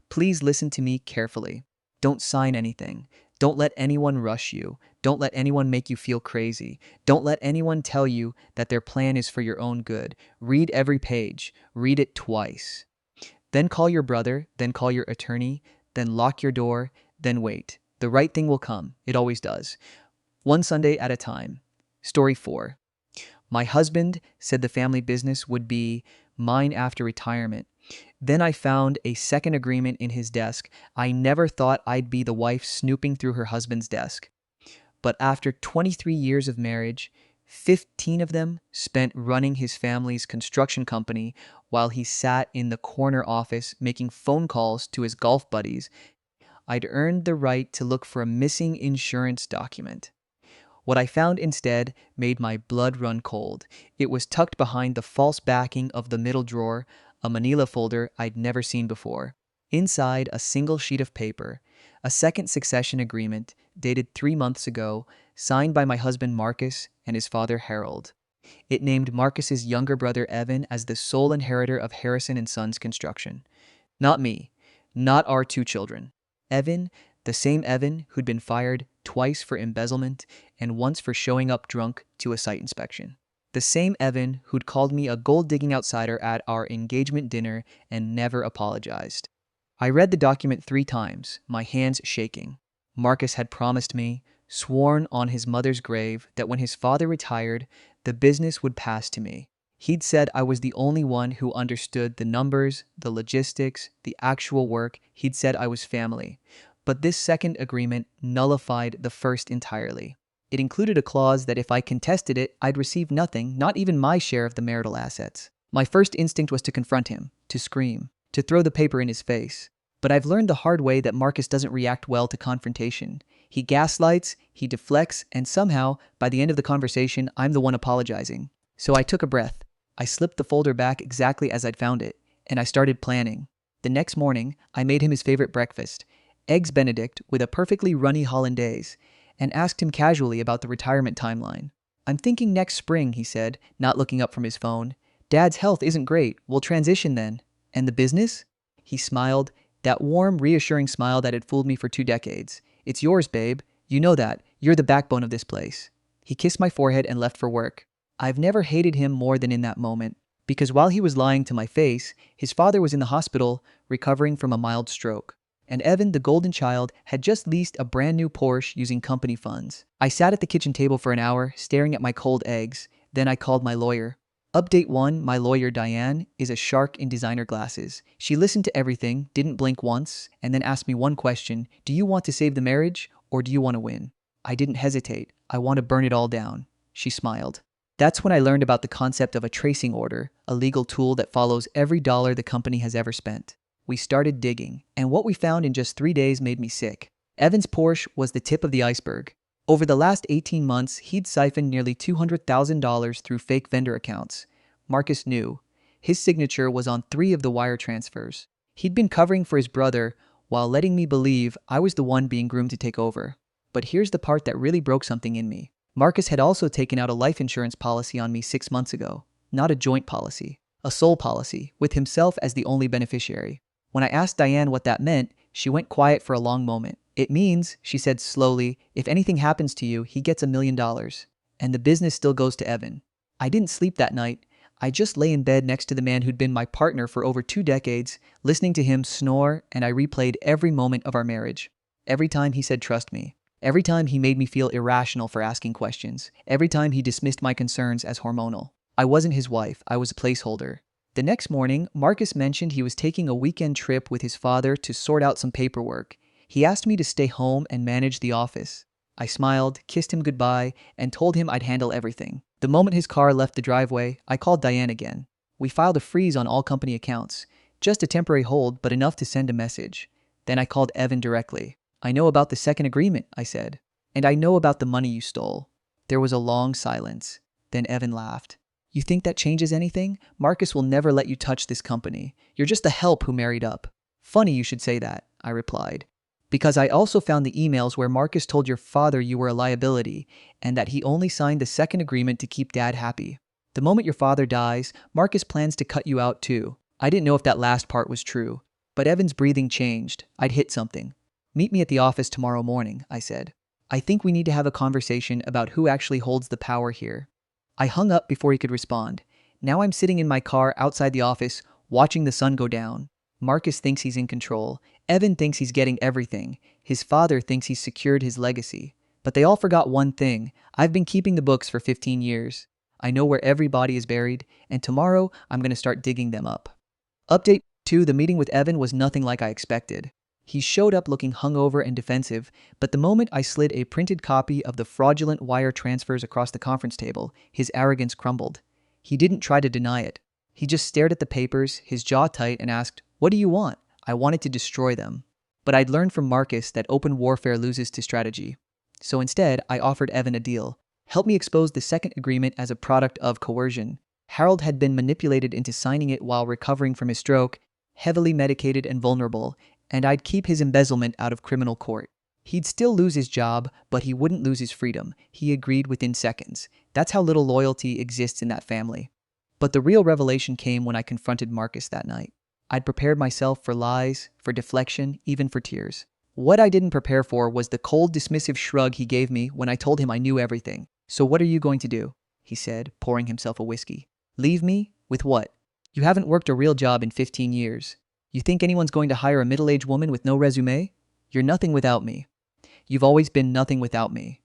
please listen to me carefully. Don't sign anything. Don't let anyone rush you. Don't let anyone make you feel crazy. Don't let anyone tell you that their plan is for your own good. Read every page. Read it twice. Then call your brother, then call your attorney, then lock your door, then wait. The right thing will come. It always does. One Sunday at a time. Story 4. My husband said the family business would be mine after retirement. Then I found a second agreement in his desk. I never thought I'd be the wife snooping through her husband's desk. But after 23 years of marriage, 15 of them spent running his family's construction company while he sat in the corner office making phone calls to his golf buddies, I'd earned the right to look for a missing insurance document. What I found instead made my blood run cold. It was tucked behind the false backing of the middle drawer, a manila folder I'd never seen before. Inside, a single sheet of paper, a second succession agreement dated 3 months ago, signed by my husband Marcus and his father Harold. It named Marcus's younger brother Evan as the sole inheritor of Harrison and Sons Construction. Not me, not our 2 children. Evan, the same Evan who'd been fired twice for embezzlement and once for showing up drunk to a site inspection. The same Evan who'd called me a gold-digging outsider at our engagement dinner and never apologized. I read the document 3 times, my hands shaking. Marcus had promised me, sworn on his mother's grave, that when his father retired, the business would pass to me. He'd said I was the only one who understood the numbers, the logistics, the actual work. He'd said I was family. But this second agreement nullified the first entirely. It included a clause that if I contested it, I'd receive nothing, not even my share of the marital assets. My first instinct was to confront him, to scream, to throw the paper in his face. But I've learned the hard way that Marcus doesn't react well to confrontation. He gaslights, he deflects, and somehow, by the end of the conversation, I'm the one apologizing. So I took a breath. I slipped the folder back exactly as I'd found it, and I started planning. The next morning, I made him his favorite breakfast, Eggs Benedict with a perfectly runny hollandaise, and asked him casually about the retirement timeline. I'm thinking next spring, he said, not looking up from his phone. Dad's health isn't great. We'll transition then. And the business? He smiled, that warm, reassuring smile that had fooled me for 2 decades. It's yours, babe. You know that. You're the backbone of this place. He kissed my forehead and left for work. I've never hated him more than in that moment, because while he was lying to my face, his father was in the hospital recovering from a mild stroke. And Evan, the golden child, had just leased a brand new Porsche using company funds. I sat at the kitchen table for an hour, staring at my cold eggs. Then I called my lawyer. Update 1, my lawyer Diane is a shark in designer glasses. She listened to everything, didn't blink once, and then asked me one question. Do you want to save the marriage, or do you want to win? I didn't hesitate. I want to burn it all down. She smiled. That's when I learned about the concept of a tracing order, a legal tool that follows every dollar the company has ever spent. We started digging, and what we found in just 3 days made me sick. Evan's Porsche was the tip of the iceberg. Over the last 18 months, he'd siphoned nearly $200,000 through fake vendor accounts. Marcus knew. His signature was on 3 of the wire transfers. He'd been covering for his brother while letting me believe I was the one being groomed to take over. But here's the part that really broke something in me. Marcus had also taken out a life insurance policy on me 6 months ago. Not a joint policy, a sole policy, with himself as the only beneficiary. When I asked Diane what that meant, she went quiet for a long moment. It means, she said slowly, if anything happens to you, he gets $1 million. And the business still goes to Evan. I didn't sleep that night. I just lay in bed next to the man who'd been my partner for over 2 decades, listening to him snore, and I replayed every moment of our marriage. Every time he said trust me. Every time he made me feel irrational for asking questions. Every time he dismissed my concerns as hormonal. I wasn't his wife. I was a placeholder. The next morning, Marcus mentioned he was taking a weekend trip with his father to sort out some paperwork. He asked me to stay home and manage the office. I smiled, kissed him goodbye, and told him I'd handle everything. The moment his car left the driveway, I called Diane again. We filed a freeze on all company accounts. Just a temporary hold, but enough to send a message. Then I called Evan directly. I know about the second agreement, I said. And I know about the money you stole. There was a long silence. Then Evan laughed. You think that changes anything? Marcus will never let you touch this company. You're just a help who married up. Funny you should say that, I replied. Because I also found the emails where Marcus told your father you were a liability and that he only signed the second agreement to keep Dad happy. The moment your father dies, Marcus plans to cut you out too. I didn't know if that last part was true, but Evan's breathing changed. I'd hit something. Meet me at the office tomorrow morning, I said. I think we need to have a conversation about who actually holds the power here. I hung up before he could respond. Now I'm sitting in my car outside the office, watching the sun go down. Marcus thinks he's in control. Evan thinks he's getting everything. His father thinks he's secured his legacy. But they all forgot one thing. I've been keeping the books for 15 years. I know where every body is buried, and tomorrow I'm going to start digging them up. Update 2, the meeting with Evan was nothing like I expected. He showed up looking hungover and defensive, but the moment I slid a printed copy of the fraudulent wire transfers across the conference table, his arrogance crumbled. He didn't try to deny it. He just stared at the papers, his jaw tight, and asked, "What do you want?" I wanted to destroy them. But I'd learned from Marcus that open warfare loses to strategy. So instead, I offered Evan a deal. Help me expose the second agreement as a product of coercion. Harold had been manipulated into signing it while recovering from his stroke, heavily medicated and vulnerable, and I'd keep his embezzlement out of criminal court. He'd still lose his job, but he wouldn't lose his freedom. He agreed within seconds. That's how little loyalty exists in that family. But the real revelation came when I confronted Marcus that night. I'd prepared myself for lies, for deflection, even for tears. What I didn't prepare for was the cold, dismissive shrug he gave me when I told him I knew everything. "So what are you going to do?" he said, pouring himself a whiskey. "Leave me? With what? You haven't worked a real job in 15 years. You think anyone's going to hire a middle-aged woman with no resume? You're nothing without me. You've always been nothing without me."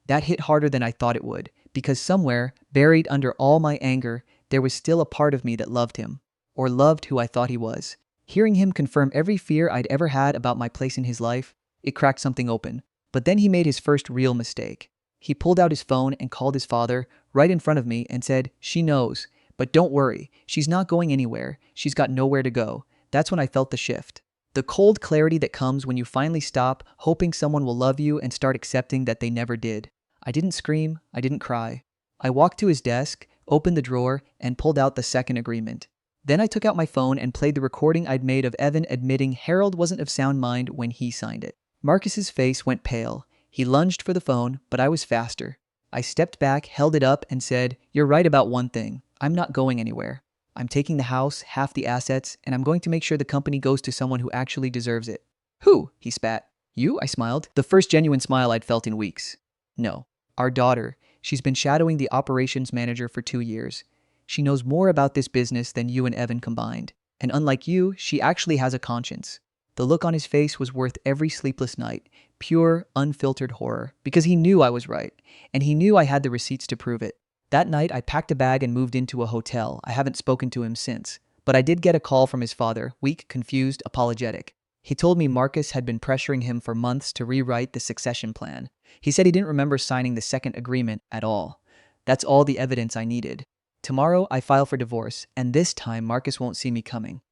That hit harder than I thought it would, because somewhere, buried under all my anger, there was still a part of me that loved him, or loved who I thought he was. Hearing him confirm every fear I'd ever had about my place in his life, it cracked something open. But then he made his first real mistake. He pulled out his phone and called his father right in front of me and said, "She knows. But don't worry, she's not going anywhere. She's got nowhere to go." That's when I felt the shift. The cold clarity that comes when you finally stop hoping someone will love you and start accepting that they never did. I didn't scream, I didn't cry. I walked to his desk, opened the drawer, and pulled out the second agreement. Then I took out my phone and played the recording I'd made of Evan admitting Harold wasn't of sound mind when he signed it. Marcus's face went pale. He lunged for the phone, but I was faster. I stepped back, held it up, and said, "You're right about one thing. I'm not going anywhere. I'm taking the house, half the assets, and I'm going to make sure the company goes to someone who actually deserves it." "Who?" he spat. "You?" I smiled, the first genuine smile I'd felt in weeks. "No. Our daughter. She's been shadowing the operations manager for 2 years. She knows more about this business than you and Evan combined. And unlike you, she actually has a conscience." The look on his face was worth every sleepless night, pure, unfiltered horror, because he knew I was right, and he knew I had the receipts to prove it. That night, I packed a bag and moved into a hotel. I haven't spoken to him since, but I did get a call from his father, weak, confused, apologetic. He told me Marcus had been pressuring him for months to rewrite the succession plan. He said he didn't remember signing the second agreement at all. That's all the evidence I needed. Tomorrow, I file for divorce, and this time Marcus won't see me coming.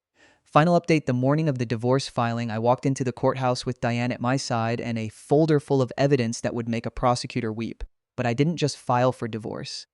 Final update: the morning of the divorce filing, I walked into the courthouse with Diane at my side and a folder full of evidence that would make a prosecutor weep. But I didn't just file for divorce.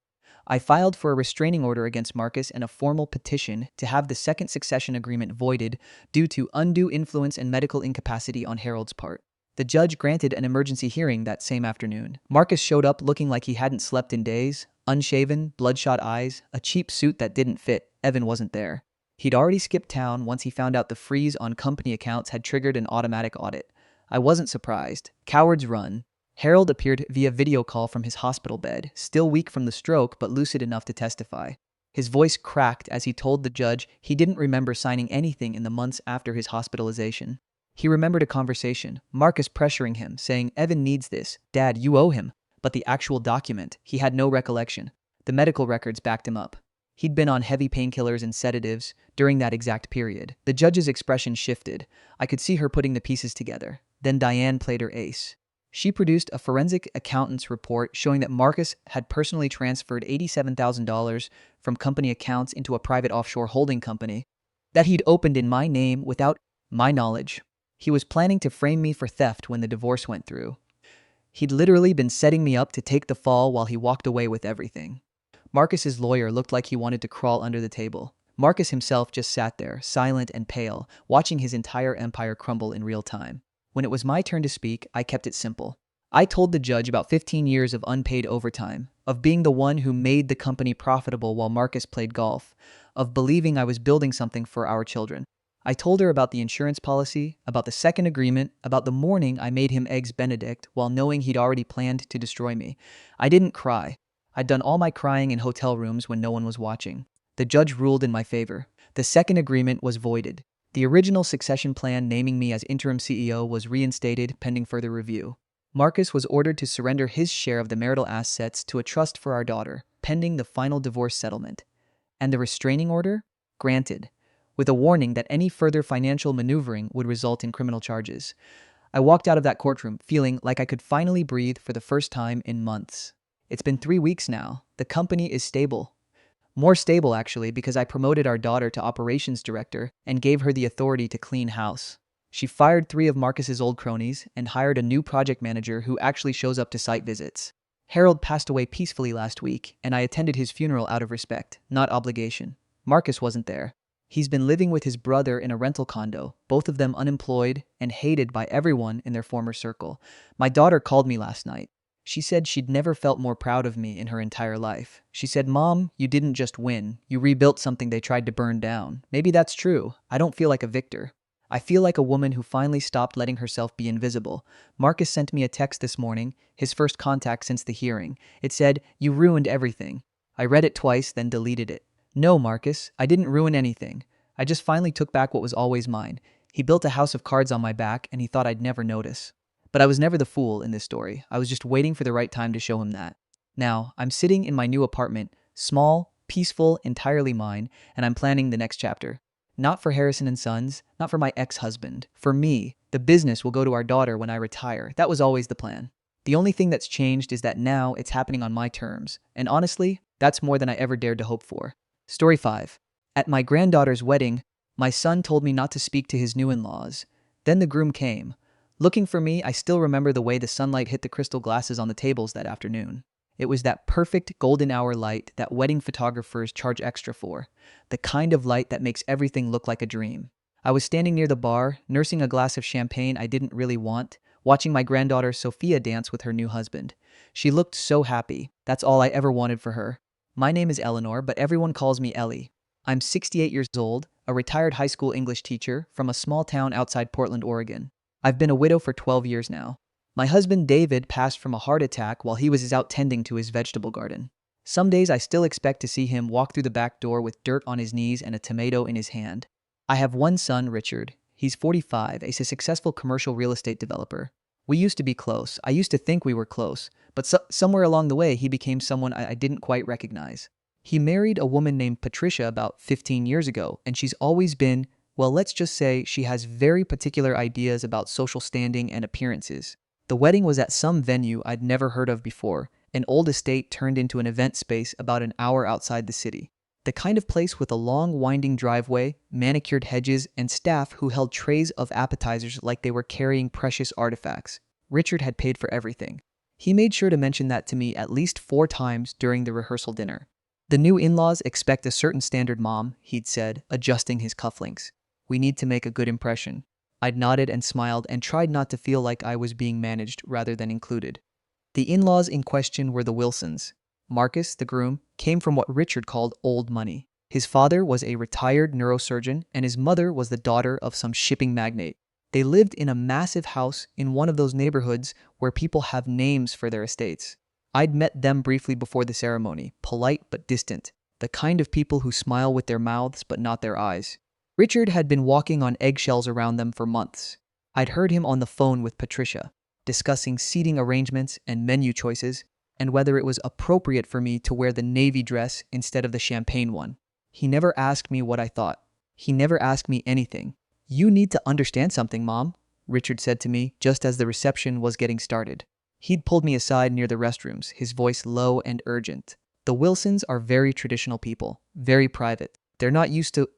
I filed for a restraining order against Marcus and a formal petition to have the second succession agreement voided due to undue influence and medical incapacity on Harold's part. The judge granted an emergency hearing that same afternoon. Marcus showed up looking like he hadn't slept in days, unshaven, bloodshot eyes, a cheap suit that didn't fit. Evan wasn't there. He'd already skipped town once he found out the freeze on company accounts had triggered an automatic audit. I wasn't surprised. Cowards run. Harold appeared via video call from his hospital bed, still weak from the stroke but lucid enough to testify. His voice cracked as he told the judge he didn't remember signing anything in the months after his hospitalization. He remembered a conversation, Marcus pressuring him, saying, "Evan needs this. Dad, you owe him." But the actual document, he had no recollection. The medical records backed him up. He'd been on heavy painkillers and sedatives during that exact period. The judge's expression shifted. I could see her putting the pieces together. Then Diane played her ace. She produced a forensic accountant's report showing that Marcus had personally transferred $87,000 from company accounts into a private offshore holding company that he'd opened in my name without my knowledge. He was planning to frame me for theft when the divorce went through. He'd literally been setting me up to take the fall while he walked away with everything. Marcus's lawyer looked like he wanted to crawl under the table. Marcus himself just sat there, silent and pale, watching his entire empire crumble in real time. When it was my turn to speak, I kept it simple. I told the judge about 15 years of unpaid overtime, of being the one who made the company profitable while Marcus played golf, of believing I was building something for our children. I told her about the insurance policy, about the second agreement, about the morning I made him Eggs Benedict while knowing he'd already planned to destroy me. I didn't cry. I'd done all my crying in hotel rooms when no one was watching. The judge ruled in my favor. The second agreement was voided. The original succession plan naming me as interim CEO was reinstated pending further review. Marcus was ordered to surrender his share of the marital assets to a trust for our daughter, pending the final divorce settlement. And the restraining order? Granted, with a warning that any further financial maneuvering would result in criminal charges. I walked out of that courtroom feeling like I could finally breathe for the first time in months. It's been 3 weeks now. The company is stable. More stable, actually, because I promoted our daughter to operations director and gave her the authority to clean house. She fired 3 of Marcus's old cronies and hired a new project manager who actually shows up to site visits. Harold passed away peacefully last week, and I attended his funeral out of respect, not obligation. Marcus wasn't there. He's been living with his brother in a rental condo, both of them unemployed and hated by everyone in their former circle. My daughter called me last night. She said she'd never felt more proud of me in her entire life. She said, "Mom, you didn't just win. You rebuilt something they tried to burn down." Maybe that's true. I don't feel like a victor. I feel like a woman who finally stopped letting herself be invisible. Marcus sent me a text this morning, his first contact since the hearing. It said, "You ruined everything." I read it twice, then deleted it. No, Marcus, I didn't ruin anything. I just finally took back what was always mine. He built a house of cards on my back, and he thought I'd never notice. But I was never the fool in this story. I was just waiting for the right time to show him that. Now, I'm sitting in my new apartment, small, peaceful, entirely mine, and I'm planning the next chapter. Not for Harrison and Sons, not for my ex-husband. For me, the business will go to our daughter when I retire. That was always the plan. The only thing that's changed is that now it's happening on my terms, and honestly, that's more than I ever dared to hope for. Story 5. At my granddaughter's wedding, my son told me not to speak to his new in-laws. Then the groom came. Looking for me, I still remember the way the sunlight hit the crystal glasses on the tables that afternoon. It was that perfect golden hour light that wedding photographers charge extra for, the kind of light that makes everything look like a dream. I was standing near the bar, nursing a glass of champagne I didn't really want, watching my granddaughter Sophia dance with her new husband. She looked so happy. That's all I ever wanted for her. My name is Eleanor, but everyone calls me Ellie. I'm 68 years old, a retired high school English teacher from a small town outside Portland, Oregon. I've been a widow for 12 years now. My husband David passed from a heart attack while he was out tending to his vegetable garden. Some days I still expect to see him walk through the back door with dirt on his knees and a tomato in his hand. I have one son, Richard. He's 45, he's a successful commercial real estate developer. We used to be close. I used to think we were close, but somewhere along the way he became someone I didn't quite recognize. He married a woman named Patricia about 15 years ago, and she's always been, well, let's just say she has very particular ideas about social standing and appearances. The wedding was at some venue I'd never heard of before, an old estate turned into an event space about an hour outside the city. The kind of place with a long winding driveway, manicured hedges, and staff who held trays of appetizers like they were carrying precious artifacts. Richard had paid for everything. He made sure to mention that to me at least 4 times during the rehearsal dinner. The new in-laws expect a certain standard, Mom, he'd said, adjusting his cufflinks. We need to make a good impression. I'd nodded and smiled and tried not to feel like I was being managed rather than included. The in-laws in question were the Wilsons. Marcus, the groom, came from what Richard called old money. His father was a retired neurosurgeon and his mother was the daughter of some shipping magnate. They lived in a massive house in one of those neighborhoods where people have names for their estates. I'd met them briefly before the ceremony, polite but distant, the kind of people who smile with their mouths but not their eyes. Richard had been walking on eggshells around them for months. I'd heard him on the phone with Patricia, discussing seating arrangements and menu choices, and whether it was appropriate for me to wear the navy dress instead of the champagne one. He never asked me what I thought. He never asked me anything. You need to understand something, Mom, Richard said to me just as the reception was getting started. He'd pulled me aside near the restrooms, his voice low and urgent. The Wilsons are very traditional people, very private. They're not used to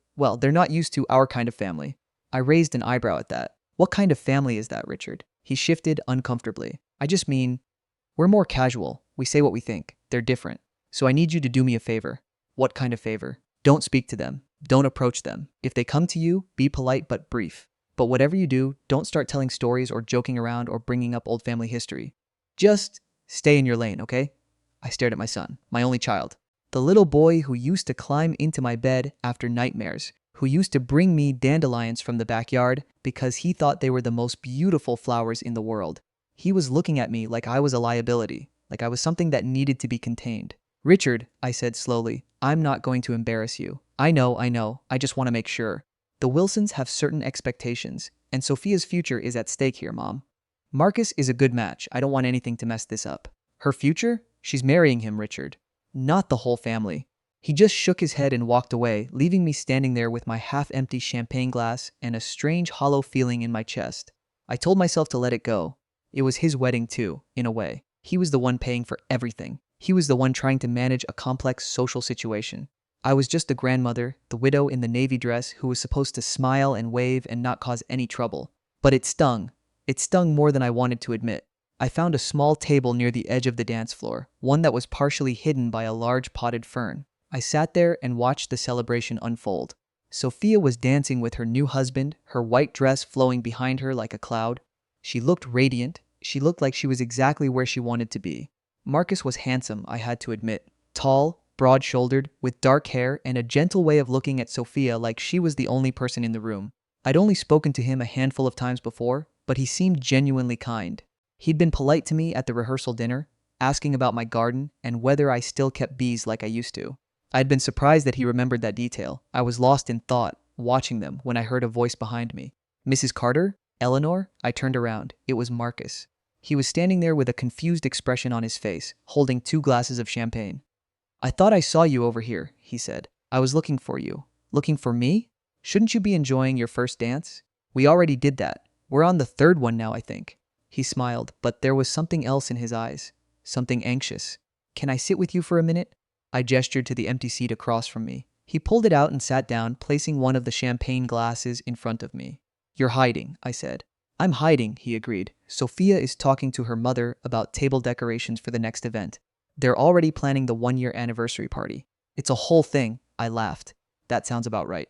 our kind of family. I raised an eyebrow at that. What kind of family is that, Richard? He shifted uncomfortably. I just mean, we're more casual. We say what we think. They're different. So I need you to do me a favor. What kind of favor? Don't speak to them. Don't approach them. If they come to you, be polite but brief. But whatever you do, don't start telling stories or joking around or bringing up old family history. Just stay in your lane, okay? I stared at my son, my only child. The little boy who used to climb into my bed after nightmares, who used to bring me dandelions from the backyard because he thought they were the most beautiful flowers in the world. He was looking at me like I was a liability, like I was something that needed to be contained. Richard, I said slowly, I'm not going to embarrass you. I know, I just want to make sure. The Wilsons have certain expectations, and Sophia's future is at stake here, Mom. Marcus is a good match. I don't want anything to mess this up. Her future? She's marrying him, Richard. Not the whole family. He just shook his head and walked away, leaving me standing there with my half-empty champagne glass and a strange hollow feeling in my chest. I told myself to let it go. It was his wedding too, in a way. He was the one paying for everything. He was the one trying to manage a complex social situation. I was just the grandmother, the widow in the navy dress who was supposed to smile and wave and not cause any trouble. But it stung. It stung more than I wanted to admit. I found a small table near the edge of the dance floor, one that was partially hidden by a large potted fern. I sat there and watched the celebration unfold. Sophia was dancing with her new husband, her white dress flowing behind her like a cloud. She looked radiant. She looked like she was exactly where she wanted to be. Marcus was handsome, I had to admit. Tall, broad-shouldered, with dark hair and a gentle way of looking at Sophia like she was the only person in the room. I'd only spoken to him a handful of times before, but he seemed genuinely kind. He'd been polite to me at the rehearsal dinner, asking about my garden and whether I still kept bees like I used to. I'd been surprised that he remembered that detail. I was lost in thought, watching them, when I heard a voice behind me. Mrs. Carter? Eleanor? I turned around. It was Marcus. He was standing there with a confused expression on his face, holding 2 glasses of champagne. I thought I saw you over here, he said. I was looking for you. Looking for me? Shouldn't you be enjoying your first dance? We already did that. We're on the 3rd one now, I think. He smiled, but there was something else in his eyes. Something anxious. Can I sit with you for a minute? I gestured to the empty seat across from me. He pulled it out and sat down, placing one of the champagne glasses in front of me. You're hiding, I said. I'm hiding, he agreed. Sophia is talking to her mother about table decorations for the next event. They're already planning the 1-year anniversary party. It's a whole thing, I laughed. That sounds about right.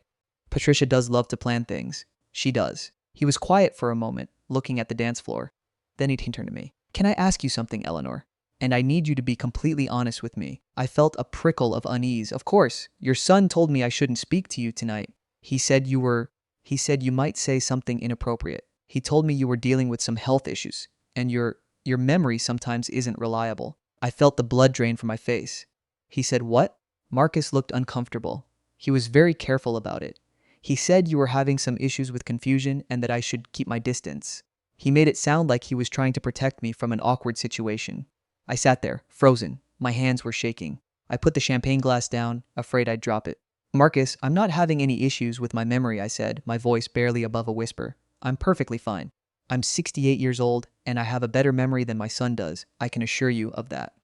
Patricia does love to plan things. She does. He was quiet for a moment, looking at the dance floor. Then he turned to me. Can I ask you something, Eleanor? And I need you to be completely honest with me. I felt a prickle of unease. Of course, your son told me I shouldn't speak to you tonight. He said you might say something inappropriate. He told me you were dealing with some health issues, and your memory sometimes isn't reliable. I felt the blood drain from my face. He said what? Marcus looked uncomfortable. He was very careful about it. He said you were having some issues with confusion and that I should keep my distance. He made it sound like he was trying to protect me from an awkward situation. I sat there, frozen. My hands were shaking. I put the champagne glass down, afraid I'd drop it. Marcus, I'm not having any issues with my memory, I said, my voice barely above a whisper. I'm perfectly fine. I'm 68 years old, and I have a better memory than my son does. I can assure you of that.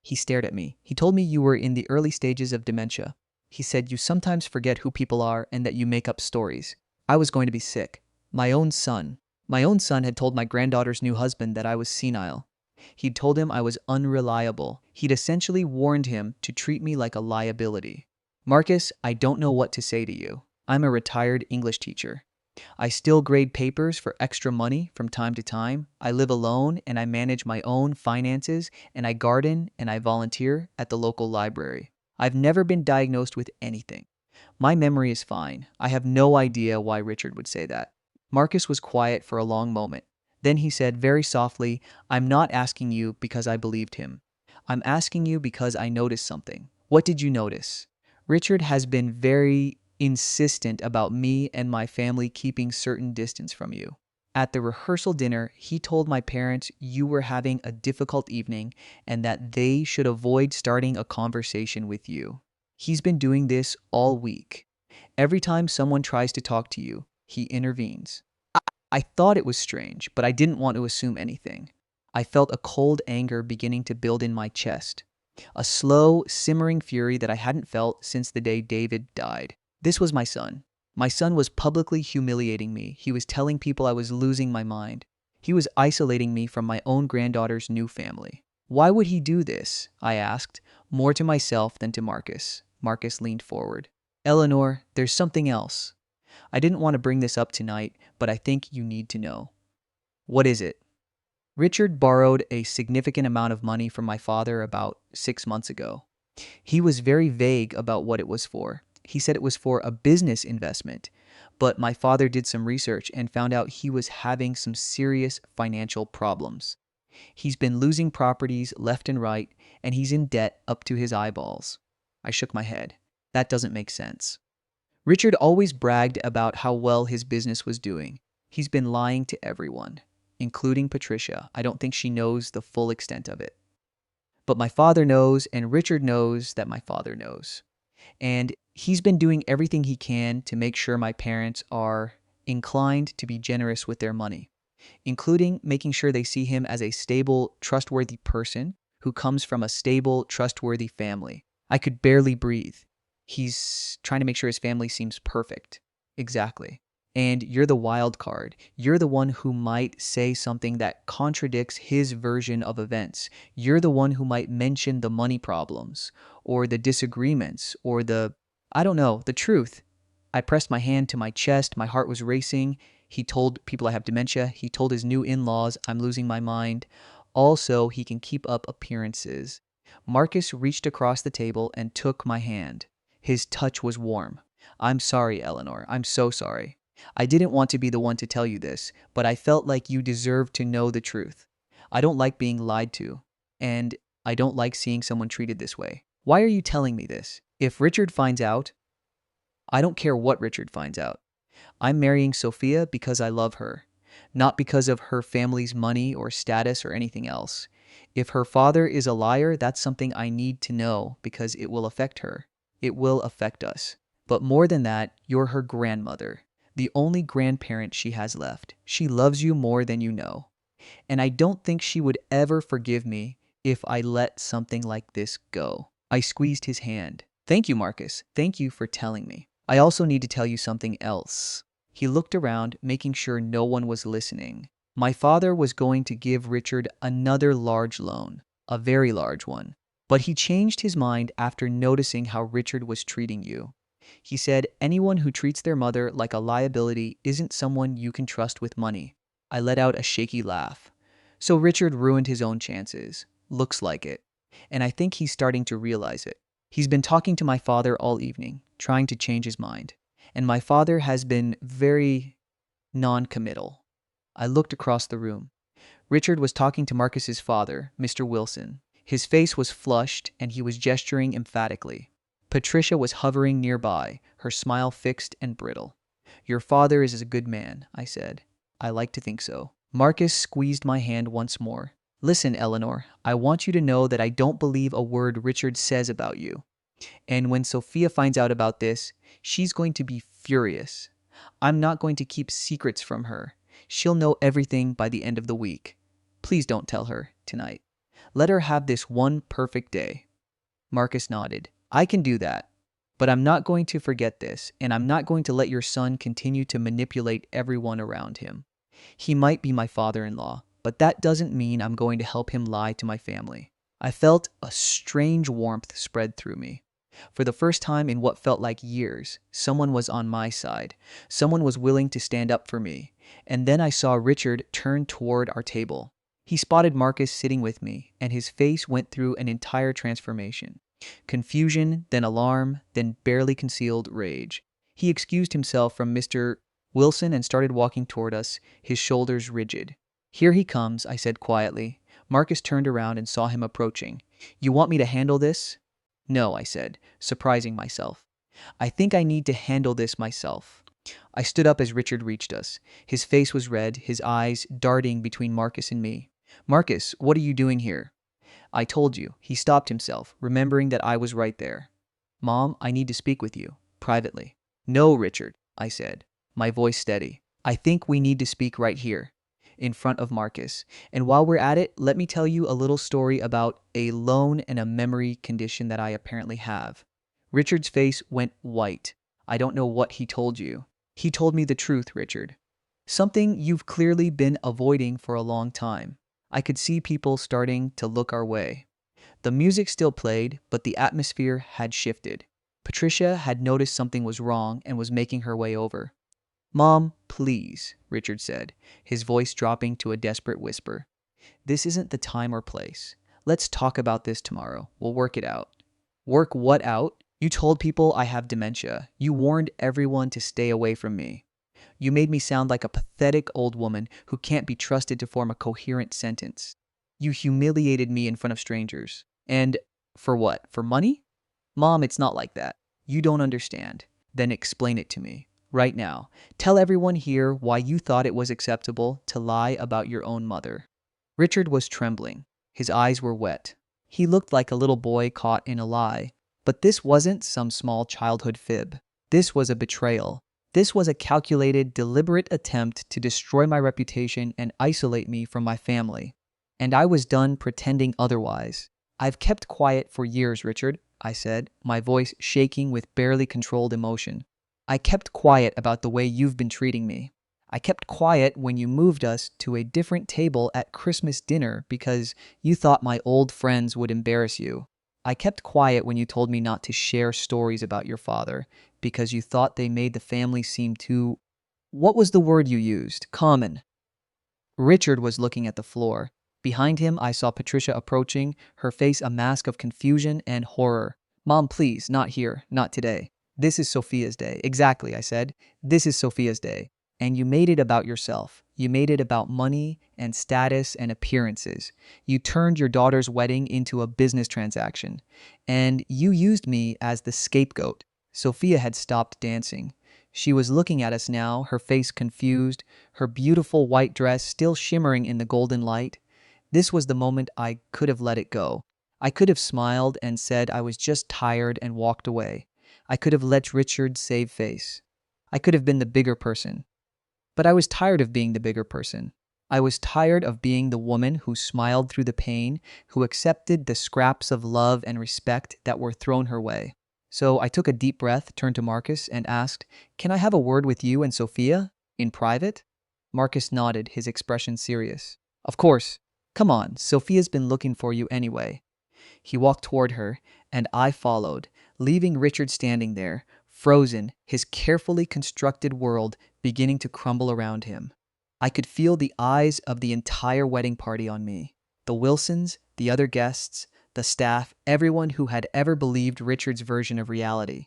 He stared at me. He told me you were in the early stages of dementia. He said you sometimes forget who people are and that you make up stories. I was going to be sick. My own son had told my granddaughter's new husband that I was senile. He'd told him I was unreliable. He'd essentially warned him to treat me like a liability. Marcus, I don't know what to say to you. I'm a retired English teacher. I still grade papers for extra money from time to time. I live alone and I manage my own finances, and I garden and I volunteer at the local library. I've never been diagnosed with anything. My memory is fine. I have no idea why Richard would say that. Marcus was quiet for a long moment. Then he said very softly, I'm not asking you because I believed him. I'm asking you because I noticed something. What did you notice? Richard has been very insistent about me and my family keeping certain distance from you. At the rehearsal dinner, he told my parents you were having a difficult evening and that they should avoid starting a conversation with you. He's been doing this all week. Every time someone tries to talk to you, he intervenes. I thought it was strange, but I didn't want to assume anything. I felt a cold anger beginning to build in my chest. A slow, simmering fury that I hadn't felt since the day David died. This was my son. My son was publicly humiliating me. He was telling people I was losing my mind. He was isolating me from my own granddaughter's new family. Why would he do this? I asked, more to myself than to Marcus. Marcus leaned forward. Eleanor, there's something else. I didn't want to bring this up tonight, but I think you need to know. What is it? Richard borrowed a significant amount of money from my father about 6 months ago. He was very vague about what it was for. He said it was for a business investment, but my father did some research and found out he was having some serious financial problems. He's been losing properties left and right, and he's in debt up to his eyeballs. I shook my head. That doesn't make sense. Richard always bragged about how well his business was doing. He's been lying to everyone, including Patricia. I don't think she knows the full extent of it. But my father knows, and Richard knows that my father knows. And he's been doing everything he can to make sure my parents are inclined to be generous with their money, including making sure they see him as a stable, trustworthy person who comes from a stable, trustworthy family. I could barely breathe. He's trying to make sure his family seems perfect. Exactly. And you're the wild card. You're the one who might say something that contradicts his version of events. You're the one who might mention the money problems or the disagreements or the truth. I pressed my hand to my chest. My heart was racing. He told people I have dementia. He told his new in-laws I'm losing my mind. Also, he can keep up appearances. Marcus reached across the table and took my hand. His touch was warm. I'm sorry, Eleanor. I'm so sorry. I didn't want to be the one to tell you this, but I felt like you deserved to know the truth. I don't like being lied to, and I don't like seeing someone treated this way. Why are you telling me this? If Richard finds out, I don't care what Richard finds out. I'm marrying Sophia because I love her, not because of her family's money or status or anything else. If her father is a liar, that's something I need to know because it will affect her. It will affect us. But more than that, you're her grandmother, the only grandparent she has left. She loves you more than you know. And I don't think she would ever forgive me if I let something like this go. I squeezed his hand. Thank you, Marcus. Thank you for telling me. I also need to tell you something else. He looked around, making sure no one was listening. My father was going to give Richard another large loan, a very large one. But he changed his mind after noticing how Richard was treating you. He said anyone who treats their mother like a liability isn't someone you can trust with money. I let out a shaky laugh. So Richard ruined his own chances. Looks like it. And I think he's starting to realize it. He's been talking to my father all evening, trying to change his mind. And my father has been very non-committal. I looked across the room. Richard was talking to Marcus's father, Mr. Wilson. His face was flushed and he was gesturing emphatically. Patricia was hovering nearby, her smile fixed and brittle. Your father is a good man, I said. I like to think so. Marcus squeezed my hand once more. Listen, Eleanor, I want you to know that I don't believe a word Richard says about you. And when Sophia finds out about this, she's going to be furious. I'm not going to keep secrets from her. She'll know everything by the end of the week. Please don't tell her tonight. Let her have this one perfect day. Marcus nodded. I can do that. But I'm not going to forget this, and I'm not going to let your son continue to manipulate everyone around him. He might be my father-in-law, but that doesn't mean I'm going to help him lie to my family. I felt a strange warmth spread through me. For the first time in what felt like years, someone was on my side. Someone was willing to stand up for me. And then I saw Richard turn toward our table. He spotted Marcus sitting with me, and his face went through an entire transformation. Confusion, then alarm, then barely concealed rage. He excused himself from Mr. Wilson and started walking toward us, his shoulders rigid. Here he comes, I said quietly. Marcus turned around and saw him approaching. You want me to handle this? No, I said, surprising myself. I think I need to handle this myself. I stood up as Richard reached us. His face was red, his eyes darting between Marcus and me. Marcus, what are you doing here? I told you. He stopped himself, remembering that I was right there. Mom, I need to speak with you, privately. No, Richard, I said, my voice steady. I think we need to speak right here, in front of Marcus. And while we're at it, let me tell you a little story about a loan and a memory condition that I apparently have. Richard's face went white. I don't know what he told you. He told me the truth, Richard. Something you've clearly been avoiding for a long time. I could see people starting to look our way. The music still played, but the atmosphere had shifted. Patricia had noticed something was wrong and was making her way over. Mom, please, Richard said, his voice dropping to a desperate whisper. This isn't the time or place. Let's talk about this tomorrow. We'll work it out. Work what out? You told people I have dementia. You warned everyone to stay away from me. You made me sound like a pathetic old woman who can't be trusted to form a coherent sentence. You humiliated me in front of strangers. And for what? For money? Mom, it's not like that. You don't understand. Then explain it to me. Right now. Tell everyone here why you thought it was acceptable to lie about your own mother. Richard was trembling. His eyes were wet. He looked like a little boy caught in a lie. But this wasn't some small childhood fib. This was a betrayal. This was a calculated, deliberate attempt to destroy my reputation and isolate me from my family. And I was done pretending otherwise. I've kept quiet for years, Richard, I said, my voice shaking with barely controlled emotion. I kept quiet about the way you've been treating me. I kept quiet when you moved us to a different table at Christmas dinner because you thought my old friends would embarrass you. I kept quiet when you told me not to share stories about your father because you thought they made the family seem too... What was the word you used? Common. Richard was looking at the floor. Behind him, I saw Patricia approaching, her face a mask of confusion and horror. Mom, please, not here, not today. This is Sophia's day. Exactly, I said. This is Sophia's day. And you made it about yourself. You made it about money and status and appearances. You turned your daughter's wedding into a business transaction. And you used me as the scapegoat. Sophia had stopped dancing. She was looking at us now, her face confused, her beautiful white dress still shimmering in the golden light. This was the moment I could have let it go. I could have smiled and said I was just tired and walked away. I could have let Richard save face. I could have been the bigger person. But I was tired of being the bigger person. I was tired of being the woman who smiled through the pain, who accepted the scraps of love and respect that were thrown her way. So I took a deep breath, turned to Marcus, and asked, "Can I have a word with you and Sophia? In private?" Marcus nodded, his expression serious. "Of course. Come on, Sophia's been looking for you anyway." He walked toward her, and I followed, leaving Richard standing there, frozen, his carefully constructed world beginning to crumble around him. I could feel the eyes of the entire wedding party on me. The Wilsons, the other guests, the staff, everyone who had ever believed Richard's version of reality.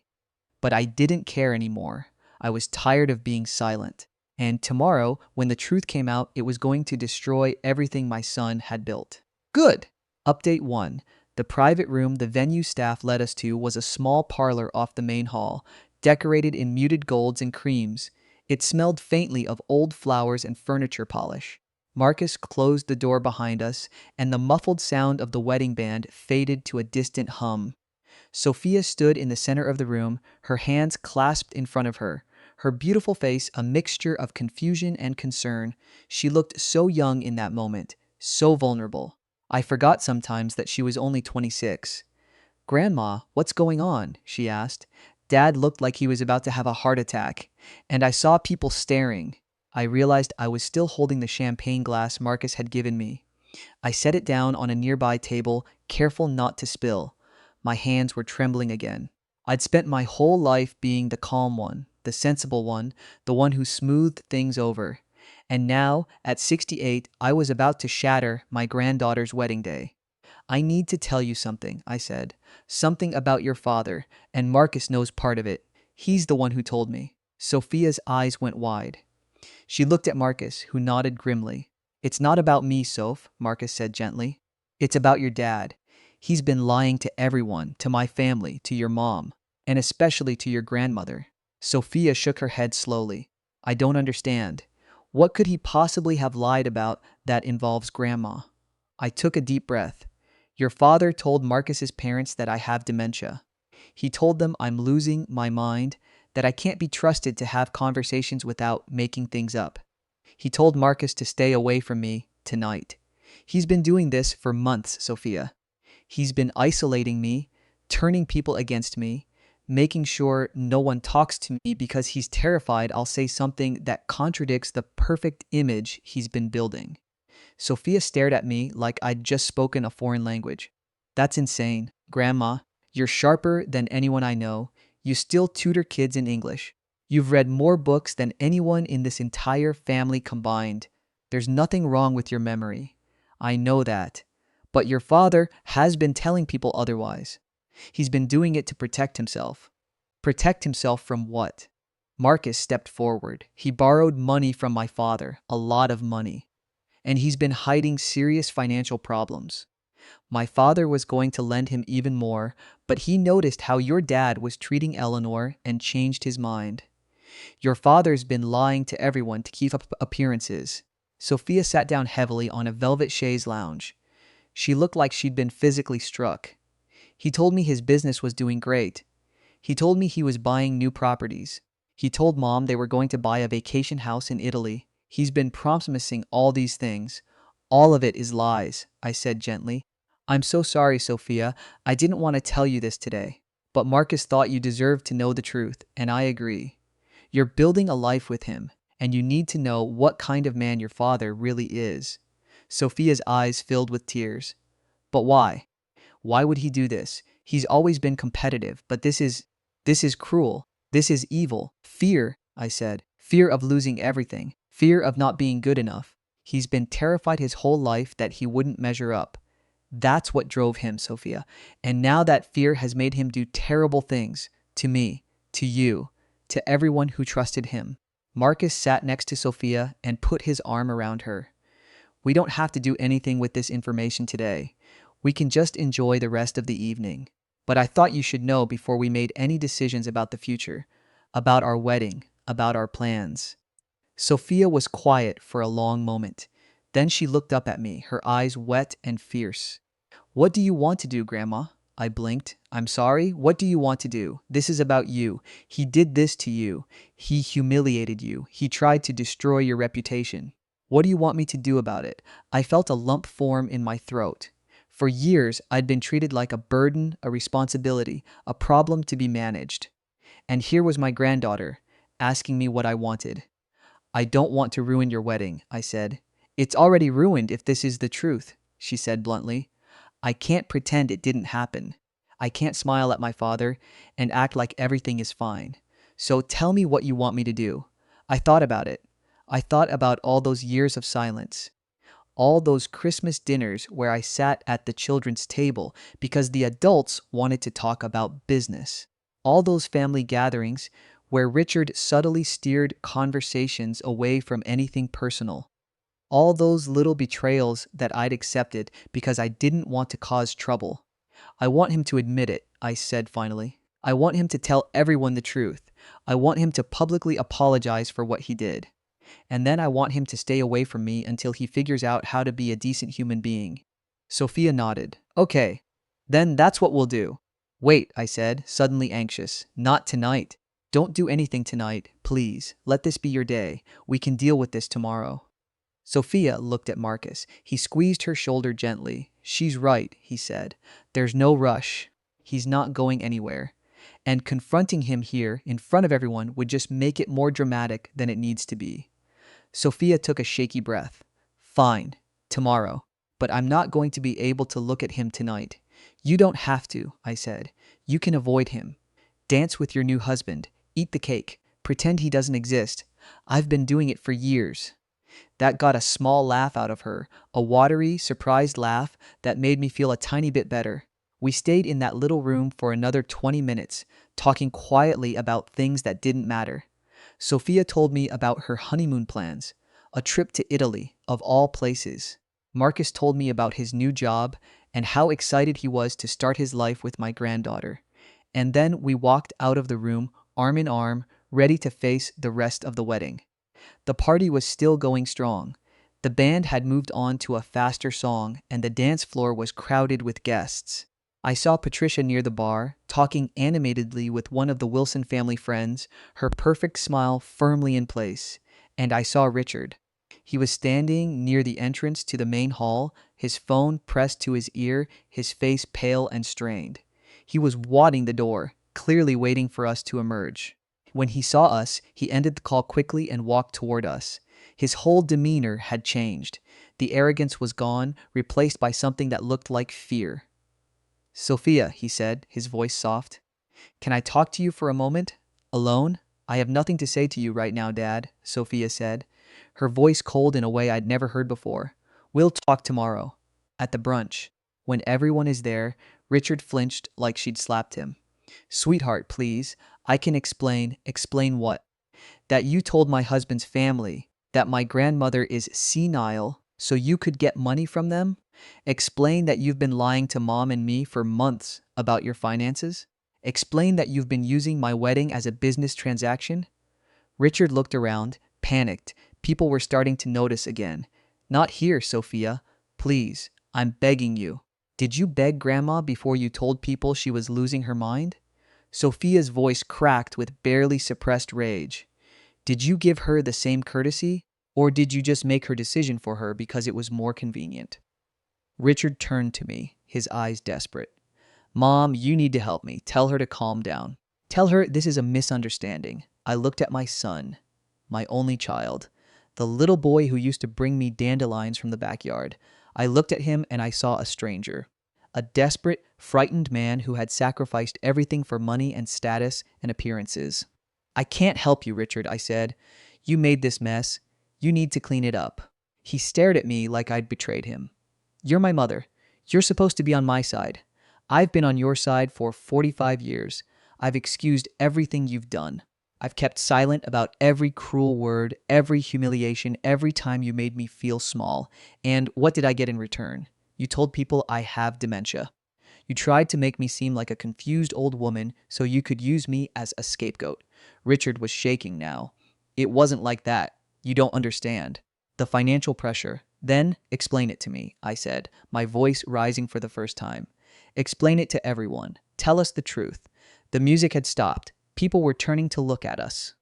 But I didn't care anymore. I was tired of being silent. And tomorrow, when the truth came out, it was going to destroy everything my son had built. Good! Update 1. The private room the venue staff led us to was a small parlor off the main hall, decorated in muted golds and creams. It smelled faintly of old flowers and furniture polish. Marcus closed the door behind us, and the muffled sound of the wedding band faded to a distant hum. Sophia stood in the center of the room, her hands clasped in front of her, her beautiful face a mixture of confusion and concern. She looked so young in that moment, so vulnerable. I forgot sometimes that she was only 26. "Grandma, what's going on?" she asked. Dad looked like he was about to have a heart attack, and I saw people staring. I realized I was still holding the champagne glass Marcus had given me. I set it down on a nearby table, careful not to spill. My hands were trembling again. I'd spent my whole life being the calm one, the sensible one, the one who smoothed things over. And now, at 68, I was about to shatter my granddaughter's wedding day. "I need to tell you something," I said. "Something about your father, and Marcus knows part of it. He's the one who told me." Sophia's eyes went wide. She looked at Marcus, who nodded grimly. "It's not about me, Soph," Marcus said gently. "It's about your dad. He's been lying to everyone, to my family, to your mom, and especially to your grandmother." Sophia shook her head slowly. "I don't understand. What could he possibly have lied about that involves Grandma?" I took a deep breath. "Your father told Marcus's parents that I have dementia. He told them I'm losing my mind, that I can't be trusted to have conversations without making things up. He told Marcus to stay away from me tonight. He's been doing this for months, Sophia. He's been isolating me, turning people against me, making sure no one talks to me because he's terrified I'll say something that contradicts the perfect image he's been building." Sophia stared at me like I'd just spoken a foreign language. "That's insane. Grandma, you're sharper than anyone I know. You still tutor kids in English. You've read more books than anyone in this entire family combined. There's nothing wrong with your memory. I know that. But your father has been telling people otherwise. He's been doing it to protect himself." "Protect himself from what?" Marcus stepped forward. "He borrowed money from my father, a lot of money. And he's been hiding serious financial problems. My father was going to lend him even more, but he noticed how your dad was treating Eleanor and changed his mind. Your father's been lying to everyone to keep up appearances." Sophia sat down heavily on a velvet chaise lounge. She looked like she'd been physically struck. "He told me his business was doing great. He told me he was buying new properties. He told Mom they were going to buy a vacation house in Italy. He's been promising all these things. All of it is lies," I said gently. "I'm so sorry, Sophia. I didn't want to tell you this today. But Marcus thought you deserved to know the truth, and I agree. You're building a life with him, and you need to know what kind of man your father really is." Sophia's eyes filled with tears. "But why? Why would he do this? He's always been competitive, but this is cruel. This is evil. Fear," I said. "Fear of losing everything. Fear of not being good enough. He's been terrified his whole life that he wouldn't measure up. That's what drove him, Sophia. And now that fear has made him do terrible things. To me, to you, to everyone who trusted him." Marcus sat next to Sophia and put his arm around her. "We don't have to do anything with this information today. We can just enjoy the rest of the evening. But I thought you should know before we made any decisions about the future, about our wedding, about our plans." Sophia was quiet for a long moment. Then she looked up at me, her eyes wet and fierce. "What do you want to do, Grandma?" I blinked. "I'm sorry? What do you want to do? This is about you. He did this to you. He humiliated you. He tried to destroy your reputation." What do you want me to do about it? I felt a lump form in my throat. For years, I'd been treated like a burden, a responsibility, a problem to be managed. And here was my granddaughter, asking me what I wanted. I don't want to ruin your wedding, I said. It's already ruined if this is the truth, she said bluntly. I can't pretend it didn't happen. I can't smile at my father and act like everything is fine. So tell me what you want me to do. I thought about it. I thought about all those years of silence, all those Christmas dinners where I sat at the children's table because the adults wanted to talk about business, all those family gatherings where Richard subtly steered conversations away from anything personal, all those little betrayals that I'd accepted because I didn't want to cause trouble. I want him to admit it, I said finally. I want him to tell everyone the truth. I want him to publicly apologize for what he did. And then I want him to stay away from me until he figures out how to be a decent human being. Sophia nodded. Okay, then that's what we'll do. Wait, I said, suddenly anxious. Not tonight. Don't do anything tonight, please. Let this be your day. We can deal with this tomorrow. Sophia looked at Marcus. He squeezed her shoulder gently. She's right, he said. There's no rush. He's not going anywhere. And confronting him here in front of everyone would just make it more dramatic than it needs to be. Sophia took a shaky breath. Fine, tomorrow. But I'm not going to be able to look at him tonight. You don't have to, I said. You can avoid him. Dance with your new husband. Eat the cake. Pretend he doesn't exist. I've been doing it for years. That got a small laugh out of her, a watery, surprised laugh that made me feel a tiny bit better. We stayed in that little room for another 20 minutes, talking quietly about things that didn't matter. Sophia told me about her honeymoon plans, a trip to Italy, of all places. Marcus told me about his new job and how excited he was to start his life with my granddaughter. And then we walked out of the room, arm in arm, ready to face the rest of the wedding. The party was still going strong. The band had moved on to a faster song, and the dance floor was crowded with guests. I saw Patricia near the bar, talking animatedly with one of the Wilson family friends, her perfect smile firmly in place. And I saw Richard. He was standing near the entrance to the main hall, his phone pressed to his ear, his face pale and strained. He was wadding the door, clearly waiting for us to emerge. When he saw us, he ended the call quickly and walked toward us. His whole demeanor had changed. The arrogance was gone, replaced by something that looked like fear. Sophia, he said, his voice soft. Can I talk to you for a moment? Alone? I have nothing to say to you right now, Dad, Sophia said, her voice cold in a way I'd never heard before. We'll talk tomorrow. At the brunch. When everyone is there, Richard flinched like she'd slapped him. Sweetheart, please. I can explain. Explain what? That you told my husband's family that my grandmother is senile so you could get money from them? Explain that you've been lying to Mom and me for months about your finances? Explain that you've been using my wedding as a business transaction? Richard looked around, panicked. People were starting to notice again. Not here, Sophia. Please, I'm begging you. Did you beg Grandma before you told people she was losing her mind? Sophia's voice cracked with barely suppressed rage. Did you give her the same courtesy, or did you just make her decision for her because it was more convenient? Richard turned to me, his eyes desperate. Mom, you need to help me. Tell her to calm down. Tell her this is a misunderstanding. I looked at my son, my only child, the little boy who used to bring me dandelions from the backyard. I looked at him and I saw a stranger. A desperate, frightened man who had sacrificed everything for money and status and appearances. I can't help you, Richard, I said. You made this mess. You need to clean it up. He stared at me like I'd betrayed him. You're my mother. You're supposed to be on my side. I've been on your side for 45 years. I've excused everything you've done. I've kept silent about every cruel word, every humiliation, every time you made me feel small. And what did I get in return? You told people I have dementia. You tried to make me seem like a confused old woman so you could use me as a scapegoat. Richard was shaking now. It wasn't like that. You don't understand. The financial pressure. Then explain it to me, I said, my voice rising for the first time. Explain it to everyone. Tell us the truth. The music had stopped. People were turning to look at us.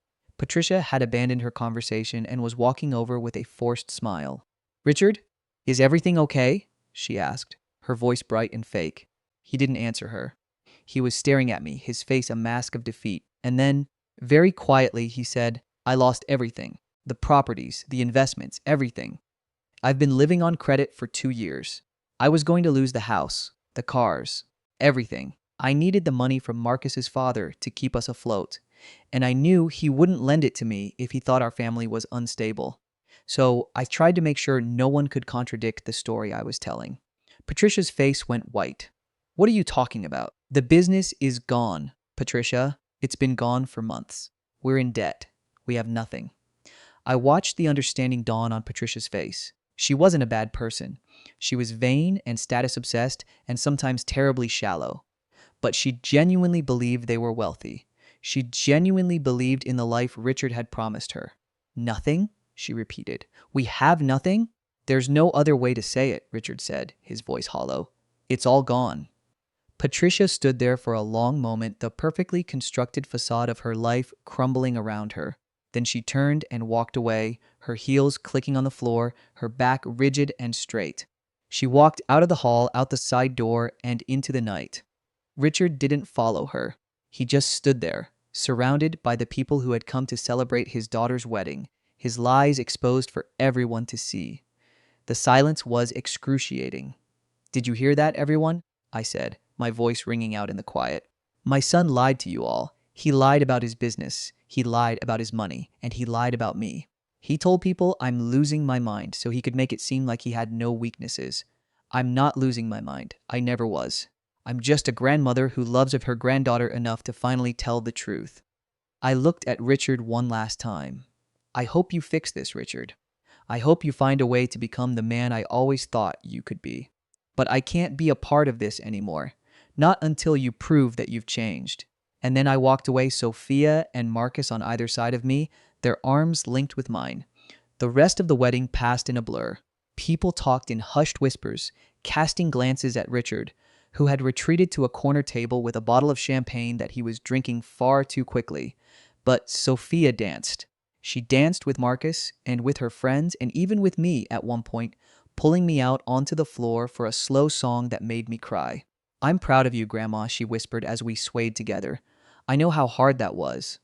Patricia had abandoned her conversation and was walking over with a forced smile. "Richard, is everything okay?" she asked, her voice bright and fake. He didn't answer her. He was staring at me, his face a mask of defeat. And then, very quietly, he said, "I lost everything. The properties, the investments, everything. I've been living on credit for 2 years. I was going to lose the house, the cars, everything. I needed the money from Marcus's father to keep us afloat, and I knew he wouldn't lend it to me if he thought our family was unstable. So I tried to make sure no one could contradict the story I was telling." Patricia's face went white. "What are you talking about? The business is gone, Patricia. It's been gone for months. We're in debt. We have nothing." I watched the understanding dawn on Patricia's face. She wasn't a bad person. She was vain and status obsessed and sometimes terribly shallow. But she genuinely believed they were wealthy. She genuinely believed in the life Richard had promised her. "Nothing?" she repeated. "We have nothing?" "There's no other way to say it," Richard said, his voice hollow. "It's all gone." Patricia stood there for a long moment, the perfectly constructed facade of her life crumbling around her. Then she turned and walked away, her heels clicking on the floor, her back rigid and straight. She walked out of the hall, out the side door, and into the night. Richard didn't follow her. He just stood there, surrounded by the people who had come to celebrate his daughter's wedding, his lies exposed for everyone to see. The silence was excruciating. "Did you hear that, everyone?" I said, my voice ringing out in the quiet. "My son lied to you all. He lied about his business, he lied about his money, and he lied about me. He told people I'm losing my mind so he could make it seem like he had no weaknesses. I'm not losing my mind. I never was. I'm just a grandmother who loves her granddaughter enough to finally tell the truth." I looked at Richard one last time. "I hope you fix this, Richard. I hope you find a way to become the man I always thought you could be. But I can't be a part of this anymore. Not until you prove that you've changed." And then I walked away, Sophia and Marcus on either side of me, their arms linked with mine. The rest of the wedding passed in a blur. People talked in hushed whispers, casting glances at Richard, who had retreated to a corner table with a bottle of champagne that he was drinking far too quickly. But Sophia danced. She danced with Marcus and with her friends and even with me at one point, pulling me out onto the floor for a slow song that made me cry. "I'm proud of you, Grandma," she whispered as we swayed together. "I know how hard that was."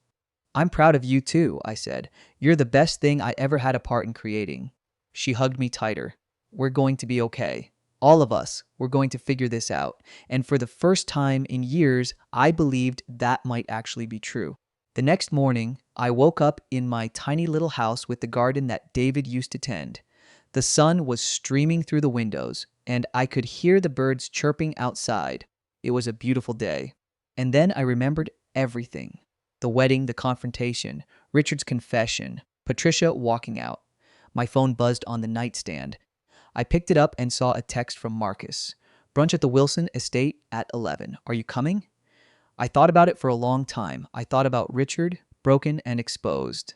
"I'm proud of you too," I said. "You're the best thing I ever had a part in creating." She hugged me tighter. "We're going to be okay. All of us, we're going to figure this out." And for the first time in years, I believed that might actually be true. The next morning, I woke up in my tiny little house with the garden that David used to tend. The sun was streaming through the windows, and I could hear the birds chirping outside. It was a beautiful day. And then I remembered everything. The wedding, the confrontation, Richard's confession, Patricia walking out. My phone buzzed on the nightstand. I picked it up and saw a text from Marcus. "Brunch at the Wilson estate at 11. Are you coming?" I thought about it for a long time. I thought about Richard, broken and exposed.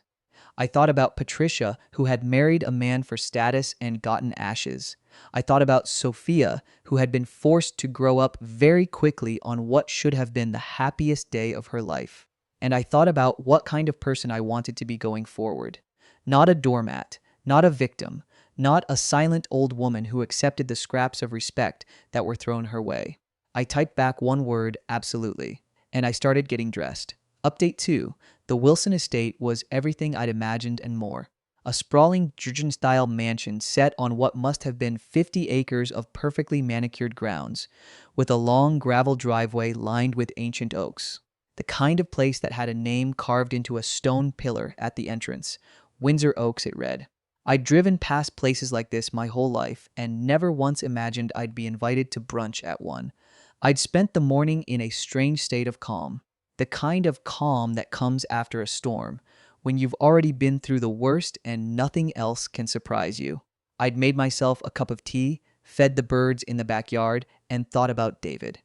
I thought about Patricia, who had married a man for status and gotten ashes. I thought about Sophia, who had been forced to grow up very quickly on what should have been the happiest day of her life. And I thought about what kind of person I wanted to be going forward. Not a doormat, not a victim, not a silent old woman who accepted the scraps of respect that were thrown her way. I typed back one word, absolutely, and I started getting dressed. Update 2. The Wilson estate was everything I'd imagined and more. A sprawling Georgian-style mansion set on what must have been 50 acres of perfectly manicured grounds, with a long gravel driveway lined with ancient oaks. The kind of place that had a name carved into a stone pillar at the entrance. Windsor Oaks, it read. I'd driven past places like this my whole life and never once imagined I'd be invited to brunch at one. I'd spent the morning in a strange state of calm. The kind of calm that comes after a storm, when you've already been through the worst and nothing else can surprise you. I'd made myself a cup of tea, fed the birds in the backyard, and thought about David.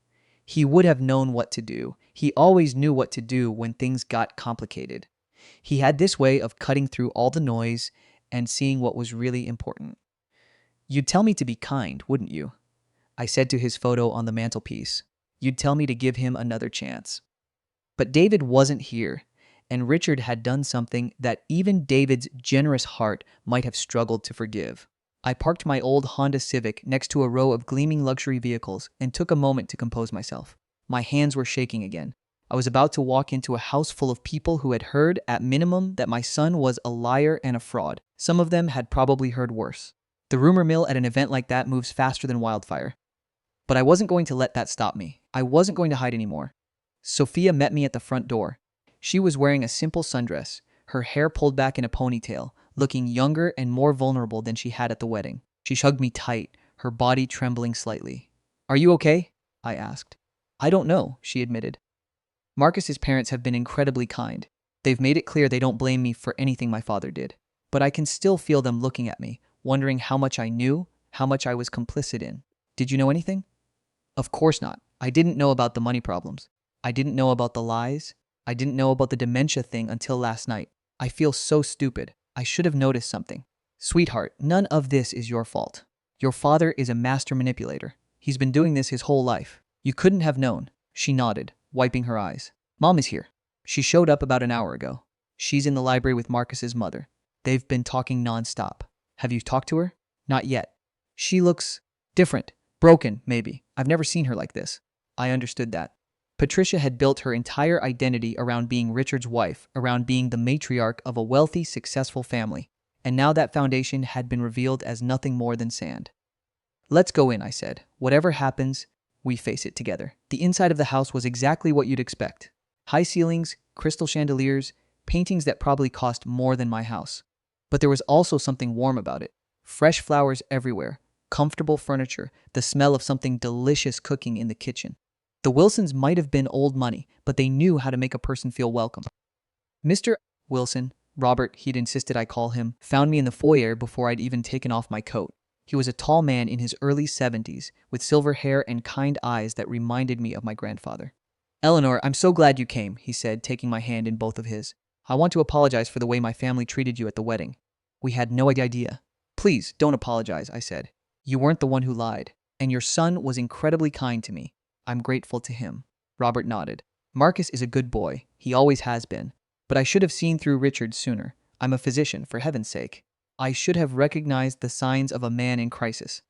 He would have known what to do. He always knew what to do when things got complicated. He had this way of cutting through all the noise and seeing what was really important. "You'd tell me to be kind, wouldn't you?" I said to his photo on the mantelpiece. "You'd tell me to give him another chance." But David wasn't here, and Richard had done something that even David's generous heart might have struggled to forgive. I parked my old Honda Civic next to a row of gleaming luxury vehicles and took a moment to compose myself. My hands were shaking again. I was about to walk into a house full of people who had heard, at minimum, that my son was a liar and a fraud. Some of them had probably heard worse. The rumor mill at an event like that moves faster than wildfire. But I wasn't going to let that stop me. I wasn't going to hide anymore. Sophia met me at the front door. She was wearing a simple sundress, her hair pulled back in a ponytail, looking younger and more vulnerable than she had at the wedding. She hugged me tight, her body trembling slightly. "Are you okay?" I asked. "I don't know," she admitted. Marcus's parents have been incredibly kind. They've made it clear they don't blame me for anything my father did. But I can still feel them looking at me, wondering how much I knew, how much I was complicit in. "Did you know anything?" "Of course not. I didn't know about the money problems. I didn't know about the lies. I didn't know about the dementia thing until last night. I feel so stupid. I should have noticed something." "Sweetheart, none of this is your fault. Your father is a master manipulator. He's been doing this his whole life. You couldn't have known." She nodded, wiping her eyes. "Mom is here. She showed up about an hour ago. She's in the library with Marcus's mother. They've been talking nonstop. Have you talked to her?" "Not yet. She looks different. Broken, maybe. I've never seen her like this." I understood that. Patricia had built her entire identity around being Richard's wife, around being the matriarch of a wealthy, successful family. And now that foundation had been revealed as nothing more than sand. "Let's go in," I said. "Whatever happens, we face it together." The inside of the house was exactly what you'd expect. High ceilings, crystal chandeliers, paintings that probably cost more than my house. But there was also something warm about it. Fresh flowers everywhere, comfortable furniture, the smell of something delicious cooking in the kitchen. The Wilsons might have been old money, but they knew how to make a person feel welcome. Mr. Wilson, Robert, he'd insisted I call him, found me in the foyer before I'd even taken off my coat. He was a tall man in his early 70s, with silver hair and kind eyes that reminded me of my grandfather. "Eleanor, I'm so glad you came," he said, taking my hand in both of his. "I want to apologize for the way my family treated you at the wedding. We had no idea." "Please, don't apologize," I said. "You weren't the one who lied, and your son was incredibly kind to me. I'm grateful to him." Robert nodded. "Marcus is a good boy. He always has been. But I should have seen through Richard sooner. I'm a physician, for heaven's sake. I should have recognized the signs of a man in crisis.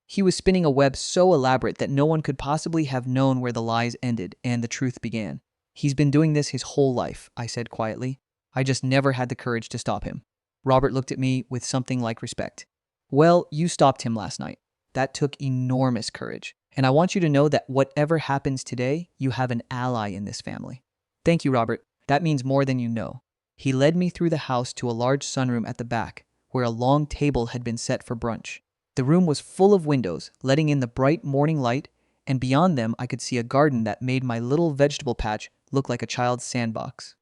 He was spinning a web so elaborate that no one could possibly have known where the lies ended and the truth began. He's been doing this his whole life," I said quietly. "I just never had the courage to stop him." Robert looked at me with something like respect. "Well, you stopped him last night. That took enormous courage. And I want you to know that whatever happens today, you have an ally in this family." "Thank you, Robert. That means more than you know." He led me through the house to a large sunroom at the back, where a long table had been set for brunch. The room was full of windows, letting in the bright morning light, and beyond them I could see a garden that made my little vegetable patch look like a child's sandbox.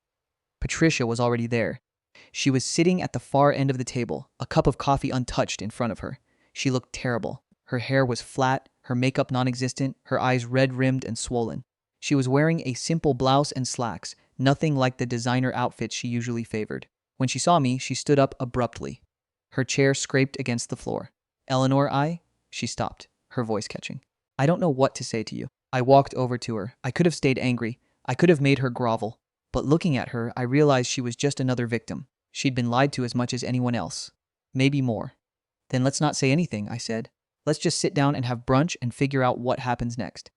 Patricia was already there. She was sitting at the far end of the table, a cup of coffee untouched in front of her. She looked terrible. Her hair was flat, her makeup non-existent, her eyes red-rimmed and swollen. She was wearing a simple blouse and slacks, nothing like the designer outfits she usually favored. When she saw me, she stood up abruptly. Her chair scraped against the floor. "Eleanor, She stopped, her voice catching. "I don't know what to say to you." I walked over to her. I could have stayed angry. I could have made her grovel. But looking at her, I realized she was just another victim. She'd been lied to as much as anyone else. Maybe more. "Then let's not say anything," I said. "Let's just sit down and have brunch and figure out what happens next."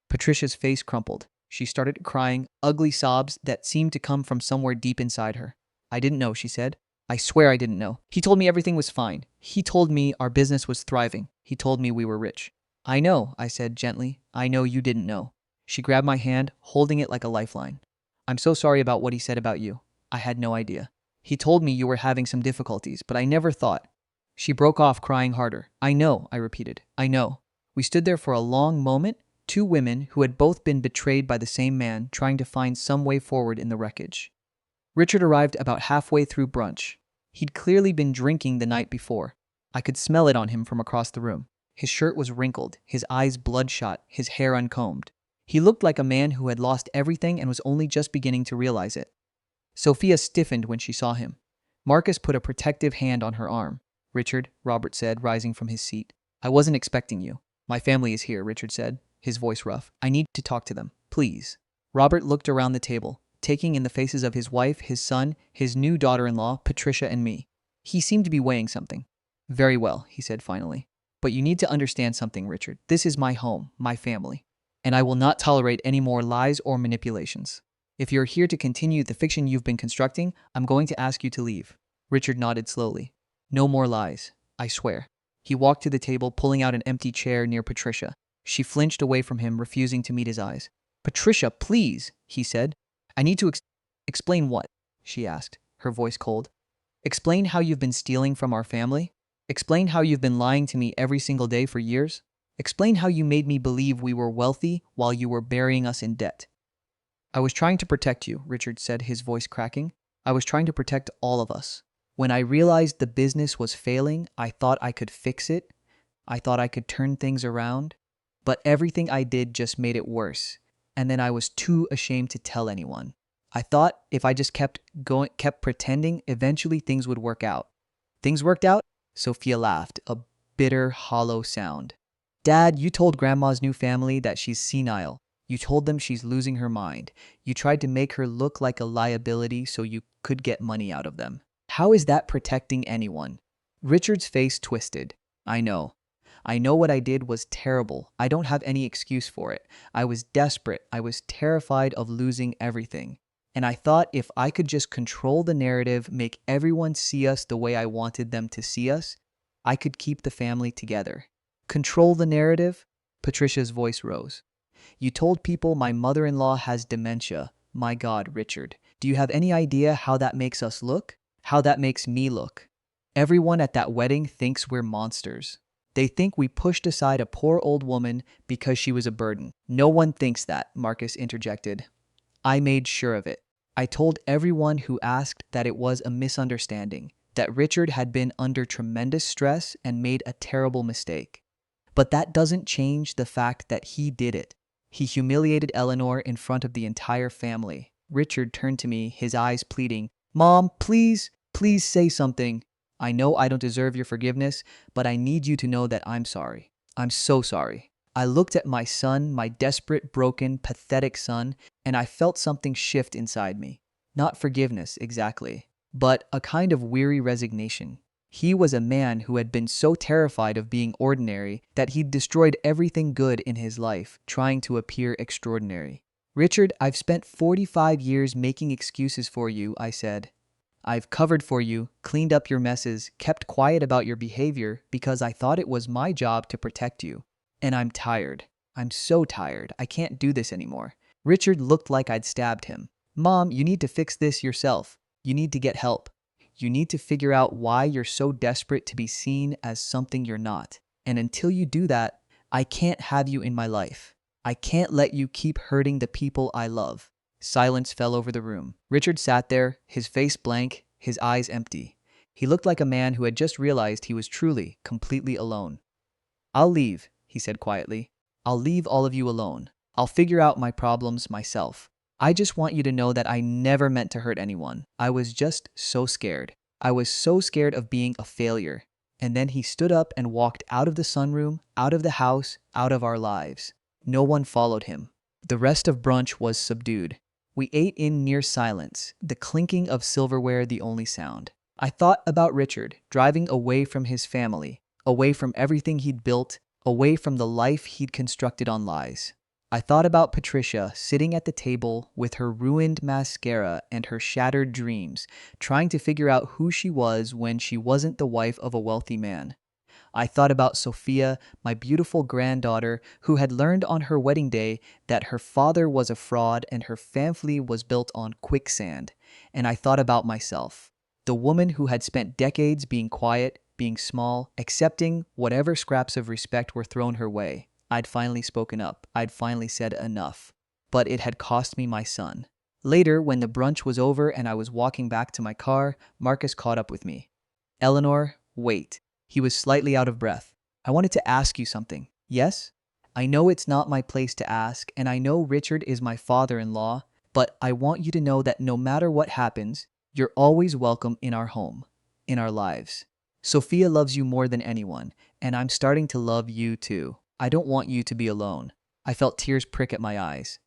Patricia's face crumpled. She started crying, ugly sobs that seemed to come from somewhere deep inside her. "I didn't know," she said. "I swear I didn't know. He told me everything was fine. He told me our business was thriving. He told me we were rich." "I know," I said gently. "I know you didn't know." She grabbed my hand, holding it like a lifeline. "I'm so sorry about what he said about you. I had no idea. He told me you were having some difficulties, but I never thought." She broke off, crying harder. "I know," I repeated. "I know." We stood there for a long moment, two women who had both been betrayed by the same man, trying to find some way forward in the wreckage. Richard arrived about halfway through brunch. He'd clearly been drinking the night before. I could smell it on him from across the room. His shirt was wrinkled, his eyes bloodshot, his hair uncombed. He looked like a man who had lost everything and was only just beginning to realize it. Sophia stiffened when she saw him. Marcus put a protective hand on her arm. "Richard," Robert said, rising from his seat. "I wasn't expecting you." "My family is here," Richard said, his voice rough. "I need to talk to them. Please." Robert looked around the table. taking in the faces of his wife, his son, his new daughter-in-law, Patricia, and me. He seemed to be weighing something. Very well, he said finally. But you need to understand something, Richard. This is my home, my family, and I will not tolerate any more lies or manipulations. If you're here to continue the fiction you've been constructing, I'm going to ask you to leave. Richard nodded slowly. No more lies, I swear. He walked to the table, pulling out an empty chair near Patricia. She flinched away from him, refusing to meet his eyes. Patricia, please, he said. I need to explain what? She asked, her voice cold. Explain how you've been stealing from our family? Explain how you've been lying to me every single day for years? Explain how you made me believe we were wealthy while you were burying us in debt. I was trying to protect you, Richard said, his voice cracking. I was trying to protect all of us. When I realized the business was failing, I thought I could fix it. I thought I could turn things around. But everything I did just made it worse. And then I was too ashamed to tell anyone. I thought if I just kept pretending, eventually things would work out. Things worked out? Sophia laughed, a bitter, hollow sound. Dad, you told Grandma's new family that she's senile. You told them she's losing her mind. You tried to make her look like a liability so you could get money out of them. How is that protecting anyone? Richard's face twisted. I know. I know what I did was terrible. I don't have any excuse for it. I was desperate. I was terrified of losing everything. And I thought if I could just control the narrative, make everyone see us the way I wanted them to see us, I could keep the family together. Control the narrative? Patricia's voice rose. You told people my mother-in-law has dementia. My God, Richard. Do you have any idea how that makes us look? How that makes me look? Everyone at that wedding thinks we're monsters. They think we pushed aside a poor old woman because she was a burden. No one thinks that, Marcus interjected. I made sure of it. I told everyone who asked that it was a misunderstanding, that Richard had been under tremendous stress and made a terrible mistake. But that doesn't change the fact that he did it. He humiliated Eleanor in front of the entire family. Richard turned to me, his eyes pleading, Mom, please, please say something. I know I don't deserve your forgiveness, but I need you to know that I'm sorry. I'm so sorry. I looked at my son, my desperate, broken, pathetic son, and I felt something shift inside me. Not forgiveness, exactly, but a kind of weary resignation. He was a man who had been so terrified of being ordinary that he'd destroyed everything good in his life, trying to appear extraordinary. Richard, I've spent 45 years making excuses for you, I said. I've covered for you, cleaned up your messes, kept quiet about your behavior because I thought it was my job to protect you. And I'm tired. I'm so tired. I can't do this anymore. Richard looked like I'd stabbed him. Mom, you need to fix this yourself. You need to get help. You need to figure out why you're so desperate to be seen as something you're not. And until you do that, I can't have you in my life. I can't let you keep hurting the people I love. Silence fell over the room. Richard sat there, his face blank, his eyes empty. He looked like a man who had just realized he was truly, completely alone. I'll leave, he said quietly. I'll leave all of you alone. I'll figure out my problems myself. I just want you to know that I never meant to hurt anyone. I was just so scared. I was so scared of being a failure. And then he stood up and walked out of the sunroom, out of the house, out of our lives. No one followed him. The rest of brunch was subdued. We ate in near silence, the clinking of silverware the only sound. I thought about Richard, driving away from his family, away from everything he'd built, away from the life he'd constructed on lies. I thought about Patricia sitting at the table with her ruined mascara and her shattered dreams, trying to figure out who she was when she wasn't the wife of a wealthy man. I thought about Sophia, my beautiful granddaughter, who had learned on her wedding day that her father was a fraud and her family was built on quicksand. And I thought about myself, the woman who had spent decades being quiet, being small, accepting whatever scraps of respect were thrown her way. I'd finally spoken up. I'd finally said enough. But it had cost me my son. Later, when the brunch was over and I was walking back to my car, Marcus caught up with me. Eleanor, wait. He was slightly out of breath. I wanted to ask you something. Yes? I know it's not my place to ask, and I know Richard is my father-in-law, but I want you to know that no matter what happens, you're always welcome in our home, in our lives. Sophia loves you more than anyone, and I'm starting to love you too. I don't want you to be alone. I felt tears prick at my eyes.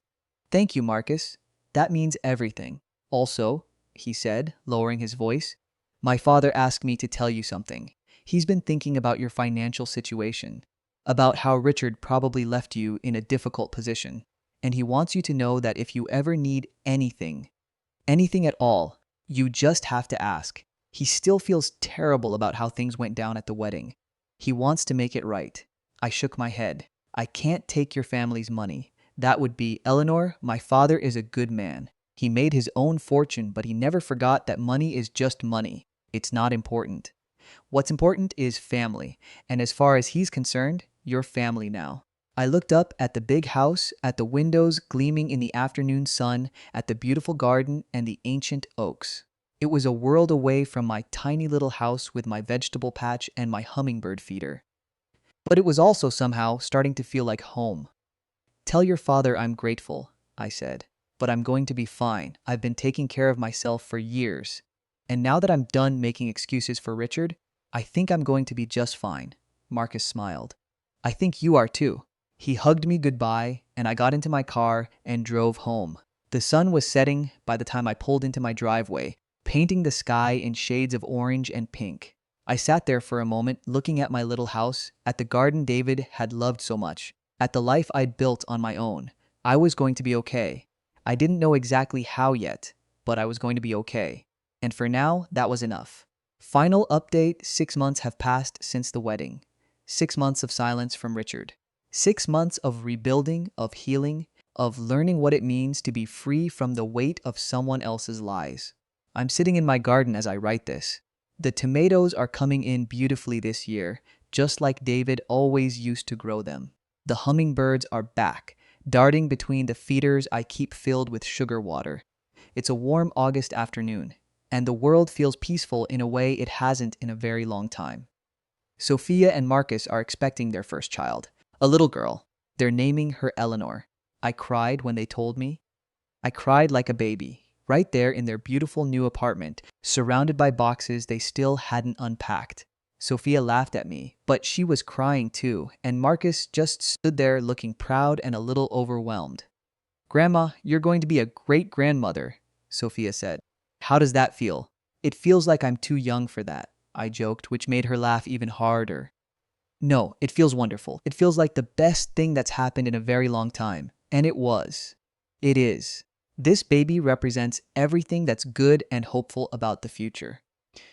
Thank you, Marcus. That means everything. Also, he said, lowering his voice, my father asked me to tell you something. He's been thinking about your financial situation, about how Richard probably left you in a difficult position, and he wants you to know that if you ever need anything, anything at all, you just have to ask. He still feels terrible about how things went down at the wedding. He wants to make it right. I shook my head. I can't take your family's money. That would be, Eleanor, my father is a good man. He made his own fortune, but he never forgot that money is just money. It's not important. What's important is family, and as far as he's concerned, you're family now. I looked up at the big house, at the windows gleaming in the afternoon sun, at the beautiful garden and the ancient oaks. It was a world away from my tiny little house with my vegetable patch and my hummingbird feeder. But it was also somehow starting to feel like home. Tell your father I'm grateful, I said, but I'm going to be fine. I've been taking care of myself for years. And now that I'm done making excuses for Richard, I think I'm going to be just fine. Marcus smiled. I think you are too. He hugged me goodbye, and I got into my car and drove home. The sun was setting by the time I pulled into my driveway, painting the sky in shades of orange and pink. I sat there for a moment, looking at my little house, at the garden David had loved so much, at the life I'd built on my own. I was going to be okay. I didn't know exactly how yet, but I was going to be okay. And for now, that was enough. Final update: 6 months have passed since the wedding. 6 months of silence from Richard. 6 months of rebuilding, of healing, of learning what it means to be free from the weight of someone else's lies. I'm sitting in my garden as I write this. The tomatoes are coming in beautifully this year, just like David always used to grow them. The hummingbirds are back, darting between the feeders I keep filled with sugar water. It's a warm August afternoon, and the world feels peaceful in a way it hasn't in a very long time. Sophia and Marcus are expecting their first child, a little girl. They're naming her Eleanor. I cried when they told me. I cried like a baby, right there in their beautiful new apartment, surrounded by boxes they still hadn't unpacked. Sophia laughed at me, but she was crying too, and Marcus just stood there looking proud and a little overwhelmed. Grandma, you're going to be a great grandmother, Sophia said. How does that feel? It feels like I'm too young for that, I joked, which made her laugh even harder. No, it feels wonderful. It feels like the best thing that's happened in a very long time. And it was. It is. This baby represents everything that's good and hopeful about the future.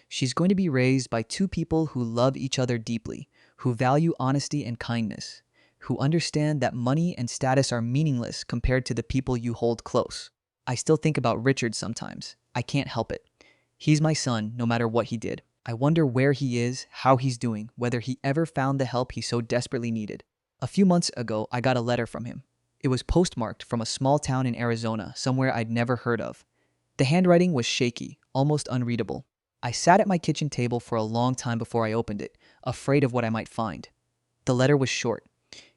She's going to be raised by two people who love each other deeply, who value honesty and kindness, who understand that money and status are meaningless compared to the people you hold close. I still think about Richard sometimes. I can't help it. He's my son, no matter what he did. I wonder where he is, how he's doing, whether he ever found the help he so desperately needed. A few months ago, I got a letter from him. It was postmarked from a small town in Arizona, somewhere I'd never heard of. The handwriting was shaky, almost unreadable. I sat at my kitchen table for a long time before I opened it, afraid of what I might find. The letter was short.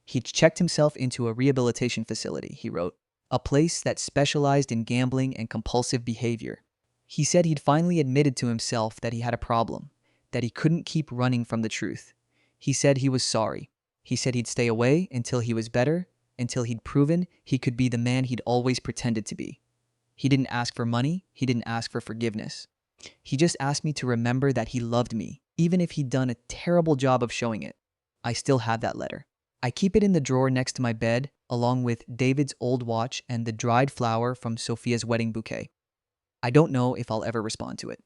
He'd checked himself into a rehabilitation facility, he wrote, a place that specialized in gambling and compulsive behavior. He said he'd finally admitted to himself that he had a problem, that he couldn't keep running from the truth. He said he was sorry. He said he'd stay away until he was better, until he'd proven he could be the man he'd always pretended to be. He didn't ask for money. He didn't ask for forgiveness. He just asked me to remember that he loved me, even if he'd done a terrible job of showing it. I still have that letter. I keep it in the drawer next to my bed, along with David's old watch and the dried flower from Sophia's wedding bouquet. I don't know if I'll ever respond to it.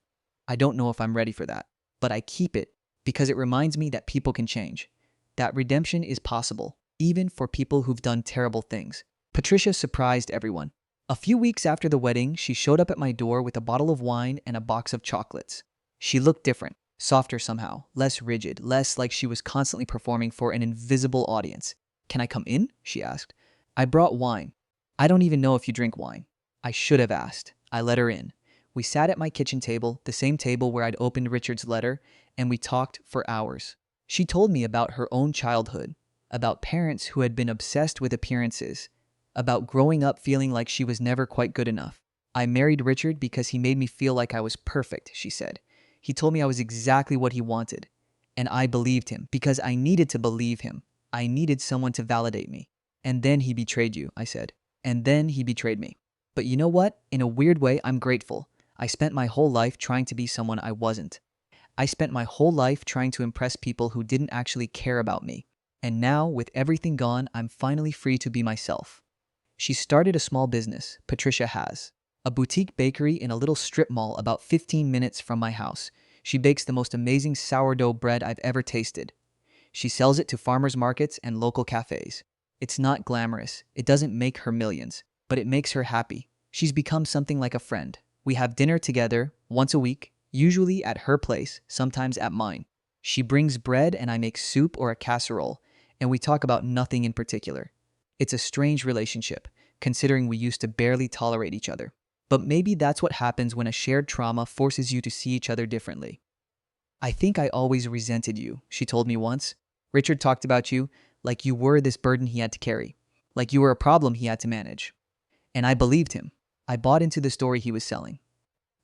I don't know if I'm ready for that. But I keep it because it reminds me that people can change, that redemption is possible, even for people who've done terrible things. Patricia surprised everyone. A few weeks after the wedding, she showed up at my door with a bottle of wine and a box of chocolates. She looked different, softer somehow, less rigid, less like she was constantly performing for an invisible audience. Can I come in? She asked. I brought wine. I don't even know if you drink wine. I should have asked. I let her in. We sat at my kitchen table, the same table where I'd opened Richard's letter, and we talked for hours. She told me about her own childhood, about parents who had been obsessed with appearances, about growing up feeling like she was never quite good enough. I married Richard because he made me feel like I was perfect, she said. He told me I was exactly what he wanted. And I believed him because I needed to believe him. I needed someone to validate me. And then he betrayed you, I said. And then he betrayed me. But you know what? In a weird way, I'm grateful. I spent my whole life trying to be someone I wasn't. I spent my whole life trying to impress people who didn't actually care about me. And now, with everything gone, I'm finally free to be myself. She started a small business, Patricia has. A boutique bakery in a little strip mall about 15 minutes from my house. She bakes the most amazing sourdough bread I've ever tasted. She sells it to farmers markets and local cafes. It's not glamorous. It doesn't make her millions, but it makes her happy. She's become something like a friend. We have dinner together once a week, usually at her place, sometimes at mine. She brings bread and I make soup or a casserole, and we talk about nothing in particular. It's a strange relationship, considering we used to barely tolerate each other. But maybe that's what happens when a shared trauma forces you to see each other differently. I think I always resented you, she told me once. Richard talked about you like you were this burden he had to carry, like you were a problem he had to manage. And I believed him. I bought into the story he was selling.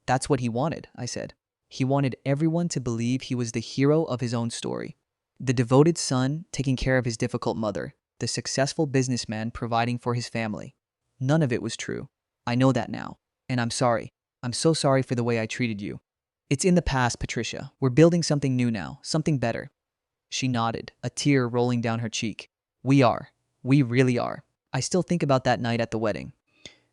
That's what he wanted, I said. He wanted everyone to believe he was the hero of his own story. The devoted son taking care of his difficult mother, the successful businessman providing for his family. None of it was true. I know that now. And I'm sorry. I'm so sorry for the way I treated you. It's in the past, Patricia. We're building something new now, something better. She nodded, a tear rolling down her cheek. We are. We really are. I still think about that night at the wedding.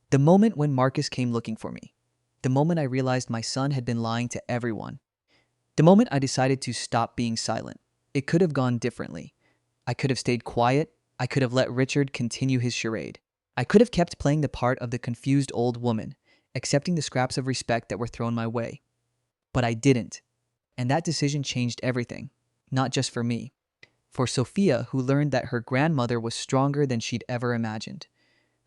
The moment when Marcus came looking for me. The moment I realized my son had been lying to everyone. The moment I decided to stop being silent. It could have gone differently. I could have stayed quiet. I could have let Richard continue his charade. I could have kept playing the part of the confused old woman, accepting the scraps of respect that were thrown my way. But I didn't. And that decision changed everything. Not just for me. For Sophia, who learned that her grandmother was stronger than she'd ever imagined.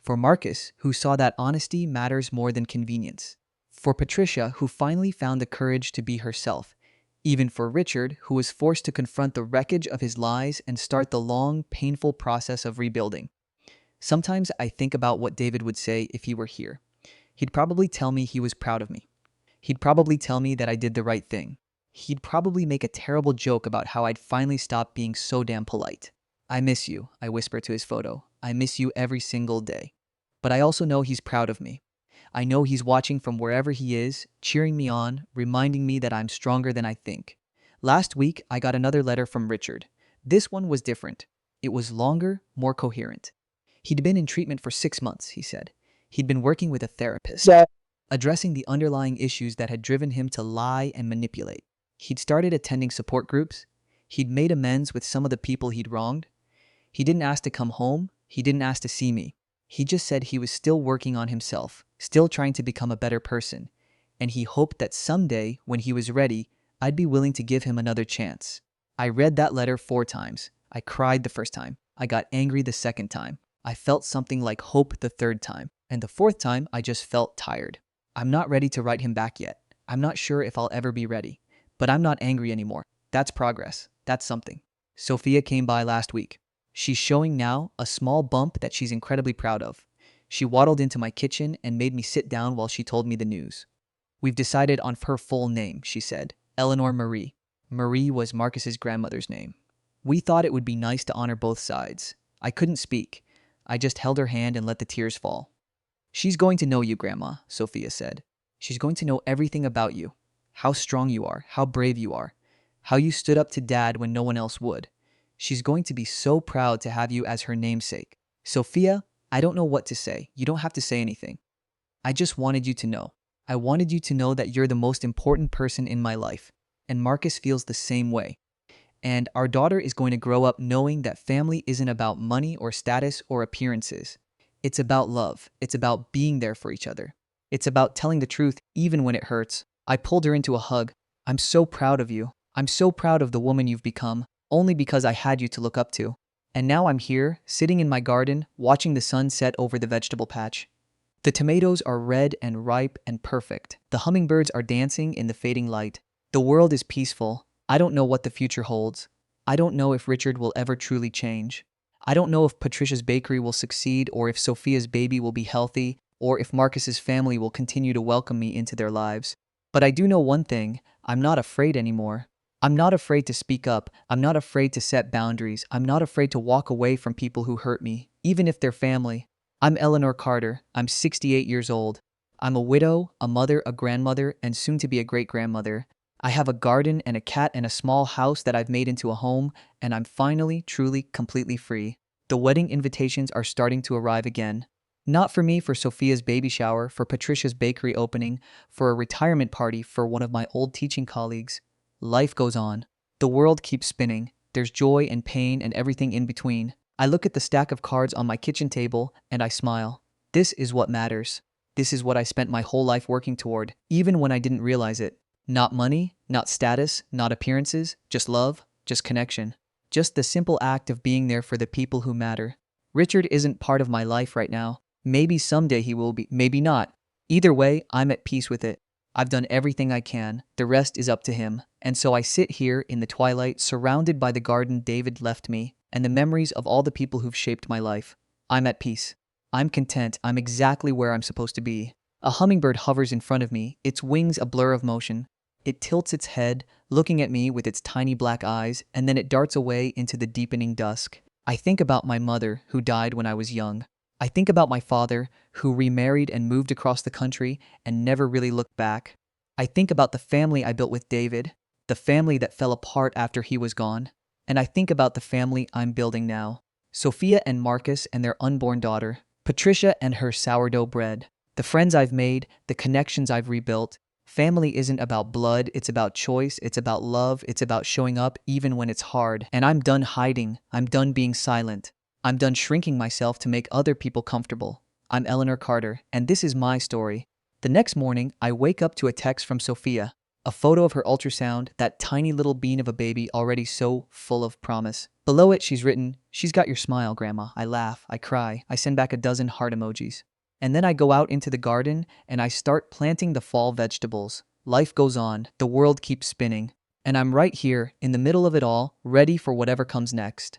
For Marcus, who saw that honesty matters more than convenience. For Patricia, who finally found the courage to be herself. Even for Richard, who was forced to confront the wreckage of his lies and start the long, painful process of rebuilding. Sometimes I think about what David would say if he were here. He'd probably tell me he was proud of me. He'd probably tell me that I did the right thing. He'd probably make a terrible joke about how I'd finally stopped being so damn polite. I miss you, I whisper to his photo. I miss you every single day. But I also know he's proud of me. I know he's watching from wherever he is, cheering me on, reminding me that I'm stronger than I think. Last week, I got another letter from Richard. This one was different. It was longer, more coherent. He'd been in treatment for 6 months, he said. He'd been working with a therapist, addressing the underlying issues that had driven him to lie and manipulate. He'd started attending support groups. He'd made amends with some of the people he'd wronged. He didn't ask to come home. He didn't ask to see me. He just said he was still working on himself, still trying to become a better person. And he hoped that someday, when he was ready, I'd be willing to give him another chance. I read that letter 4 times. I cried the first time. I got angry the second time. I felt something like hope the third time. And the fourth time, I just felt tired. I'm not ready to write him back yet. I'm not sure if I'll ever be ready. But I'm not angry anymore. That's progress. That's something. Sophia came by last week. She's showing now a small bump that she's incredibly proud of. She waddled into my kitchen and made me sit down while she told me the news. We've decided on her full name, she said. Eleanor Marie. Marie was Marcus's grandmother's name. We thought it would be nice to honor both sides. I couldn't speak. I just held her hand and let the tears fall. She's going to know you, Grandma, Sophia said. She's going to know everything about you. How strong you are, how brave you are, how you stood up to Dad when no one else would. She's going to be so proud to have you as her namesake. Sophia, I don't know what to say. You don't have to say anything. I just wanted you to know. I wanted you to know that you're the most important person in my life. And Marcus feels the same way. And our daughter is going to grow up knowing that family isn't about money or status or appearances. It's about love. It's about being there for each other. It's about telling the truth even when it hurts. I pulled her into a hug. I'm so proud of you. I'm so proud of the woman you've become, only because I had you to look up to. And now I'm here, sitting in my garden, watching the sun set over the vegetable patch. The tomatoes are red and ripe and perfect. The hummingbirds are dancing in the fading light. The world is peaceful. I don't know what the future holds. I don't know if Richard will ever truly change. I don't know if Patricia's bakery will succeed, or if Sophia's baby will be healthy, or if Marcus's family will continue to welcome me into their lives. But I do know one thing. I'm not afraid anymore. I'm not afraid to speak up. I'm not afraid to set boundaries. I'm not afraid to walk away from people who hurt me, even if they're family. I'm Eleanor Carter. I'm 68 years old. I'm a widow, a mother, a grandmother, and soon to be a great grandmother. I have a garden and a cat and a small house that I've made into a home, and I'm finally, truly, completely free. The wedding invitations are starting to arrive again. Not for me, for Sophia's baby shower, for Patricia's bakery opening, for a retirement party for one of my old teaching colleagues. Life goes on. The world keeps spinning. There's joy and pain and everything in between. I look at the stack of cards on my kitchen table and I smile. This is what matters. This is what I spent my whole life working toward, even when I didn't realize it. Not money, not status, not appearances, just love, just connection. Just the simple act of being there for the people who matter. Richard isn't part of my life right now. Maybe someday he will be, maybe not. Either way, I'm at peace with it. I've done everything I can. The rest is up to him. And so I sit here in the twilight, surrounded by the garden David left me, and the memories of all the people who've shaped my life. I'm at peace. I'm content. I'm exactly where I'm supposed to be. A hummingbird hovers in front of me, its wings a blur of motion. It tilts its head, looking at me with its tiny black eyes, and then it darts away into the deepening dusk. I think about my mother, who died when I was young. I think about my father, who remarried and moved across the country and never really looked back. I think about the family I built with David, the family that fell apart after he was gone. And I think about the family I'm building now. Sophia and Marcus and their unborn daughter, Patricia and her sourdough bread, the friends I've made, the connections I've rebuilt. Family isn't about blood, it's about choice, it's about love, it's about showing up even when it's hard. And I'm done hiding, I'm done being silent. I'm done shrinking myself to make other people comfortable. I'm Eleanor Carter, and this is my story. The next morning, I wake up to a text from Sophia. A photo of her ultrasound, that tiny little bean of a baby already so full of promise. Below it, she's written, "She's got your smile, Grandma." I laugh, I cry, I send back a dozen heart emojis. And then I go out into the garden and I start planting the fall vegetables. Life goes on, the world keeps spinning. And I'm right here, in the middle of it all, ready for whatever comes next.